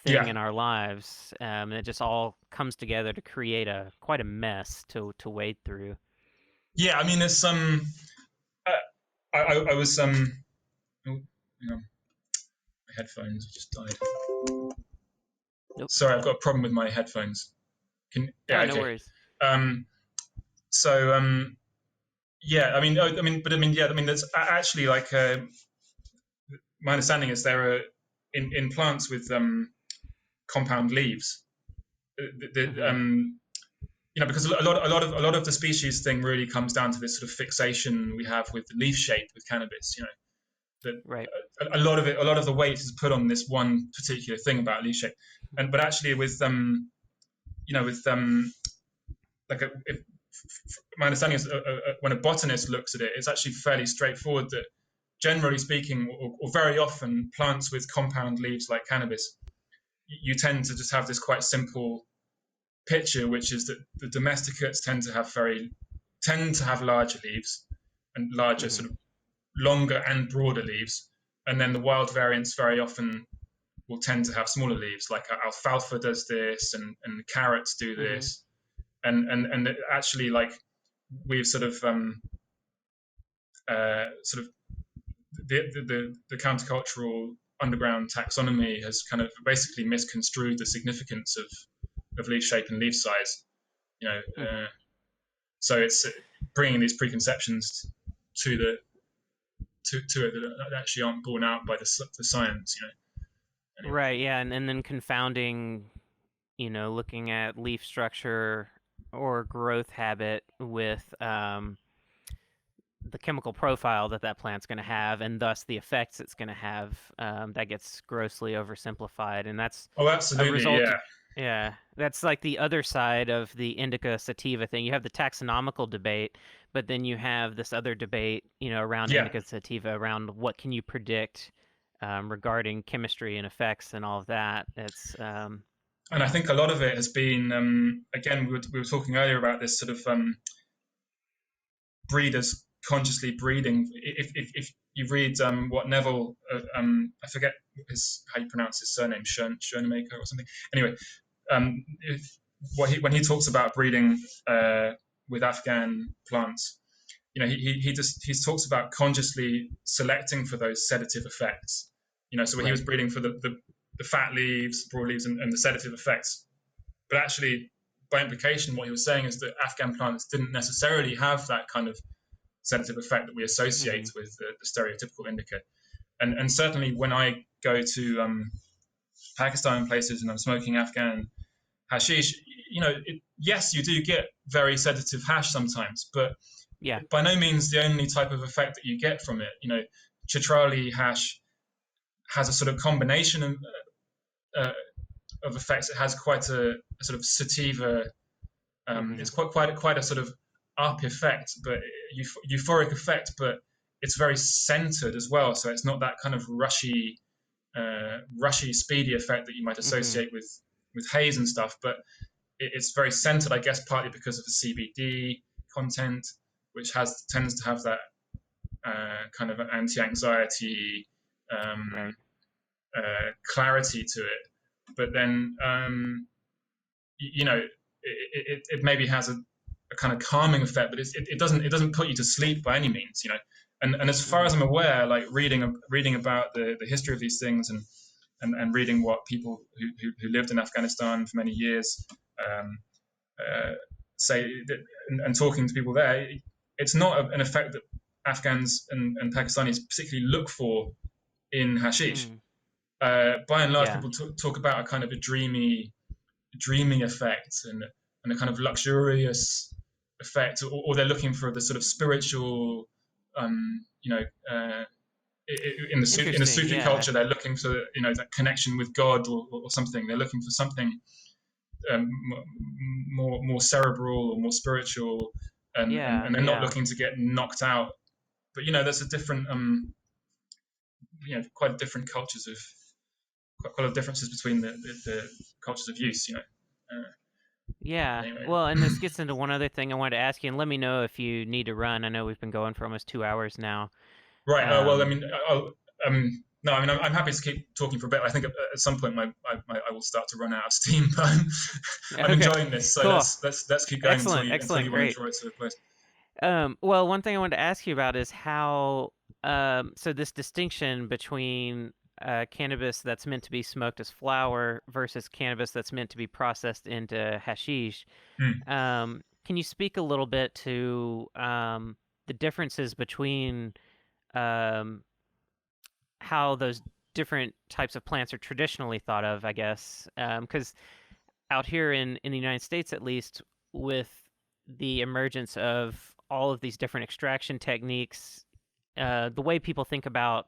thing yeah, in our lives. And it just all comes together to create quite a mess to wade through. yeah. I mean, there's some. Uh, I was oh, hang on, my headphones just died. Nope. Sorry, I've got a problem with my headphones. Yeah, Oh, no okay. worries. Um, so yeah, yeah, I mean, there's actually like my understanding is there are in plants with compound leaves, Hmm. because a lot of the species thing really comes down to this sort of fixation we have with the leaf shape with cannabis. That Right. a lot of the weight is put on this one particular thing about leaf shape, but actually with like my understanding is when a botanist looks at it, it's actually fairly straightforward that generally speaking, or very often, plants with compound leaves like cannabis, you tend to just have this quite simple picture, which is that the domesticates tend to have larger leaves and larger Hmm. sort of longer and broader leaves, and then the wild variants very often will tend to have smaller leaves. Like alfalfa does this, and carrots do Hmm. this, and actually like we've sort of the countercultural underground taxonomy has kind of basically misconstrued the significance of leaf shape and leaf size. You know, Hmm. so it's bringing these preconceptions to to it that actually aren't borne out by the science. Anyway. Right. Yeah. And then confounding, looking at leaf structure or growth habit with the chemical profile that plant's going to have, and thus the effects it's going to have. That gets grossly oversimplified, and that's Oh, a absolutely, result. yeah, Yeah, that's like the other side of the indica sativa thing. You have the taxonomical debate, but then you have this other debate, around yeah. indica sativa, around what can you predict regarding chemistry and effects and all of that. It's And I think a lot of it has been again we were talking earlier about this sort of breeders consciously breeding. If you read what Neville, I forget how you pronounce his surname, Schoenmaker or something. Anyway, when he talks about breeding with Afghan plants, he talks about consciously selecting for those sedative effects. So when he was right. breeding for the fat leaves, broad leaves, and the sedative effects, but actually by implication, what he was saying is that Afghan plants didn't necessarily have that kind of sedative effect that we associate with the stereotypical indica. And certainly when I go to Pakistan places and I'm smoking Afghan hashish, yes, you do get very sedative hash sometimes, but by no means the only type of effect that you get from it. Chitrali hash has a sort of combination of effects. It has quite a sort of sativa. It's quite a sort of up effect, but euphoric effect, but it's very centered as well. So it's not that kind of rushy, speedy effect that you might associate with haze and stuff. But it's very centered, I guess, partly because of the CBD content, which tends to have that kind of anti-anxiety clarity to it. But then, it maybe has a kind of calming effect, but it doesn't put you to sleep by any means, And as far as I'm aware, like reading about the history of these things and reading what people who lived in Afghanistan for many years say, and talking to people there, it's not an effect that Afghans and Pakistanis particularly look for in hashish. By and large, people talk about a kind of a dreamy effect and a kind of luxurious effect, or they're looking for the sort of spiritual, in the Sufi culture, they're looking for that connection with God or something. They're looking for something more cerebral or more spiritual, and they're not looking to get knocked out. But there's a different, quite different cultures of quite a lot of differences between the cultures of use. Anyway. Well, and this gets into one other thing I wanted to ask you, and let me know if you need to run. I know we've been going for almost 2 hours now. Right. Well, I mean, no, I mean, I'm happy to keep talking for a bit. I think at some point I will start to run out of steam, but I'm enjoying this. So cool. let's keep going until you want to draw it to a close. Well, one thing I wanted to ask you about is how so this distinction between cannabis that's meant to be smoked as flower versus cannabis that's meant to be processed into hashish. Can you speak a little bit to the differences between how those different types of plants are traditionally thought of, I guess? Because out here in the United States, at least, with the emergence of all of these different extraction techniques, the way people think about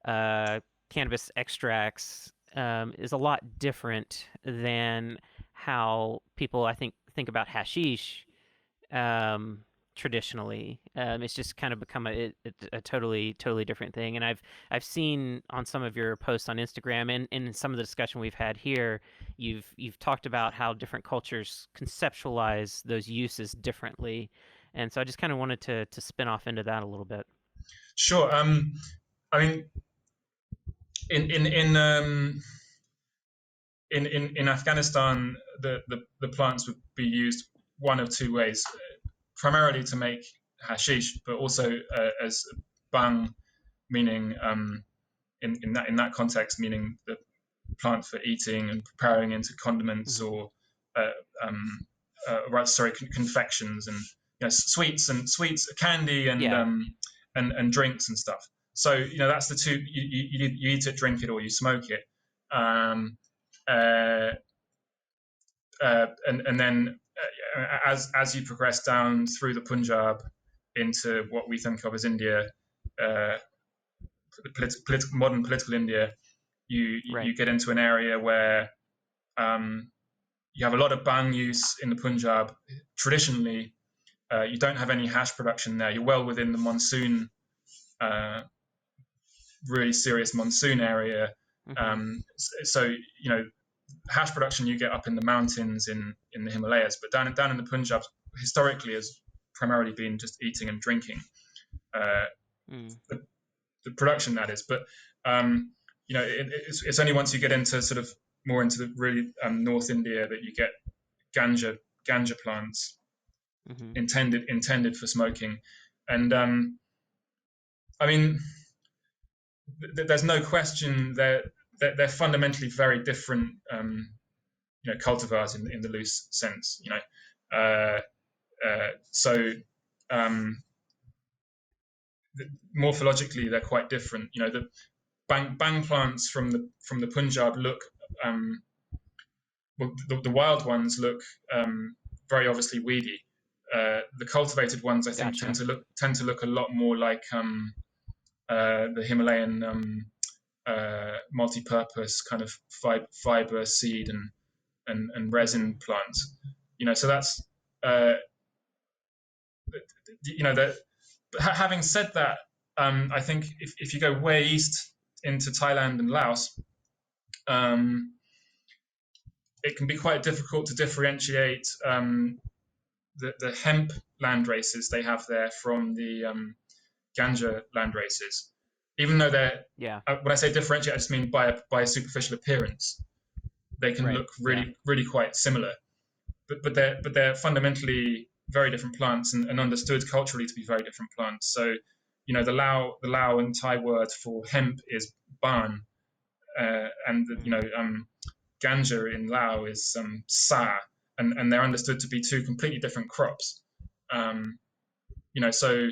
cannabis extracts is a lot different than how people, I think about hashish traditionally. It's just kind of become a totally different thing. And I've seen on some of your posts on Instagram and in some of the discussion we've had here, you've talked about how different cultures conceptualize those uses differently. And so I just kind of wanted to spin off into that a little bit. Sure. I mean, in Afghanistan, the plants would be used one of two ways, primarily to make hashish, but also as bhang, meaning in that context, meaning the plant for eating and preparing into condiments or confections and sweets, candy and drinks and stuff. So that's the two. You eat it, drink it, or you smoke it. And then as you progress down through the Punjab into what we think of as India, modern political India, you get into an area where you have a lot of bhang use in the Punjab. Traditionally, you don't have any hash production there. You're well within the monsoon, really serious monsoon area. So hash production you get up in the mountains in the Himalayas, but down in the Punjab historically has primarily been just eating and drinking. The production, that is, but it's only once you get into sort of more into the really North India that you get ganja plants intended for smoking. And I mean, there's no question that they're fundamentally very different cultivars in the loose sense. Uh, so morphologically they're quite different. The bang plants from the Punjab look well, the wild ones look very obviously weedy. The cultivated ones, I think, Gotcha. tend to look a lot more like the Himalayan multi-purpose kind of fiber seed and resin plants. So that's that. Having said that, I think if you go way east into Thailand and Laos, it can be quite difficult to differentiate the hemp land races they have there from the ganja land races, even though they're when I say differentiate, I just mean by a superficial appearance. They can look really quite similar, but they're fundamentally very different plants and understood culturally to be very different plants. So, the Lao and Thai word for hemp is ban, and ganja in Lao is sa, and they're understood to be two completely different crops. So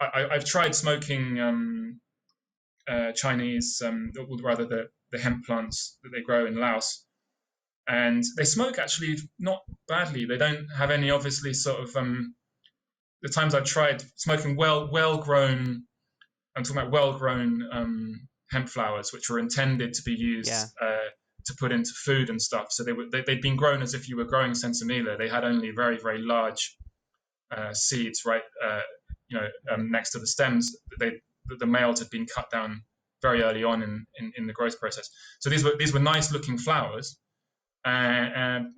I've tried smoking Chinese, or rather the hemp plants that they grow in Laos, and they smoke actually not badly. They don't have any obviously sort of the times I've tried smoking well grown. I'm talking about well grown hemp flowers, which were intended to be used to put into food and stuff. So they'd been grown as if you were growing sensimilla. They had only very very large seeds, right? Next to the stems. The males had been cut down very early on in the growth process. So these were nice looking flowers, and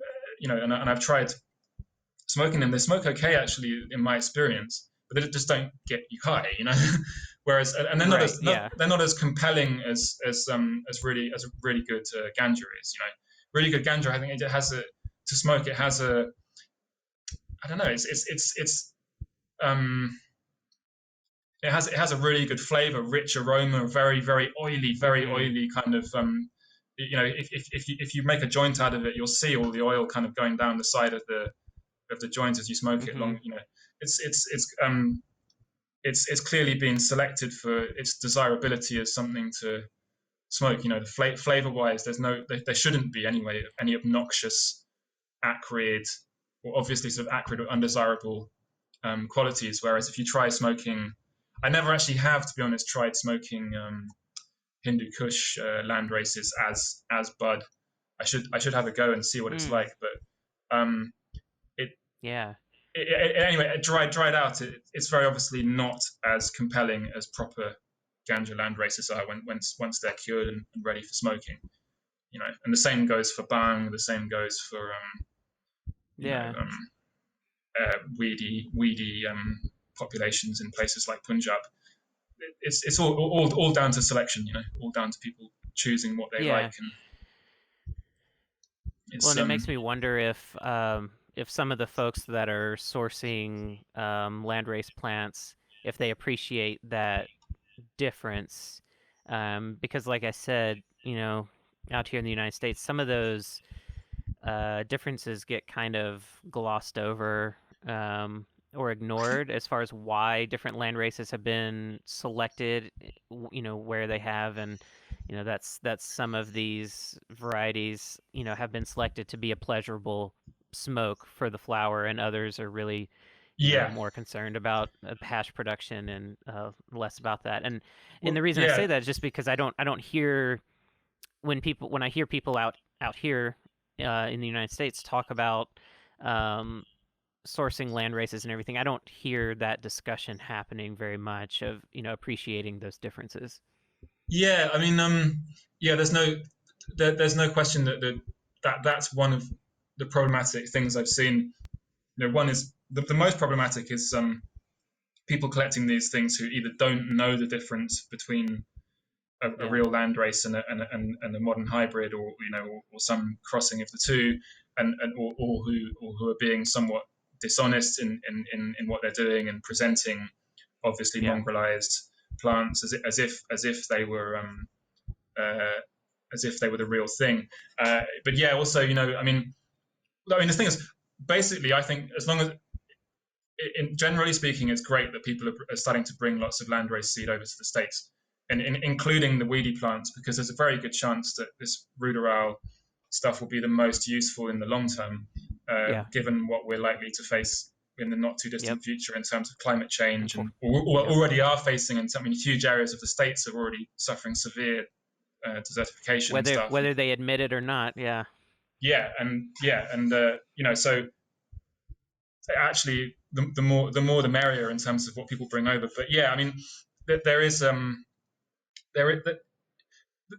I've tried smoking them. They smoke okay actually in my experience, but they just don't get you high, Whereas and they're they're not as compelling as really good ganja is. Really good ganja, I think it has to smoke. It has a I don't know. It has a really good flavor, rich aroma, very very oily kind of. If you make a joint out of it, you'll see all the oil kind of going down the side of the joint as you smoke it. It's clearly been selected for its desirability as something to smoke. The flavor wise, there shouldn't be anyway any obnoxious, acrid, or obviously sort of acrid or undesirable qualities. Whereas if you try smoking, I never actually have, to be honest, tried smoking Hindu Kush land races as bud. I should have a go and see what it's like, but anyway, dried out. It's very obviously not as compelling as proper ganja land races are once they're cured and ready for smoking. And the same goes for bang. The same goes for weedy populations in places like Punjab. It's all down to selection, all down to people choosing what they like. And it makes me wonder if some of the folks that are sourcing landrace plants, if they appreciate that difference, because like I said, out here in the United States, some of those differences get kind of glossed over or ignored as far as why different land races have been selected, where they have, and that's some of these varieties have been selected to be a pleasurable smoke for the flower, and others are really more concerned about hash production and less about that. And the reason I say that is just because I don't hear when I hear people out here in the United States talk about sourcing land races and everything, I don't hear that discussion happening very much of appreciating those differences. Yeah, I mean, there's no question that's one of the problematic things I've seen. One is the most problematic is people collecting these things who either don't know the difference between a real landrace and a modern hybrid, or some crossing of the two, or who are being somewhat dishonest in what they're doing and presenting obviously mongrelized plants as if they were as if they were the real thing. But yeah, also, I mean, the thing is, basically, I think as long as, generally speaking, it's great that people are starting to bring lots of landrace seed over to the States, and including the weedy plants, because there's a very good chance that this ruderal stuff will be the most useful in the long term, given what we're likely to face in the not too distant future in terms of climate change, and already are facing in some huge areas of the States are already suffering severe desertification whether stuff. Whether they admit it or not. So actually the more the merrier in terms of what people bring over. But yeah, I mean, there is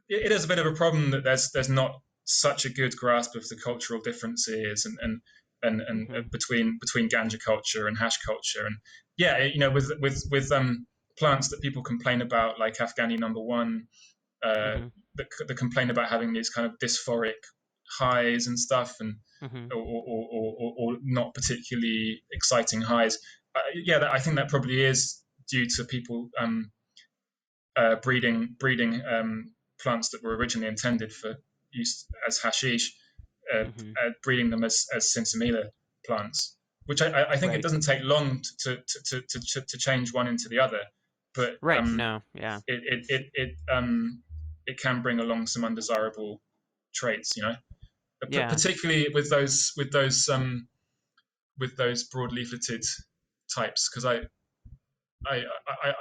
it is a bit of a problem that there's not such a good grasp of the cultural differences and between ganja culture and hash culture. And with plants that people complain about, like Afghani number one, the complain about having these kind of dysphoric highs and stuff, and or not particularly exciting highs. I think that probably is due to people breeding plants that were originally intended for use as hashish, breeding them as sinsemilla plants, which I think it doesn't take long to change one into the other, but it can bring along some undesirable traits, particularly with those broad leafleted types, because I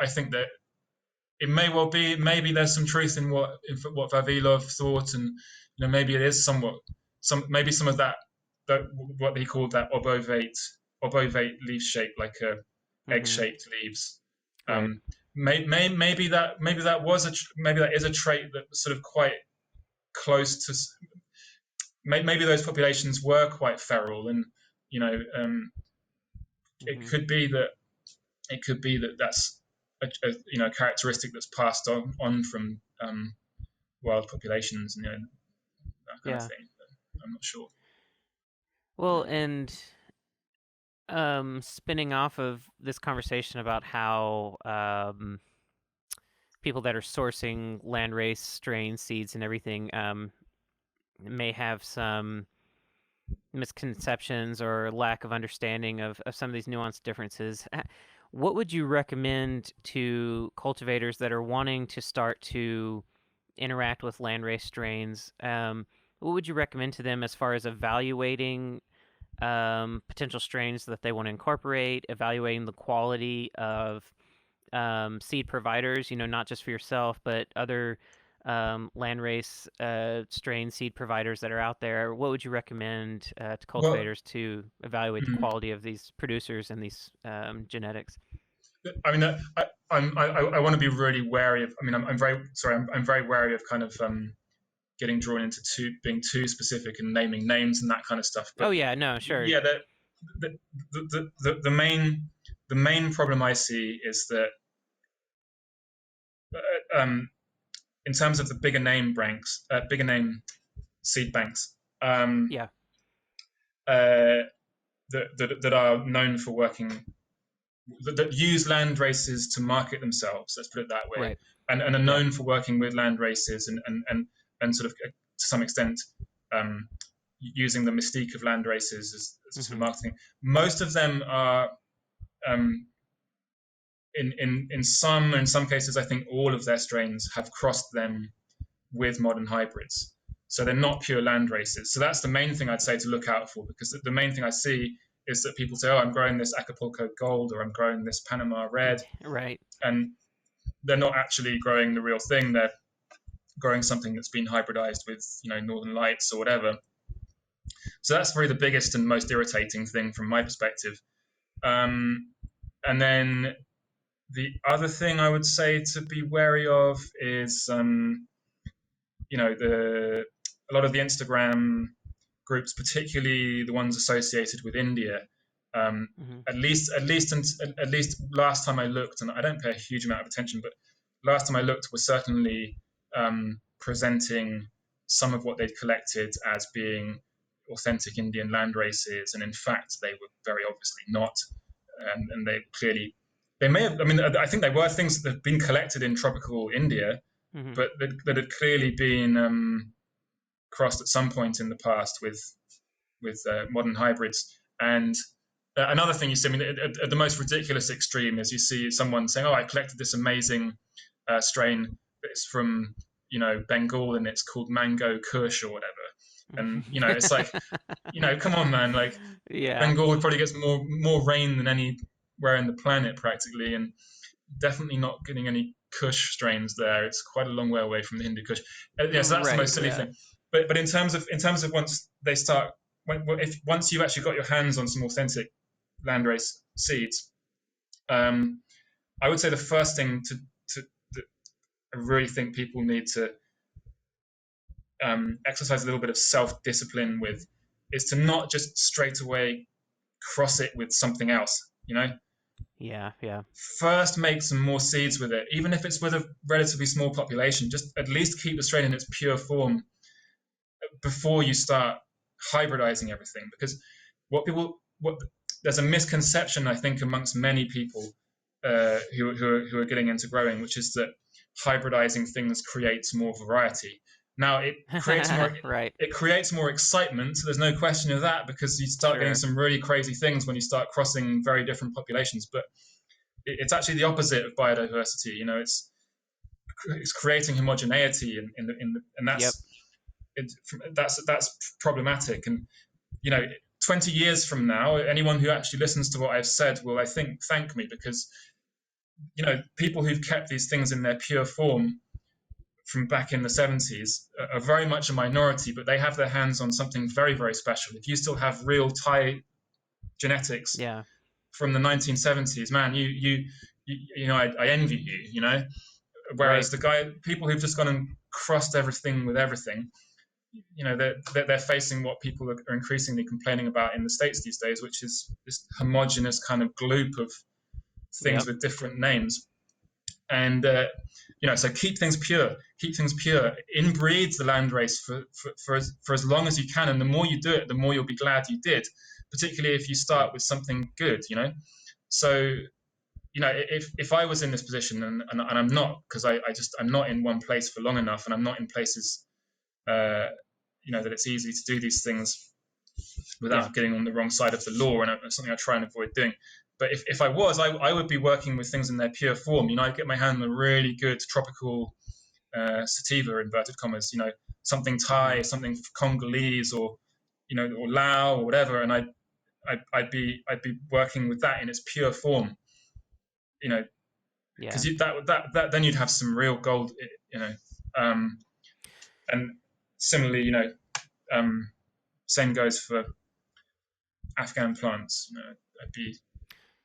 think that it may well be, maybe there's some truth in what Vavilov thought, and maybe it is some of that what he called that obovate leaf shape, like egg-shaped leaves. Maybe that is a trait that was sort of quite close to. Maybe those populations were quite feral, and it could be that that's a characteristic that's passed on from wild populations, and that kind of thing. But I'm not sure. Well, and spinning off of this conversation about how people that are sourcing landrace strain seeds and everything may have some misconceptions or lack of understanding of some of these nuanced differences. What would you recommend to cultivators that are wanting to start to interact with landrace strains? What would you recommend to them as far as evaluating potential strains that they want to incorporate, evaluating the quality of seed providers, not just for yourself, but other landrace strain seed providers that are out there? What would you recommend to cultivators to evaluate the quality of these producers and these genetics? I mean, I want to be really wary of. I mean, I'm very wary of kind of getting drawn into being too specific and naming names and that kind of stuff. But sure. The main problem I see is that in terms of the bigger name seed banks, that are known for working, that use land races to market themselves. Let's put it that way, and are known for working with land races and sort of to some extent using the mystique of land races as sort of marketing. Most of them are. In some cases, I think all of their strains have crossed them with modern hybrids. So they're not pure land races. So that's the main thing I'd say to look out for, because the main thing I see is that people say, oh, I'm growing this Acapulco Gold, or I'm growing this Panama Red. Right. And they're not actually growing the real thing. They're growing something that's been hybridized with, Northern Lights or whatever. So that's probably the biggest and most irritating thing from my perspective. And then the other thing I would say to be wary of is, a lot of the Instagram groups, particularly the ones associated with India. At least last time I looked, and I don't pay a huge amount of attention, but last time I looked was certainly presenting some of what they'd collected as being authentic Indian land races, and in fact they were very obviously not, and they clearly. They may have. I mean, I think they were things that have been collected in tropical India, but that had clearly been crossed at some point in the past with modern hybrids. And another thing you see, I mean, at the most ridiculous extreme is you see someone saying, "Oh, I collected this amazing strain. It's from Bengal and it's called Mango Kush or whatever." And it's like, come on, man. Like, Bengal probably gets more rain than anywhere in the planet practically, and definitely not getting any Kush strains there. It's quite a long way away from the Hindu Kush. So that's the most silly thing. But in terms of once they start, once you've actually got your hands on some authentic landrace seeds, I would say the first thing that I really think people need to exercise a little bit of self-discipline with is to not just straight away cross it with something else. Yeah. First, make some more seeds with it, even if it's with a relatively small population. Just at least keep the strain in its pure form before you start hybridizing everything, because there's a misconception, I think, amongst many people who are getting into growing, which is that hybridizing things creates more variety. Now it creates more it creates more excitement, so there's no question of that, because you start getting some really crazy things when you start crossing very different populations. But it's actually the opposite of biodiversity. It's creating homogeneity and that's problematic. And 20 years from now, anyone who actually listens to what I've said will, I think, thank me, because people who've kept these things in their pure form from back in the 70s are very much a minority, but they have their hands on something very, very special. If you still have real Thai genetics from the 1970s, man, I envy you. Whereas people who've just gone and crossed everything with everything, they're facing what people are increasingly complaining about in the States these days, which is this homogenous kind of gloop of things with different names. And so keep things pure. Inbreed the landrace for as long as you can, and the more you do it, the more you'll be glad you did. Particularly if you start with something good, So, if I was in this position, and I'm not, because I'm not in one place for long enough, and I'm not in places, that it's easy to do these things without getting on the wrong side of the law, and it's something I try and avoid doing. But if I was, I would be working with things in their pure form. I'd get my hand on a really good tropical sativa, inverted commas, something Thai, something Congolese, or Lao or whatever, and I'd be working with that in its pure form, because that then you'd have some real gold, and similarly, same goes for Afghan plants. I'd be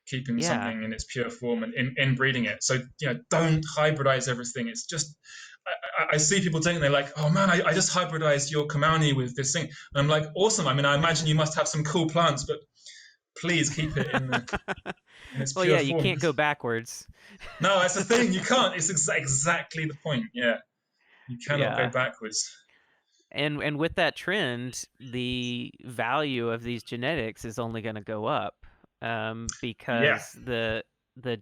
keeping something in its pure form and inbreeding it. So, don't hybridize everything. It's just, I see people doing it, they're like, "Oh man, I just hybridized your Kamani with this thing." And I'm like, awesome. I mean, I imagine you must have some cool plants, but please keep it in its pure form. You can't go backwards. No, that's the thing. You can't. It's exactly the point. Yeah. You cannot go backwards. And with that trend, the value of these genetics is only going to go up. Because the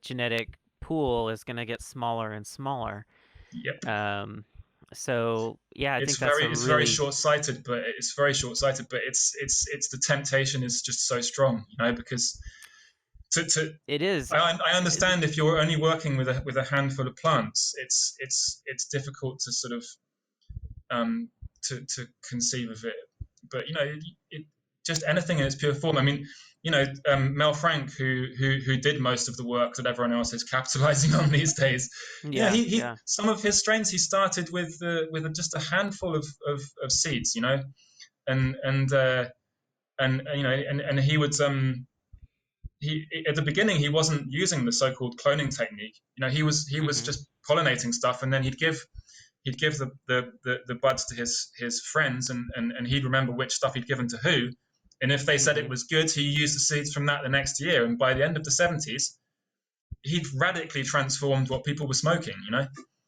genetic pool is going to get smaller and smaller. Yep. So I think it's very short-sighted, but it's the temptation is just so strong, because it is. I understand if you're only working with a handful of plants, it's difficult to sort of to conceive of it, but it just anything in its pure form. I mean, Mel Frank, who did most of the work that everyone else is capitalizing on these days. He some of his strains he started with just a handful of seeds, and he would he at the beginning he wasn't using the so-called cloning technique. He was just pollinating stuff, and then he'd give the buds to his friends, and he'd remember which stuff he'd given to who. And if they said it was good, he used the seeds from that the next year. And by the end of the 70s, he'd radically transformed what people were smoking,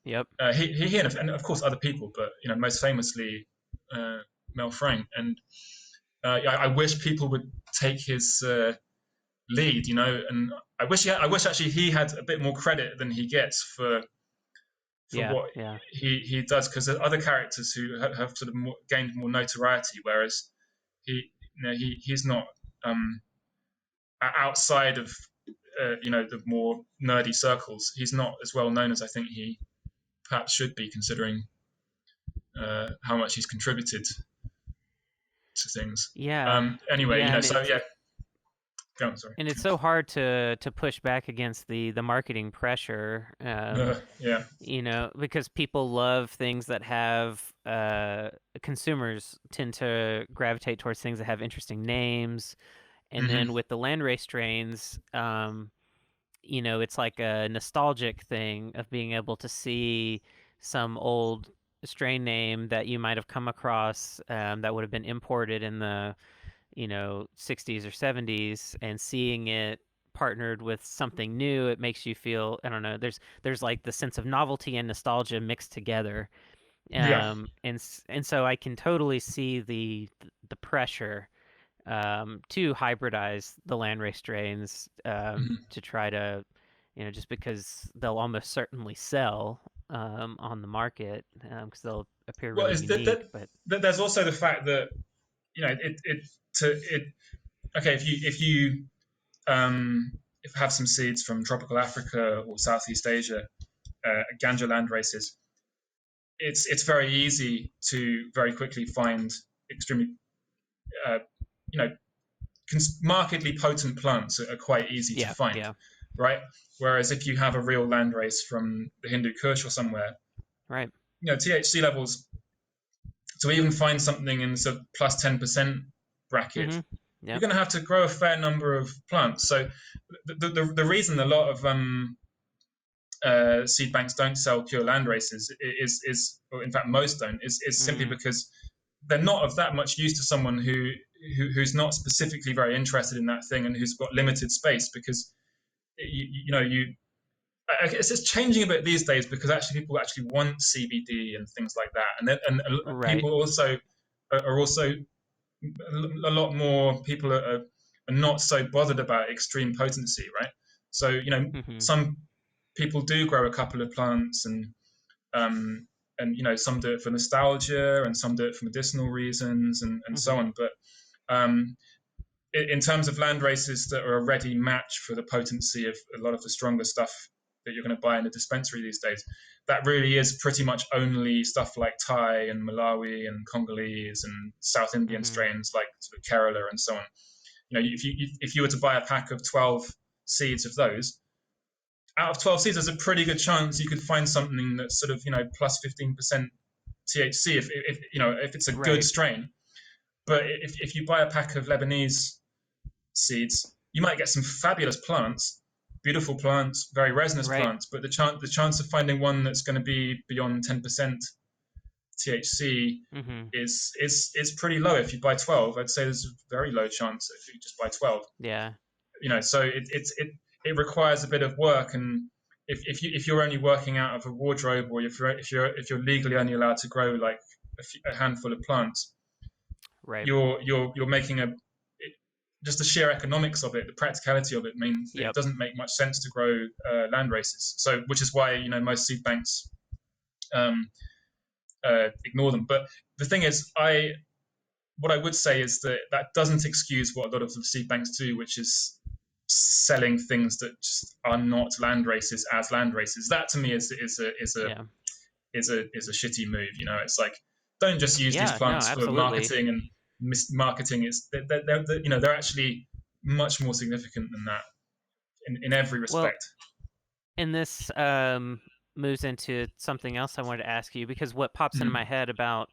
Yep. He and of course other people, but, most famously Mel Frank. And I wish people would take his lead, and I wish actually he had a bit more credit than he gets for for Yeah, what yeah. he does, because there are other characters who have sort of gained more notoriety, whereas he's not, um, outside of the more nerdy circles. He's not as well known as I think he perhaps should be, considering how much he's contributed to things. Yeah. Anyway, Yeah, and so yeah, go on. Sorry. and it's so hard to push back against the marketing pressure. Yeah. Because people love things that have consumers tend to gravitate towards things that have interesting names. And Hmm. then with the landrace strains, it's like a nostalgic thing of being able to see some old strain name that you might have come across that would have been imported in the 60s or 70s, and seeing it partnered with something new. It makes you feel, I don't know, there's like the sense of novelty and nostalgia mixed together. Yeah. And so I can totally see the pressure to hybridize the landrace strains, Hmm. to try to, just because they'll almost certainly sell on the market, because they'll appear Well, really is that, unique. But there's also the fact that it okay, if you have some seeds from tropical Africa or Southeast Asia, ganja land races, it's very easy to very quickly find extremely uh, you know markedly potent plants are quite easy to yeah, find, yeah, right? Whereas if you have a real landrace from the Hindu Kush or somewhere, right. THC levels, to even find something in the plus 10% bracket, Mm-hmm. you're Yep. going to have to grow a fair number of plants. So the reason a lot of seed banks don't sell pure land races or in fact most don't, is simply Mm, because they're not of that much use to someone who's not specifically very interested in that thing and who's got limited space. Because you I guess it's changing a bit these days, because actually people actually want CBD and things like that, and right. people also are also a lot more people are not so bothered about extreme potency, right? So Mm-hmm. some people do grow a couple of plants, um, and some do it for nostalgia, and some do it for medicinal reasons, and so Mm-hmm. on. But um, in terms of land races that are a ready match for the potency of a lot of the stronger stuff that you're going to buy in the dispensary these days, that really is pretty much only stuff like Thai and Malawi and Congolese and South Indian Mm-hmm. strains like sort of Kerala and so on. If you were to buy a pack of 12 seeds of those, out of 12 seeds, there's a pretty good chance you could find something that's sort of plus 15% THC if it's a good Right. strain. But if you buy a pack of Lebanese seeds, you might get some fabulous plants, beautiful plants, very resinous Right. plants, but the chance of finding one that's going to be beyond 10% THC Mm-hmm. is pretty low. If you buy 12, I'd say there's a very low chance if you just buy 12. Yeah. So it requires a bit of work. And if you're only working out of a wardrobe, or if you're legally only allowed to grow like a handful of plants, Right. you're making just the sheer economics of it, the practicality of it means it Yep. doesn't make much sense to grow land races. So, which is why most seed banks um, ignore them. But the thing is, what I would say is that that doesn't excuse what a lot of the seed banks do, which is selling things that just are not land races as land races. That to me Yeah. is a shitty move. It's like, don't just use these Yeah. No, plants for absolutely. marketing and marketing. They're actually much more significant than that in every Well, respect. and this moves into something else I wanted to ask you, because what pops into my Mm-hmm. head about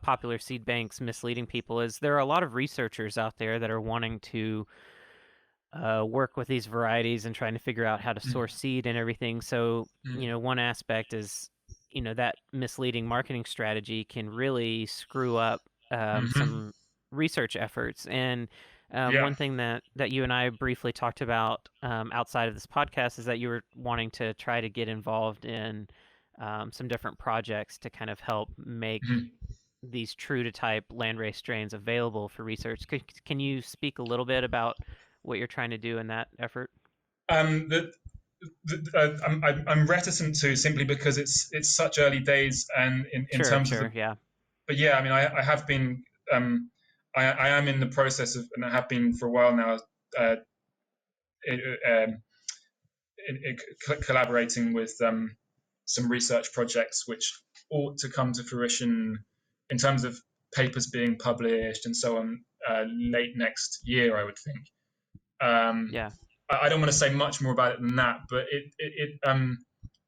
popular seed banks misleading people is there are a lot of researchers out there that are wanting to work with these varieties and trying to figure out how to source seed and everything. So, one aspect is, that misleading marketing strategy can really screw up Mm-hmm. some research efforts. And Yeah. one thing that you and I briefly talked about outside of this podcast is that you were wanting to try to get involved in some different projects to kind of help make Mm-hmm. these true to type landrace strains available for research. Can you speak a little bit about what you're trying to do in that effort? Um, the I'm reticent to, simply because it's such early days, and in terms of Sure, yeah, but yeah, I mean, I have been, I am in the process of, and I have been for a while now, uh, um, collaborating with some research projects which ought to come to fruition in terms of papers being published and so on, late next year, I would think. yeah, I don't want to say much more about it than that, but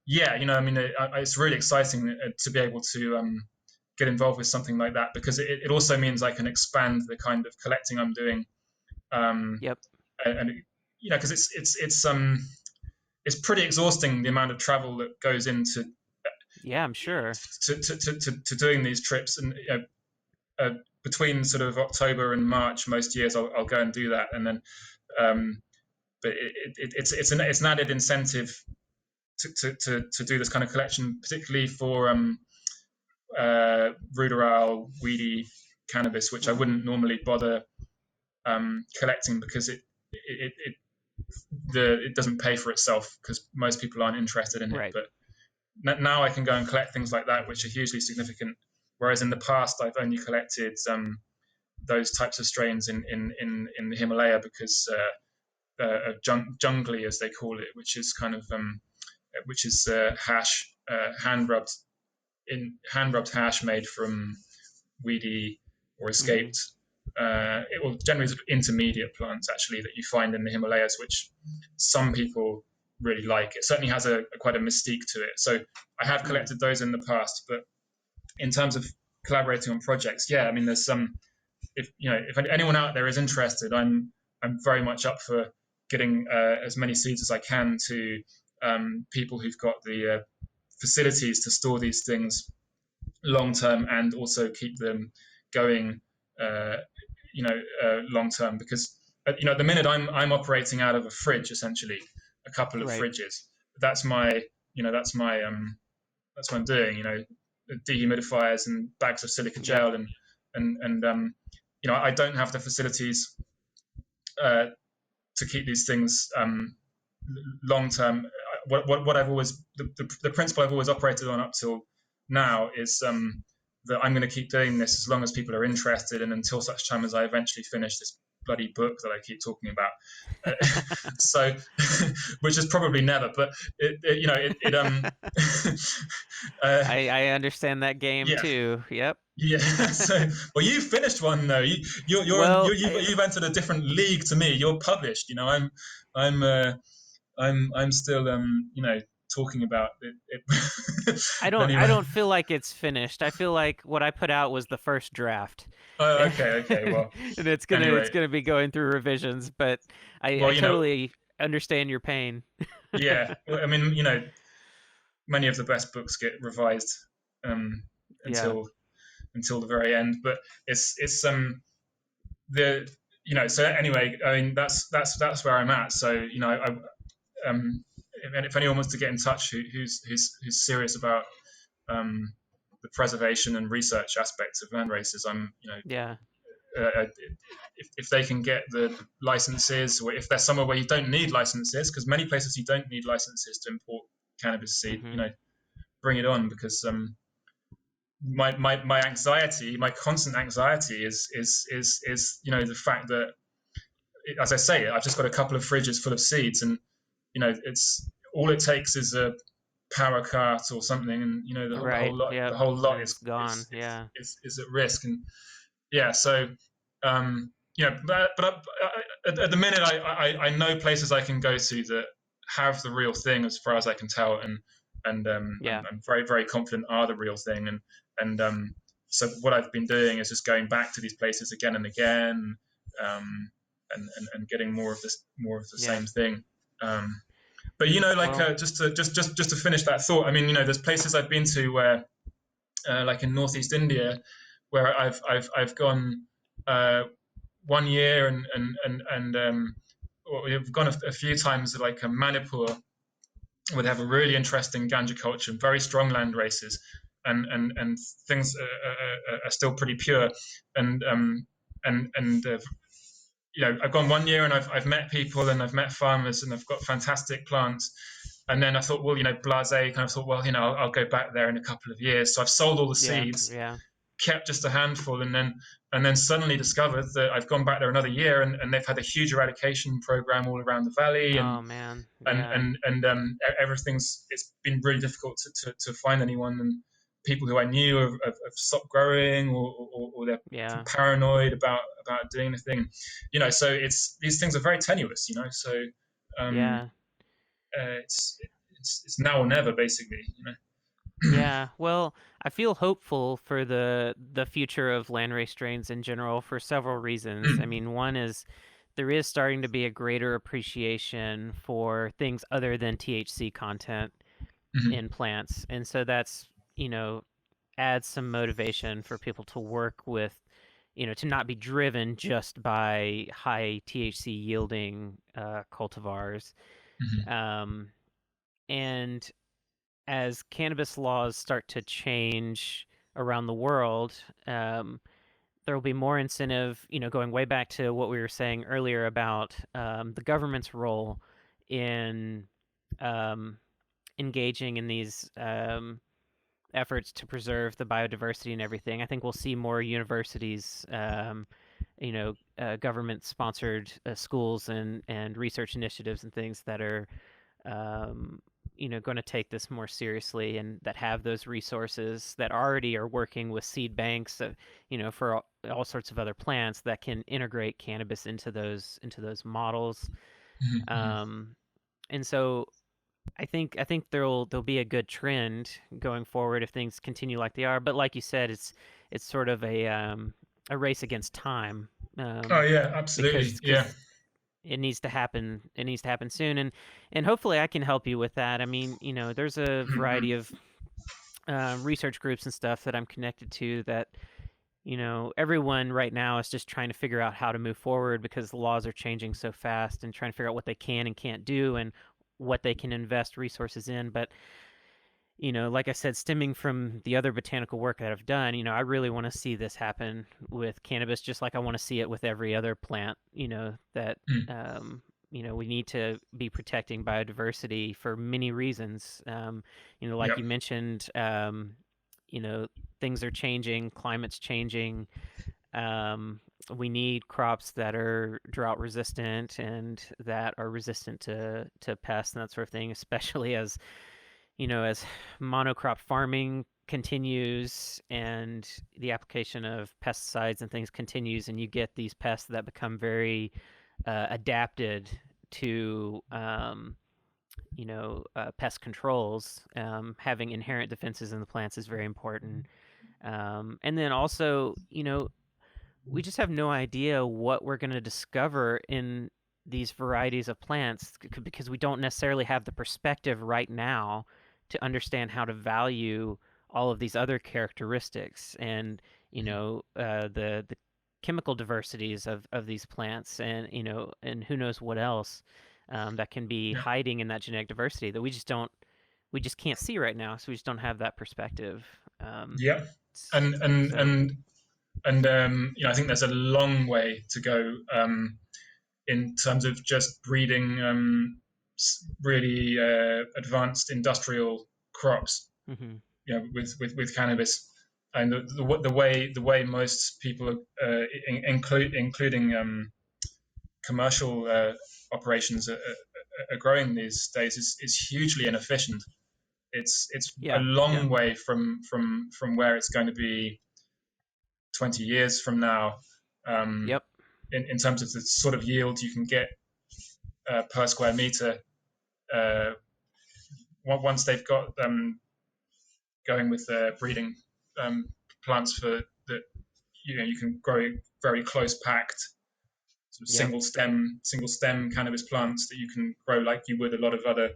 yeah, I mean, it's really exciting to be able to get involved with something like that, because it also means I can expand the kind of collecting I'm doing, yep, and because it's pretty exhausting, the amount of travel that goes into yeah, I'm sure. to doing these trips, and between sort of October and March most years I'll go and do that, and then but it's an added incentive to do this kind of collection, particularly for ruderal, weedy cannabis, which I wouldn't normally bother collecting, because it doesn't pay for itself, because most people aren't interested in it. Right. But now I can go and collect things like that, which are hugely significant. Whereas in the past, I've only collected those types of strains in the Himalaya, because jungly, as they call it, which is kind of hash, hand rubbed hash made from weedy or escaped, generally intermediate plants, actually, that you find in the Himalayas, which some people really like. It certainly has quite a mystique to it. So I have collected those in the past, but in terms of collaborating on projects, yeah, I mean, there's some. If anyone out there is interested, I'm very much up for getting as many seeds as I can to people who've got the facilities to store these things long term, and also keep them going, long term. Because at the minute I'm operating out of a fridge, essentially, a couple of fridges. That's my that's what I'm doing. Dehumidifiers and bags of silica gel, and I don't have the facilities to keep these things long term. What I've always the principle I've always operated on up till now is that I'm going to keep doing this as long as people are interested, and until such time as I eventually finish this bloody book that I keep talking about. So, which is probably never, but I understand that game too. Yep. Yeah. So, well, you finished one though. You've entered a different league to me. You're published. I'm still talking about it. I don't Anyway. I don't feel like it's finished. I feel like what I put out was the first draft. Oh, okay. Well, and it's gonna be going through revisions, but I totally understand your pain. Yeah, well, I mean, many of the best books get revised until the very end, but it's so anyway, I mean, that's where I'm at. So if anyone wants to get in touch who's serious about the preservation and research aspects of land races, I'm if they can get the licenses, or if there's somewhere where you don't need licenses, because many places you don't need licenses to import cannabis seed, bring it on, because my anxiety, my constant anxiety is the fact that, as I say, I've just got a couple of fridges full of seeds, and it's all it takes is a power cart or something, and the whole lot is gone. Is at risk. And so but at the minute I know places I can go to that have the real thing, as far as I can tell, and I'm very, very confident are the real thing, and so what I've been doing is just going back to these places again and again, and getting more of the same thing. But just to finish that thought, I mean, there's places I've been to where, like in Northeast India, where I've gone 1 year, and we've gone a few times, like Manipur, would have a really interesting ganja culture, very strong land races, and things are still pretty pure, and I've gone 1 year and I've met people and I've met farmers and I've got fantastic plants. And then I thought, well, blasé kind of thought, well, I'll go back there in a couple of years. So I've sold all the Yeah. seeds, Yeah. kept just a handful, and then suddenly discovered that I've gone back there another year, and they've had a huge eradication program all around the valley, Oh man. and Yeah. and and it's been really difficult to find anyone, and people who I knew have stopped growing, or they're Yeah. paranoid about doing the thing, so these things are very tenuous, so um, Yeah. it's now or never, basically. Yeah, well, I feel hopeful for the future of landrace strains in general for several reasons. I mean, one is there is starting to be a greater appreciation for things other than THC content Mhm. in plants. And so that's, adds some motivation for people to work with, to not be driven just by high THC yielding cultivars. Mhm. Um, and as cannabis laws start to change around the world, there will be more incentive, going way back to what we were saying earlier about the government's role in um, engaging in these efforts to preserve the biodiversity and everything. I think we'll see more universities, government-sponsored schools and research initiatives and things that are um, going to take this more seriously and that have those resources that already are working with seed banks, for all sorts of other plants that can integrate cannabis into those models. Mhm. Um, and so I think there'll be a good trend going forward if things continue like they are. But like you said, it's sort of a race against time, Oh um, yeah, absolutely. Yeah. because it needs to happen. It needs to happen soon, and hopefully I can help you with that. I mean, there's a variety of research groups and stuff that I'm connected to that everyone right now is just trying to figure out how to move forward because the laws are changing so fast and trying to figure out what they can and can't do and what they can invest resources in. But like I said, stemming from the other botanical work that I've done, I really want to see this happen with cannabis, just like I want to see it with every other plant. That Mm. we need to be protecting biodiversity for many reasons. Like Yep. you mentioned, you know, things are changing, climate's changing. Um, we need crops that are drought resistant and that are resistant to pests and that sort of thing, especially as monocrop farming continues and the application of pesticides and things continues, and you get these pests that become very adapted to pest controls. Having inherent defenses in the plants is very important. And then also, we just have no idea what we're going to discover in these varieties of plants because we don't necessarily have the perspective right now to understand how to value all of these other characteristics and the chemical diversities of these plants and who knows what else that can be Yeah. hiding in that genetic diversity that we just can't see right now, so we just don't have that perspective. Yeah. And and So and I think there's a long way to go in terms of just breeding really advanced industrial crops. mhm. With cannabis, and the way most people, including commercial operations, are growing these days is hugely inefficient. It's a Yeah, yeah, long way from where it's going to be 20 years from now, um, yep, in terms of the sort of yield you can get per square meter. Uh, Once they've got going with breeding um, plants for that, you can grow very close packed sort of yep. single stem cannabis plants that you can grow like you would a lot of other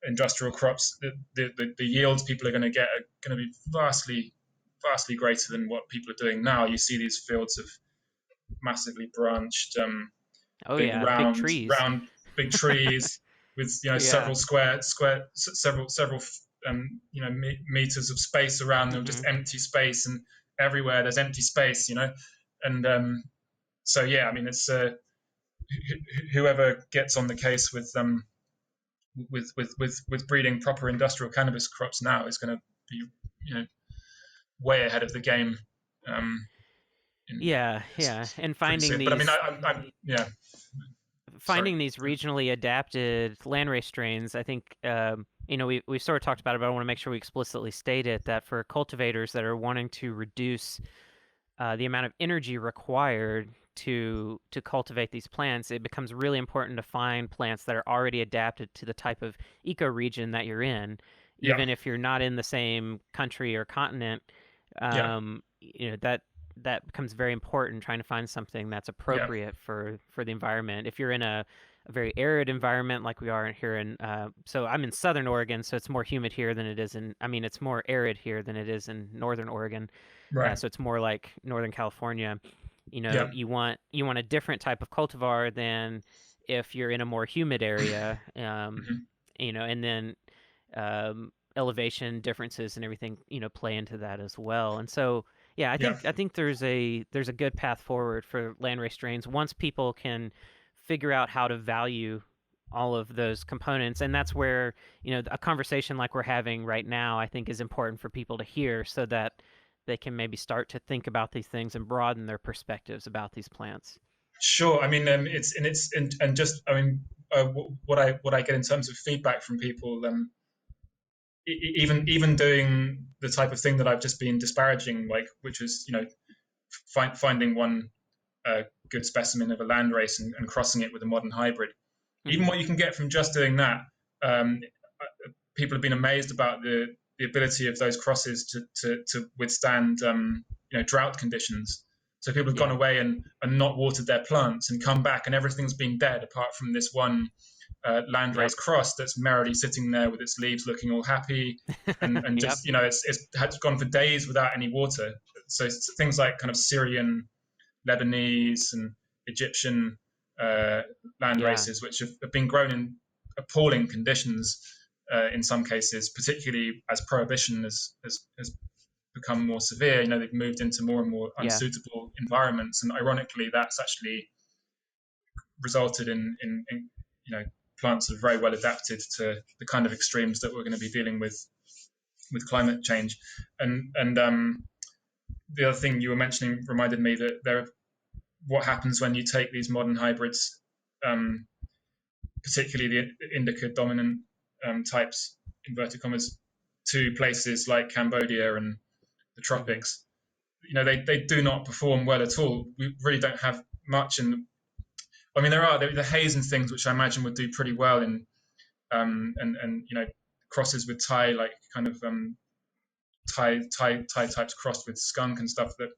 industrial crops. The yields people are going to get are going to be vastly greater than what people are doing now. You see these fields of massively branched, Oh big yeah, big round trees. round big trees with Yeah. several several meters of space around them, just Mhm. empty space, and everywhere there's empty space, and so yeah, I mean whoever gets on the case with breeding proper industrial cannabis crops now is going to be, way ahead of the game. Yeah, and Pretty finding soon. But I mean, these yeah. Sorry. finding these regionally adapted landrace strains, I think, we sort of talked about it, but I want to make sure we explicitly state it that for cultivators that are wanting to reduce the amount of energy required to cultivate these plants, it becomes really important to find plants that are already adapted to the type of ecoregion that you're in, Yeah. even if you're not in the same country or continent. Yeah. That becomes very important, trying to find something that's Yeah. appropriate for the environment. If you're in a very arid environment like we are here in so I'm in southern Oregon, so it's more humid here than it is in, I mean, it's more arid here than it is in northern Oregon. Right. So it's more like Northern California. Yeah. You want a different type of cultivar than if you're in a more humid area. Hmm. And then elevation differences and everything, play into that as well. And so, yeah, I Yeah. think I think there's a good path forward for landrace strains once people can figure out how to value all of those components. And that's where, a conversation like we're having right now, I think is important for people to hear so that they can maybe start to think about these things and broaden their perspectives about these plants. Sure. I mean, and just I mean, what I get in terms of feedback from people, even doing the type of thing that I've just been disparaging, like which is finding one good specimen of a landrace and crossing it with a modern hybrid. Even Mm-hmm. what you can get from just doing that, um, people have been amazed about the ability of those crosses to withstand drought conditions. So people have gone Yeah. away and not watered their plants and come back and everything's been dead apart from this one landrace Yep. cross that's merrily sitting there with its leaves looking all happy, and Yep. just it's had gone for days without any water. So things like kind of Syrian, Lebanese, and Egyptian land Yeah. races, which have been grown in appalling conditions in some cases, particularly as prohibition has become more severe. They've moved into more and more Yeah. unsuitable environments, and ironically, that's actually resulted in plants that are very well adapted to the kind of extremes that we're going to be dealing with climate change. And the other thing you were mentioning reminded me that what happens when you take these modern hybrids, particularly the indica dominant types, inverted commas, to places like Cambodia and the Mm-hmm. tropics. They do not perform well at all. We really don't have much in. I mean, there are the haze and things which I imagine would do pretty well in, and crosses with Thai, like kind of Thai types crossed with skunk and stuff that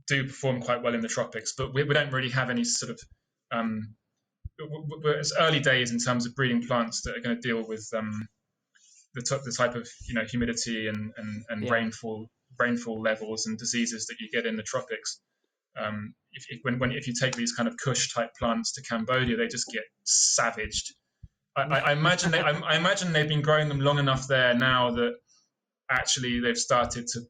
do perform quite well in the tropics. But we don't really have any sort of it's early days in terms of breeding plants that are going to deal with the type of humidity and Yeah. rainfall levels and diseases that you get in the tropics. If you take these kind of Kush type plants to Cambodia, they just get savaged. I imagine they've been growing them long enough there now that actually they've started to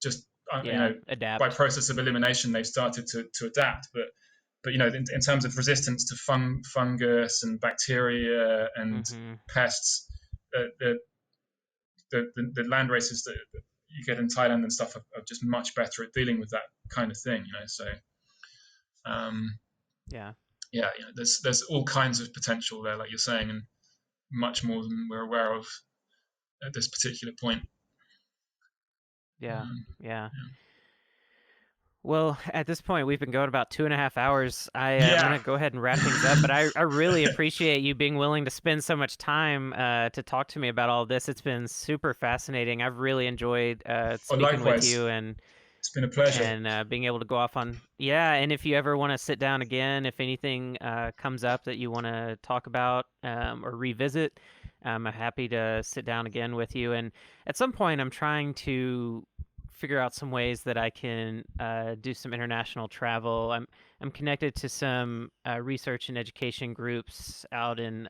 just Yeah. by Adapt. process of elimination they've started to adapt. But in terms of resistance to fungus and bacteria and Mm-hmm. pests, the the land races that you get in Thailand and stuff are just much better at dealing with that kind of thing. So um, Yeah. yeah, there's all kinds of potential there, like you're saying, and much more than we're aware of at this particular point. Yeah. Um, Yeah. Well, at this point, we've been going about 2.5 hours. I'm yeah. going to go ahead and wrap things up, but I really appreciate you being willing to spend so much time to talk to me about all this. It's been super fascinating. I've really enjoyed Well, speaking with likewise, you it's been a pleasure. and being able to go off on. Yeah, and if you ever want to sit down again, if anything comes up that you want to talk about or revisit, I'm happy to sit down again with you. And at some point, I'm trying to figure out some ways that I can do some international travel. I'm connected to some research and education groups out in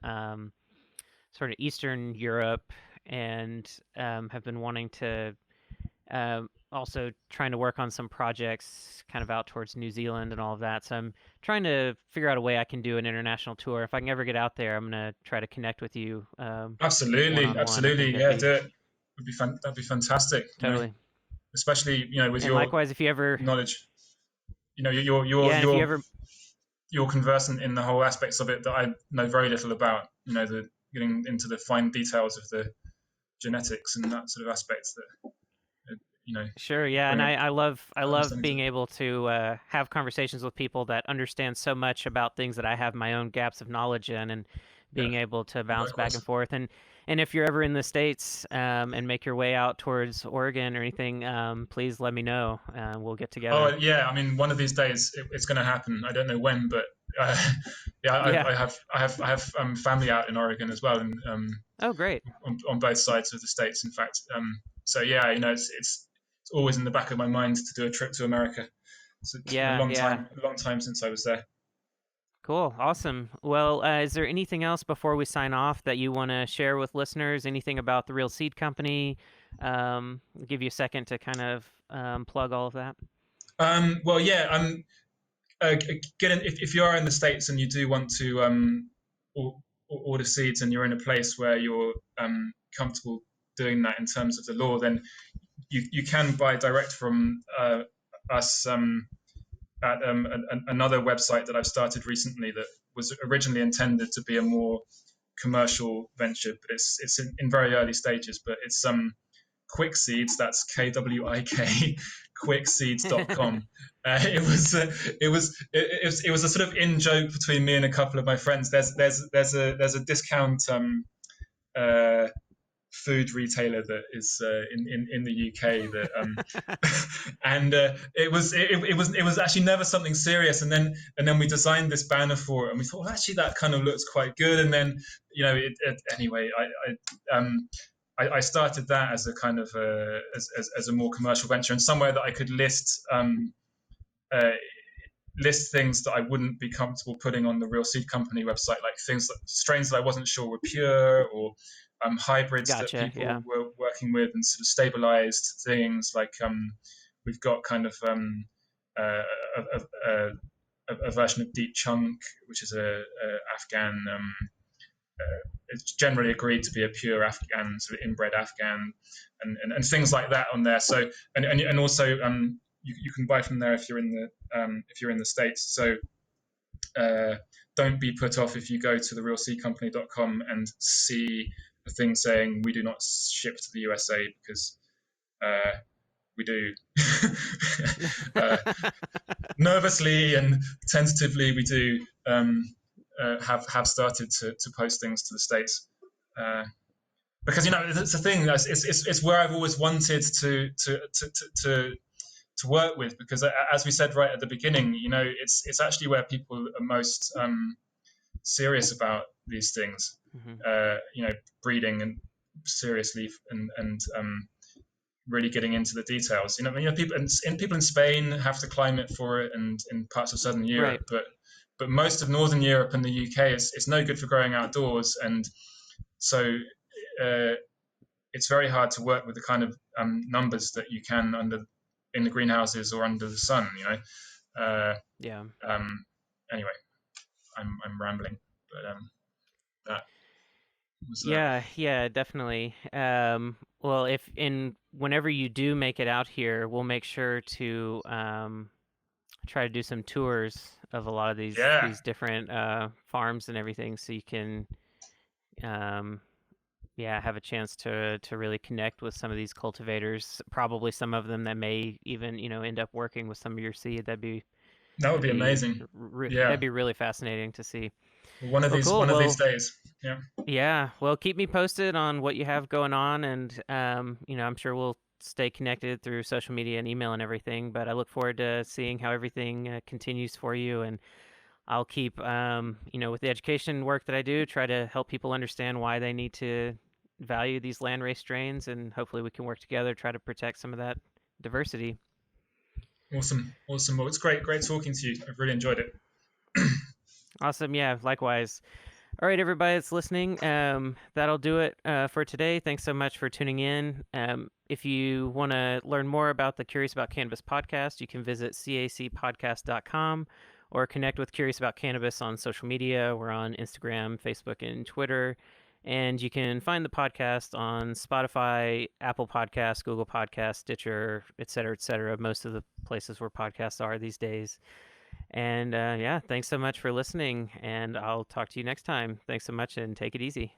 sort of Eastern Europe, and have been wanting to also trying to work on some projects kind of out towards New Zealand and all of that. So I'm trying to figure out a way I can do an international tour. If I can ever get out there, I'm gonna try to connect with you one Absolutely, on one. I think absolutely. that'd Yeah, be do it. Would be that'd be fantastic. totally. Especially with And your likewise, if you ever, knowledge. yeah, if you ever, You're conversant in the whole aspects of it that I know very little about. The getting into the fine details of the genetics and that sort of aspects that sure, yeah, and bring a I love understanding to being it. able to have conversations with people that understand so much about things that I have my own gaps of knowledge in, and Yeah, being able to bounce back and likewise. forth. And if you're ever in the States and make your way out towards Oregon or anything, please let me know. We'll get Oh together. yeah, I mean, one of these days it's going to happen. I don't know when, but yeah, Yeah. I have family out in Oregon as well, and Oh, great. on both sides of the states, in fact. So yeah, it's always in the back of my mind to do a trip to America. It's a Yeah, yeah. long time since I was there. Cool. Awesome. Well, is there anything else before we sign off that you want to share with listeners? Anything about the Real Seed Company? I'll give you a second to kind of plug all of that. Well, yeah, get in, if you are in the States and you do want to order seeds and you're in a place where you're comfortable doing that in terms of the law, then you can buy direct from us at another website that I've started recently that was originally intended to be a more commercial venture, but it's in very early stages. But it's Quick Seeds. That's KWIK, quickseeds.com. It was a sort of in joke between me and a couple of my friends. There's a discount uh, food retailer that is in the UK that and it was actually never something serious, and then we designed this banner for it, and we thought, well, actually that kind of looks quite good, and then anyway I started that as a kind of as a more commercial venture and somewhere that I could uh, list things that I wouldn't be comfortable putting on the Real Seed Company website, like things that strains that I wasn't sure were pure, or hybrids that Gotcha. people Yeah. were working with, and sort of stabilized things. Like we've got kind of uh, a, a version of Deep Chunk, which is a Afghan. It's generally agreed to be a pure Afghan, sort of inbred Afghan, and things like that on there. So and also you can buy from there if you're in the States. So don't be put off if you go to therealseedcompany.com and see a thing saying we do not ship to the USA, because we do. uh, Nervously and tentatively, we do have started to post things to the States. Because it's the thing. It's where I've always wanted to work with, because as we said right at the beginning, it's actually where people are most serious about these things, Hmm. breeding and seriously, and really getting into the details. People in Spain have to climb it for it, and in parts of southern Right. Europe, but most of northern Europe and the UK, it's no good for growing outdoors, and so uh, it's very hard to work with the kind of numbers that you can in the greenhouses or under the sun. Uh, Yeah. anyway, I'm rambling, but that was Yeah, yeah, definitely. Well, if in whenever you do make it out here, we'll make sure to try to do some tours of a lot of yeah. these different farms and everything, so you can um, yeah, have a chance to really connect with some of these cultivators. Probably some of them that may even end up working with some of your seed. That would be amazing. That'd Yeah, be really fascinating to see. Well, one cool. of these Well, days. Yeah, yeah. Well, keep me posted on what you have going on, and I'm sure we'll stay connected through social media and email and everything. But I look forward to seeing how everything continues for you, and I'll keep with the education work that I do, try to help people understand why they need to value these landrace strains, and hopefully we can work together try to protect some of that diversity. awesome, awesome. Well, it's great talking to you. I've really enjoyed it. Awesome. Yeah. Likewise. All right, everybody that's listening, that'll do it for today. Thanks so much for tuning in. If you want to learn more about the Curious About Cannabis podcast, you can visit cacpodcast.com or connect with Curious About Cannabis on social media. We're on Instagram, Facebook, and Twitter. And you can find the podcast on Spotify, Apple Podcasts, Google Podcasts, Stitcher, et cetera, most of the places where podcasts are these days. And yeah, thanks so much for listening, and I'll talk to you next time. Thanks so much, and take it easy.